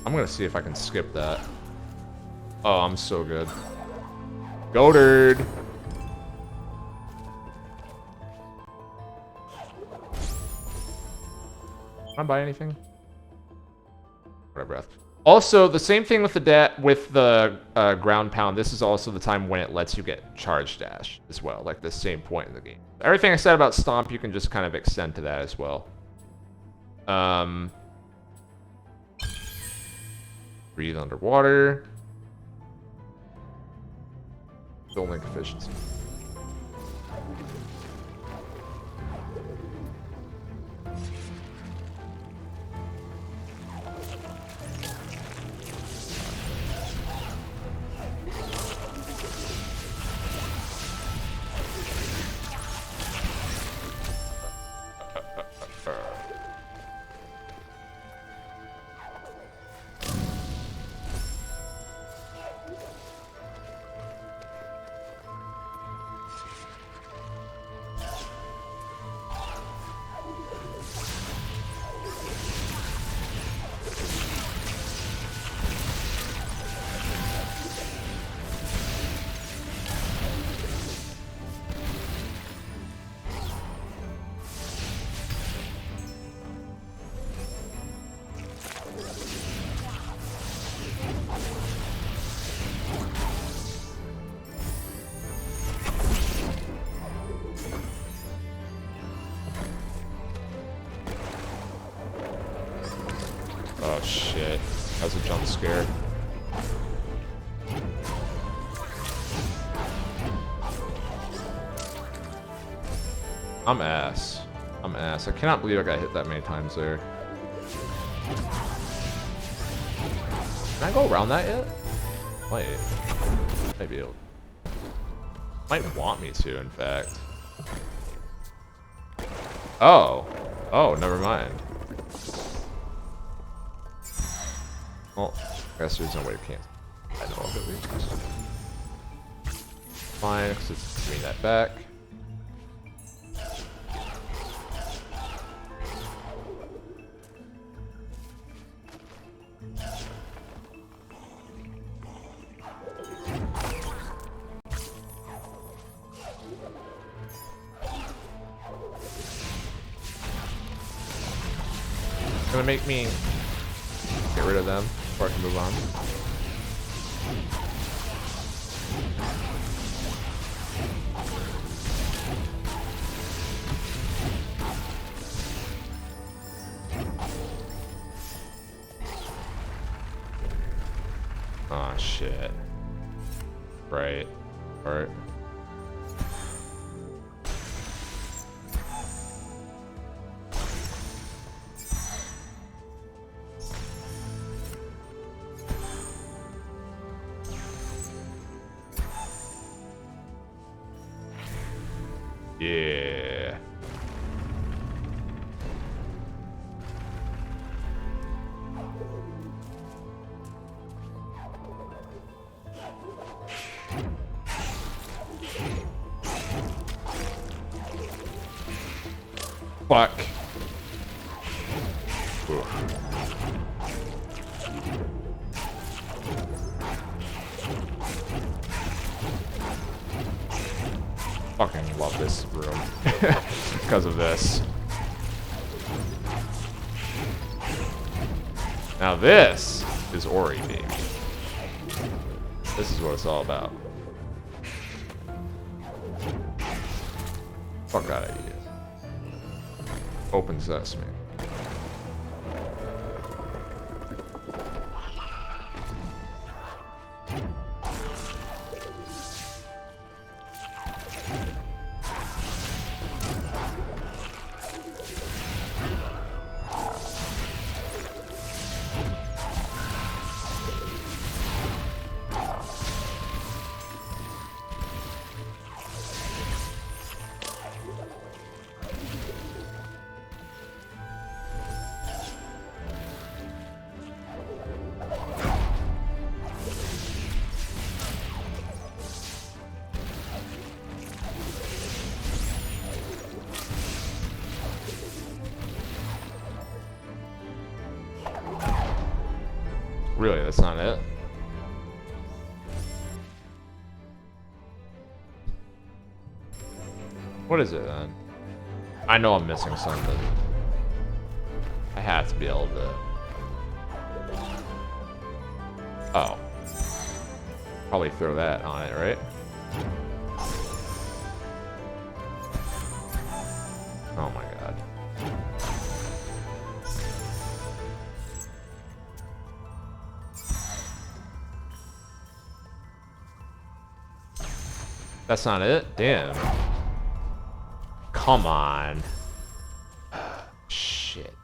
I'm gonna see if I can skip that. Oh, I'm so good. Goated. Can I buy anything? Whatever. Also, the same thing with the ground pound. This is also the time when it lets you get charge dash as well, like the same point in the game. Everything I said about stomp, you can just kind of extend to that as well. Breathe underwater. Still link efficiency. Oh shit. That was a jump scare. I'm ass. I'm ass. I cannot believe I got hit that many times there. Can I go around that yet? Wait. Maybe it'll... Might want me to, in fact. Oh. Oh, never mind. Well, I guess there's no way to cancel. I know of at least. Fine, because it's bring that back. Gonna make me get rid of them before I can move on. Oh shit. Right. Alright. Yeah. Fuck. Oof. Fucking love this room because of this. Now this is Ori, baby. This is what it's all about. Fuck out of here. Open sesame. Really, that's not it? What is it then? I know I'm missing something. I have to be able to... Oh. Probably throw that on it, right? Oh my god. That's not it? Damn. Come on. Shit.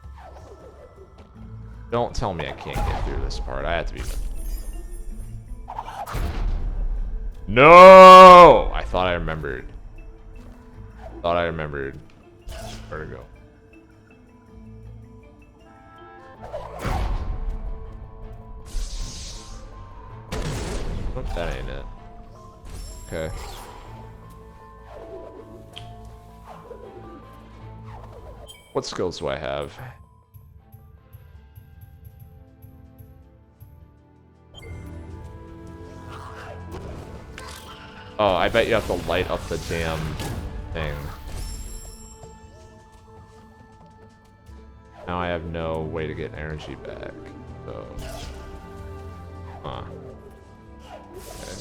Don't tell me I can't get through this part. I have to be... No! I thought I remembered. Thought I remembered where to go. Oh, that ain't it. Okay. What skills do I have? Oh, I bet you have to light up the damn thing. Now I have no way to get energy back. So, huh. Okay.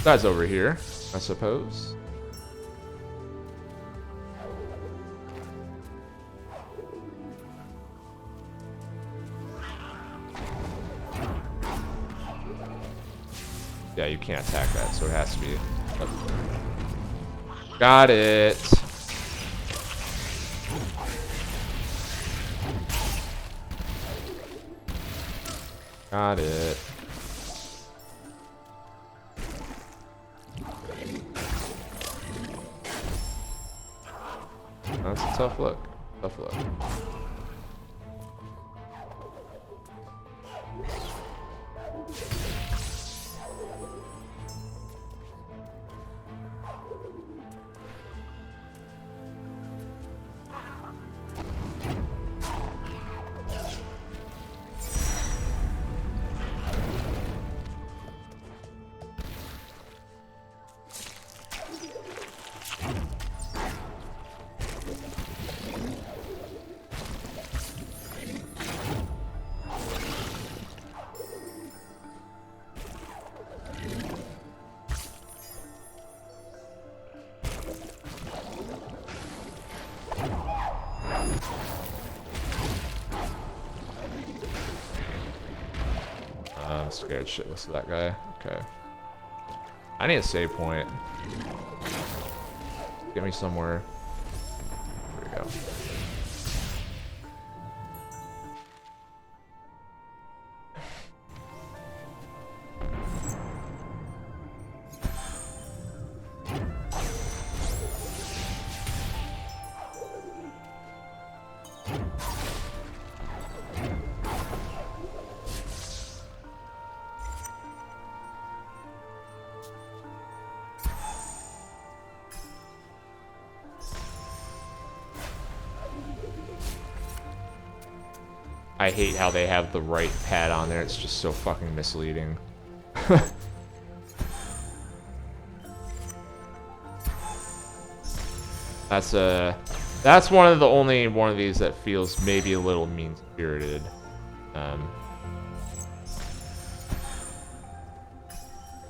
That's over here, I suppose. Yeah, you can't attack that, so it has to be. Got it. Got it. That's a tough look. Tough look. I'm scared shitless of that guy. Okay. I need a save point. Get me somewhere. There we go. I hate how they have the right pad on there. It's just so fucking misleading. That's one of the only one of these that feels maybe a little mean-spirited.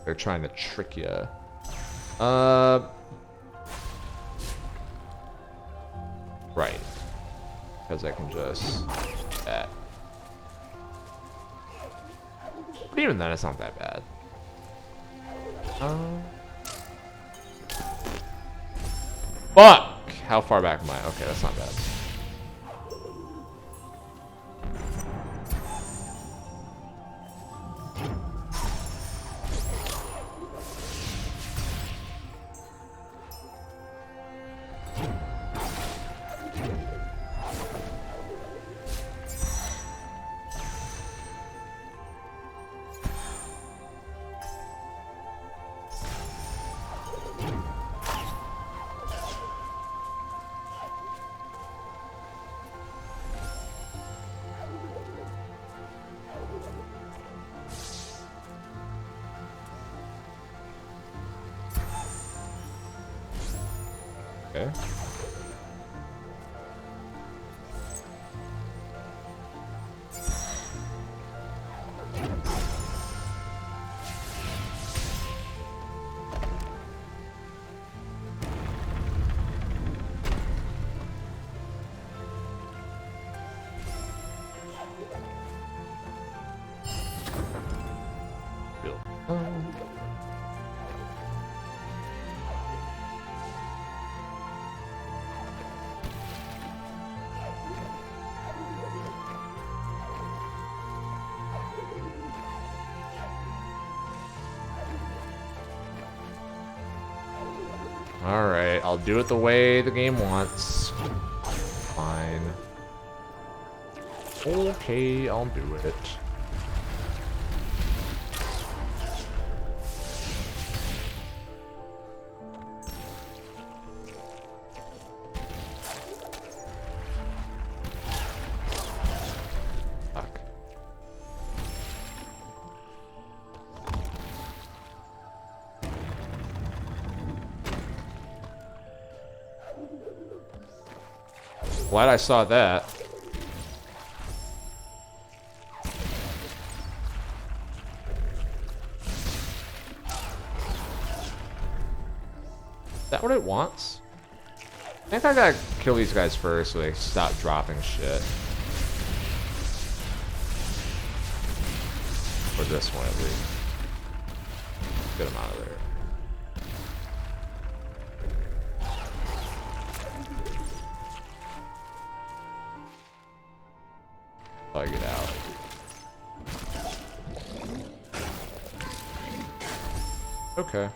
They're trying to trick you. Right. Because I can just do that. But even then, it's not that bad. Fuck! How far back am I? Okay, that's not bad. Okay. Alright, I'll do it the way the game wants. Fine. Okay, I'll do it. Fuck. Glad I saw that. Is that what it wants? I think I gotta kill these guys first so they stop dropping shit. Or this one at least. get him out of there. I get out. Okay.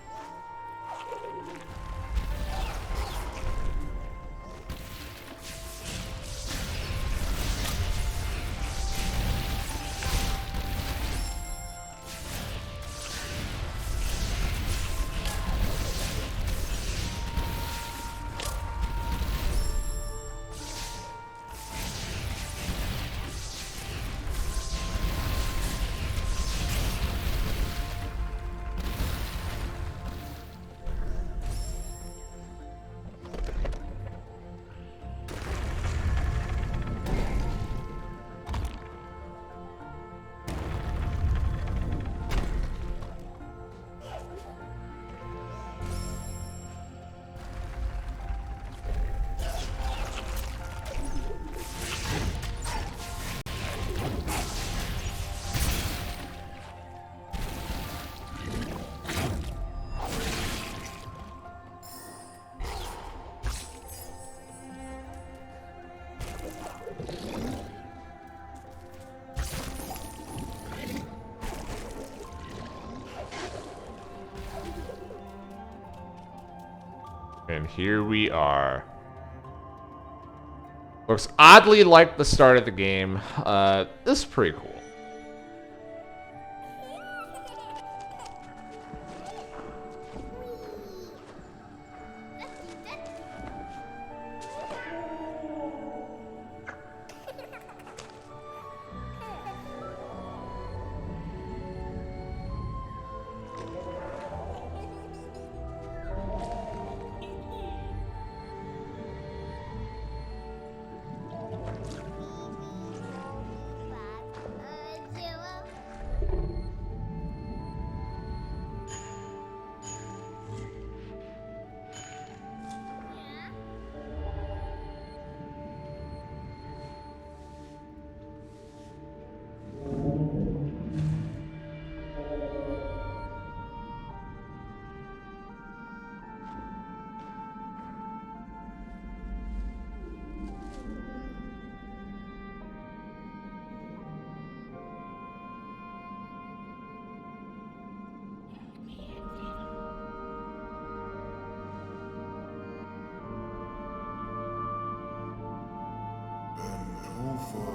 And here we are. Looks oddly like the start of the game. This is pretty cool.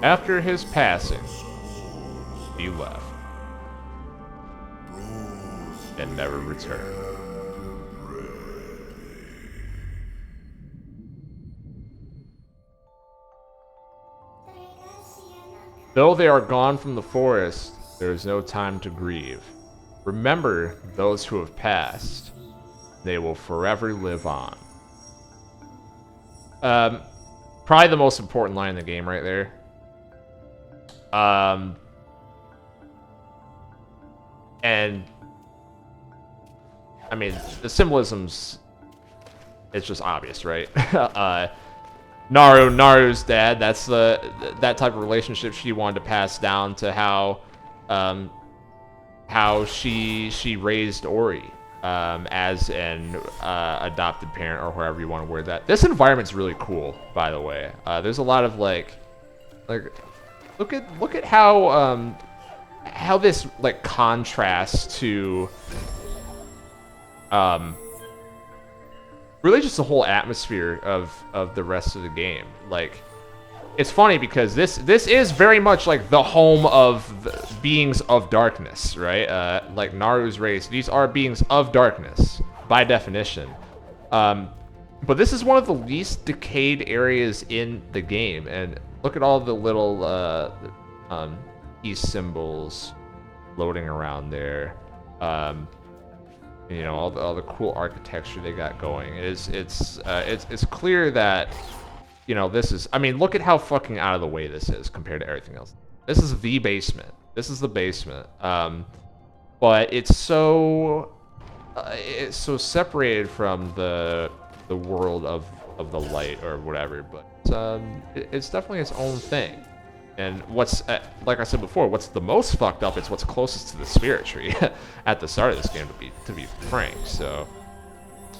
After his passing, he left and never returned. Though they are gone from the forest, there is no time to grieve. Remember those who have passed. They will forever live on. Probably the most important line in the game right there. And I mean, the symbolism's, it's just obvious, right? Naru's dad, that's that type of relationship she wanted to pass down to how she raised Ori as an adopted parent, or however you want to word that. This environment's really cool, by the way. There's a lot of like look at how this like contrasts to really just the whole atmosphere of the rest of the game. Like, it's funny because this is very much like the home of the beings of darkness, right? Like Naru's race, these are beings of darkness by definition. But this is one of the least decayed areas in the game, and look at all the little East symbols floating around there. You know, all the cool architecture they got going. It's clear that, you know, this is, I mean, look at how fucking out of the way this is compared to everything else. This is the basement. This is the basement. But it's so separated from the world of the light or whatever. But it's definitely its own thing. And what's, like I said before, what's the most fucked up is what's closest to the spirit tree at the start of this game, to be frank. So,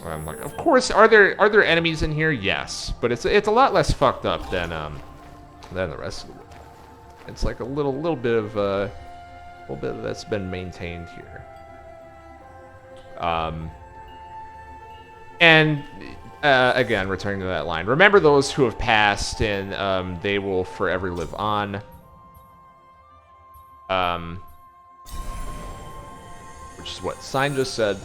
I'm like, of course, are there enemies in here? Yes, but it's a lot less fucked up than the rest of the world. It's like a little bit of that's been maintained here. And again, returning to that line, remember those who have passed, and they will forever live on. Which is what Sein just said.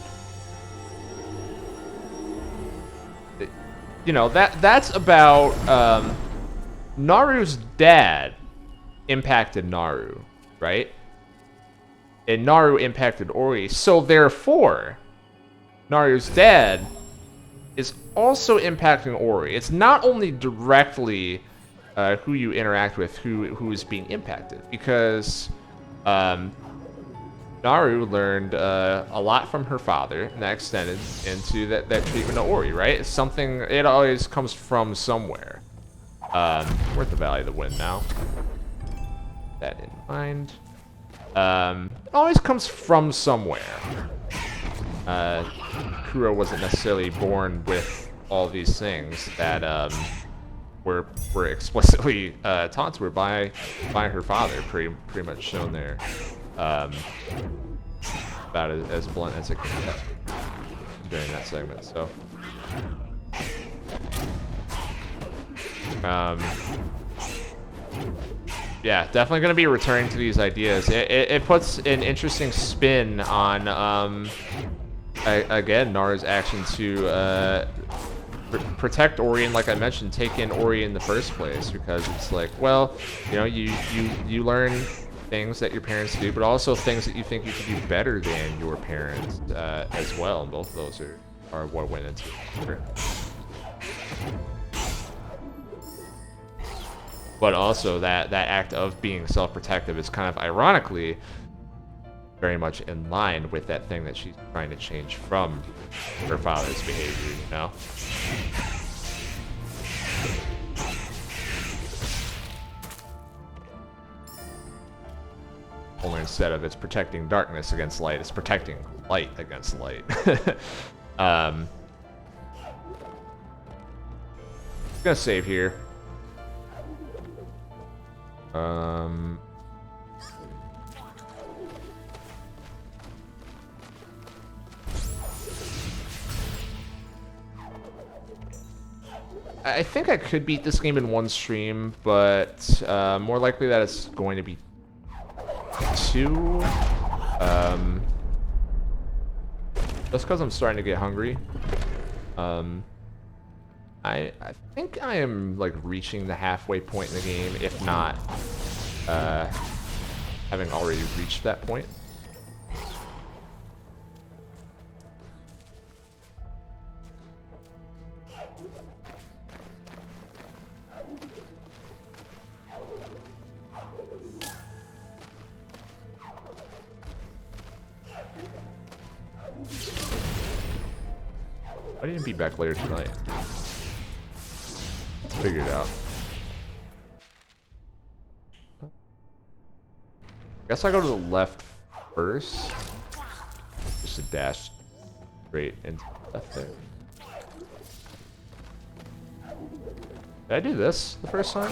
You know, that's about Naru's dad impacted Naru, right? And Naru impacted Ori, so therefore, Naru's dad is also impacting Ori. It's not only directly who you interact with who is being impacted, because Naru learned a lot from her father, and that extended into that treatment of Ori, right? It's something, it always comes from somewhere. We're at the Valley of the Wind now. That in mind. It always comes from somewhere. Kuro wasn't necessarily born with all these things that were explicitly taught to her by her father, pretty much shown there. About as blunt as it can get during that segment. So, yeah, definitely going to be returning to these ideas. It puts an interesting spin on, again, Naru's action to protect Ori, and like I mentioned, take in Ori in the first place, because it's like, well, you know, you learn things that your parents do, but also things that you think you can do better than your parents as well, and both of those are what went into it. But also that act of being self-protective is kind of ironically very much in line with that thing that she's trying to change from her father's behavior, you know? Only instead of it's protecting darkness against light, it's protecting light against light. Gonna save here. I think I could beat this game in one stream, but more likely that it's going to be two. Just because I'm starting to get hungry. I think I am like reaching the halfway point in the game, if not having already reached that point. I didn't be back later tonight. Figure it out. Guess I go to the left first. Just a dash straight into left there. Did I do this the first time?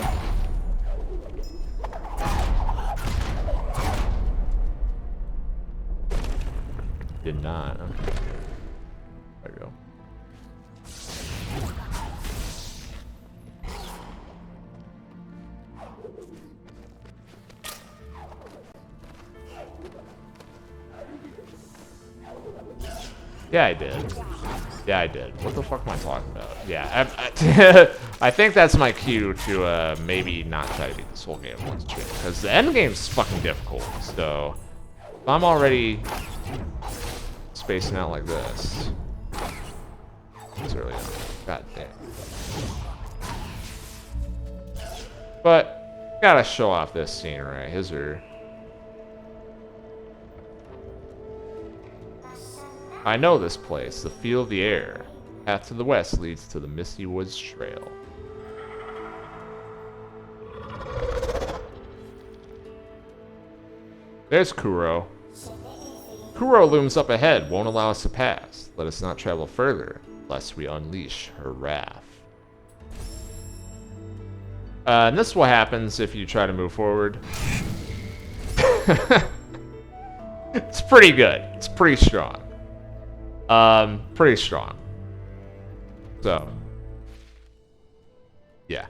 Did not. Okay. There we go. Yeah, I did. Yeah, I did. What the fuck am I talking about? Yeah, I think that's my cue to maybe not try to beat this whole game once straight, because the end game's fucking difficult. So if I'm already spacing out like this, it's early on. God damn. But gotta show off this scene, right? His or I know this place, the feel of the air. Path to the west leads to the Misty Woods Trail. There's Kuro. Kuro looms up ahead, won't allow us to pass. Let us not travel further, lest we unleash her wrath. And this is what happens if you try to move forward. It's pretty good. It's pretty strong. Pretty strong. So, yeah.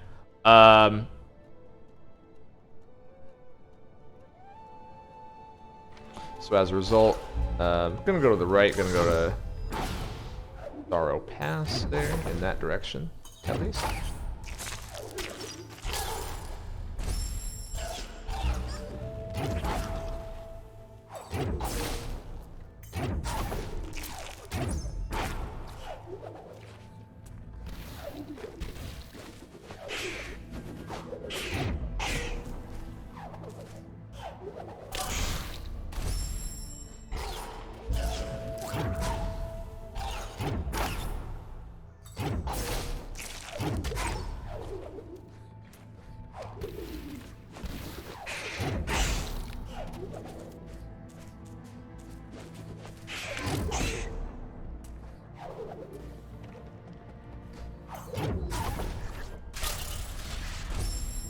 So as a result, I'm gonna go to the right. Gonna go to Sorrow Pass there in that direction, at least.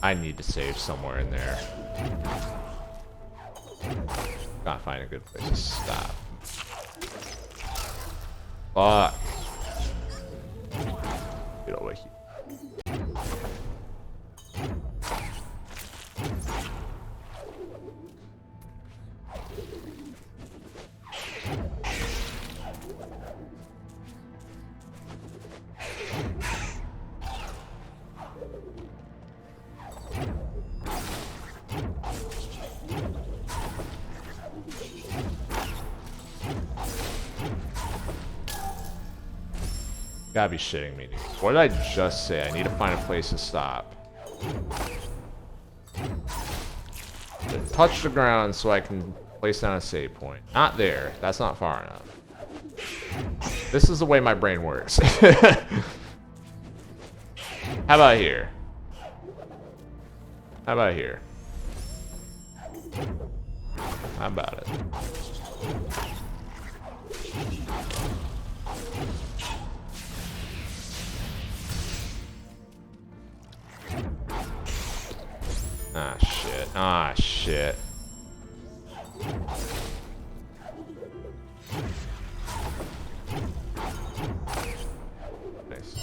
I need to save somewhere in there. Gotta find a good place to stop. Fuck. Get over here. Gotta be shitting me, dude. What did I just say? I need to find a place to stop. To touch the ground so I can place down a save point. Not there. That's not far enough. This is the way my brain works. How about here? How about here? How about it? Ah, shit. Ah, shit. Nice.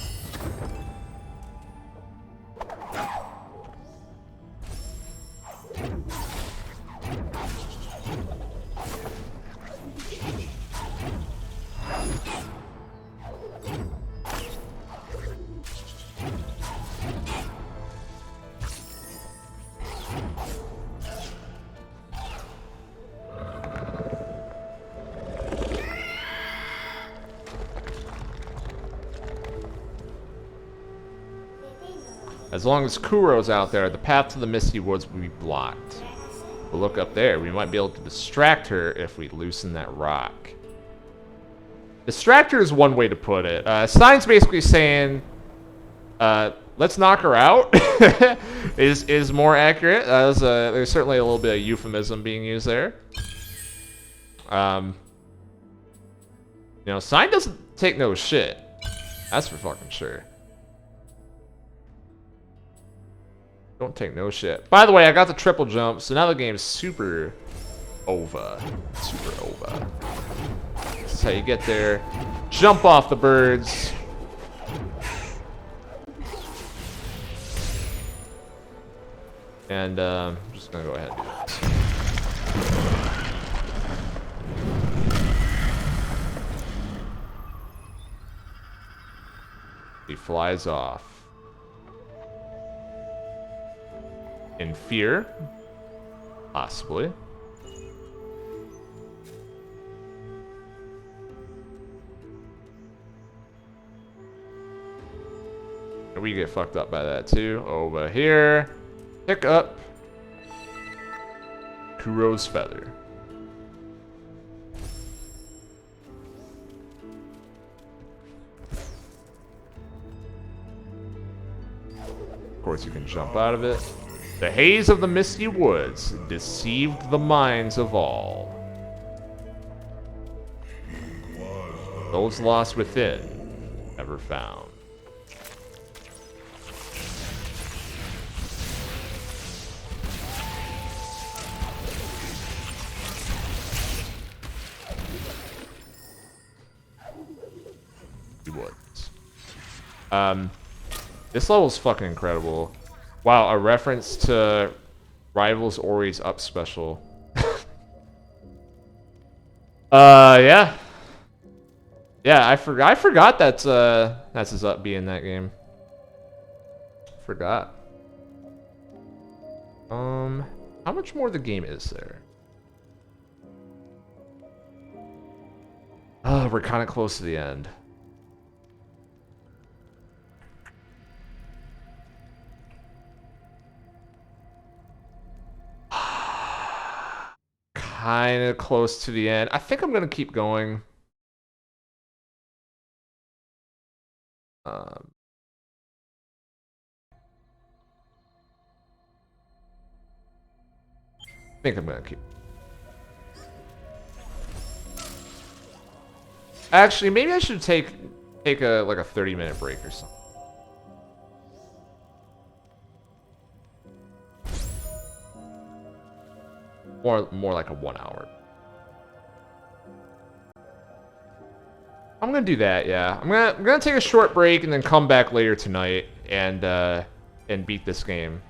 As long as Kuro's out there, the path to the Misty Woods will be blocked. We'll look up there. We might be able to distract her if we loosen that rock. Distract her is one way to put it. Sein's basically saying, let's knock her out, is more accurate. There's certainly a little bit of euphemism being used there. You know, Sein doesn't take no shit. That's for fucking sure. Don't take no shit. By the way, I got the triple jump, so now the game's super over. Super over. This is how you get there. Jump off the birds. And I'm just gonna go ahead and do this. He flies off. In fear, possibly. We get fucked up by that too. Over here, pick up Kuro's feather. Of course, you can jump out of it. The haze of the misty woods deceived the minds of all. Those lost within, never found. Woods. This level's fucking incredible. Wow, a reference to Rivals Ori's Up special. Yeah. Yeah, I forgot that's his Up B in that game. Forgot. How much more of the game is there? Oh, we're kind of close to the end. Kind of close to the end. I think I'm gonna keep going. I think I'm gonna keep. Actually, maybe I should take a like a 30-minute break or something. More like a 1 hour. I'm gonna do that, yeah. I'm gonna take a short break and then come back later tonight and beat this game.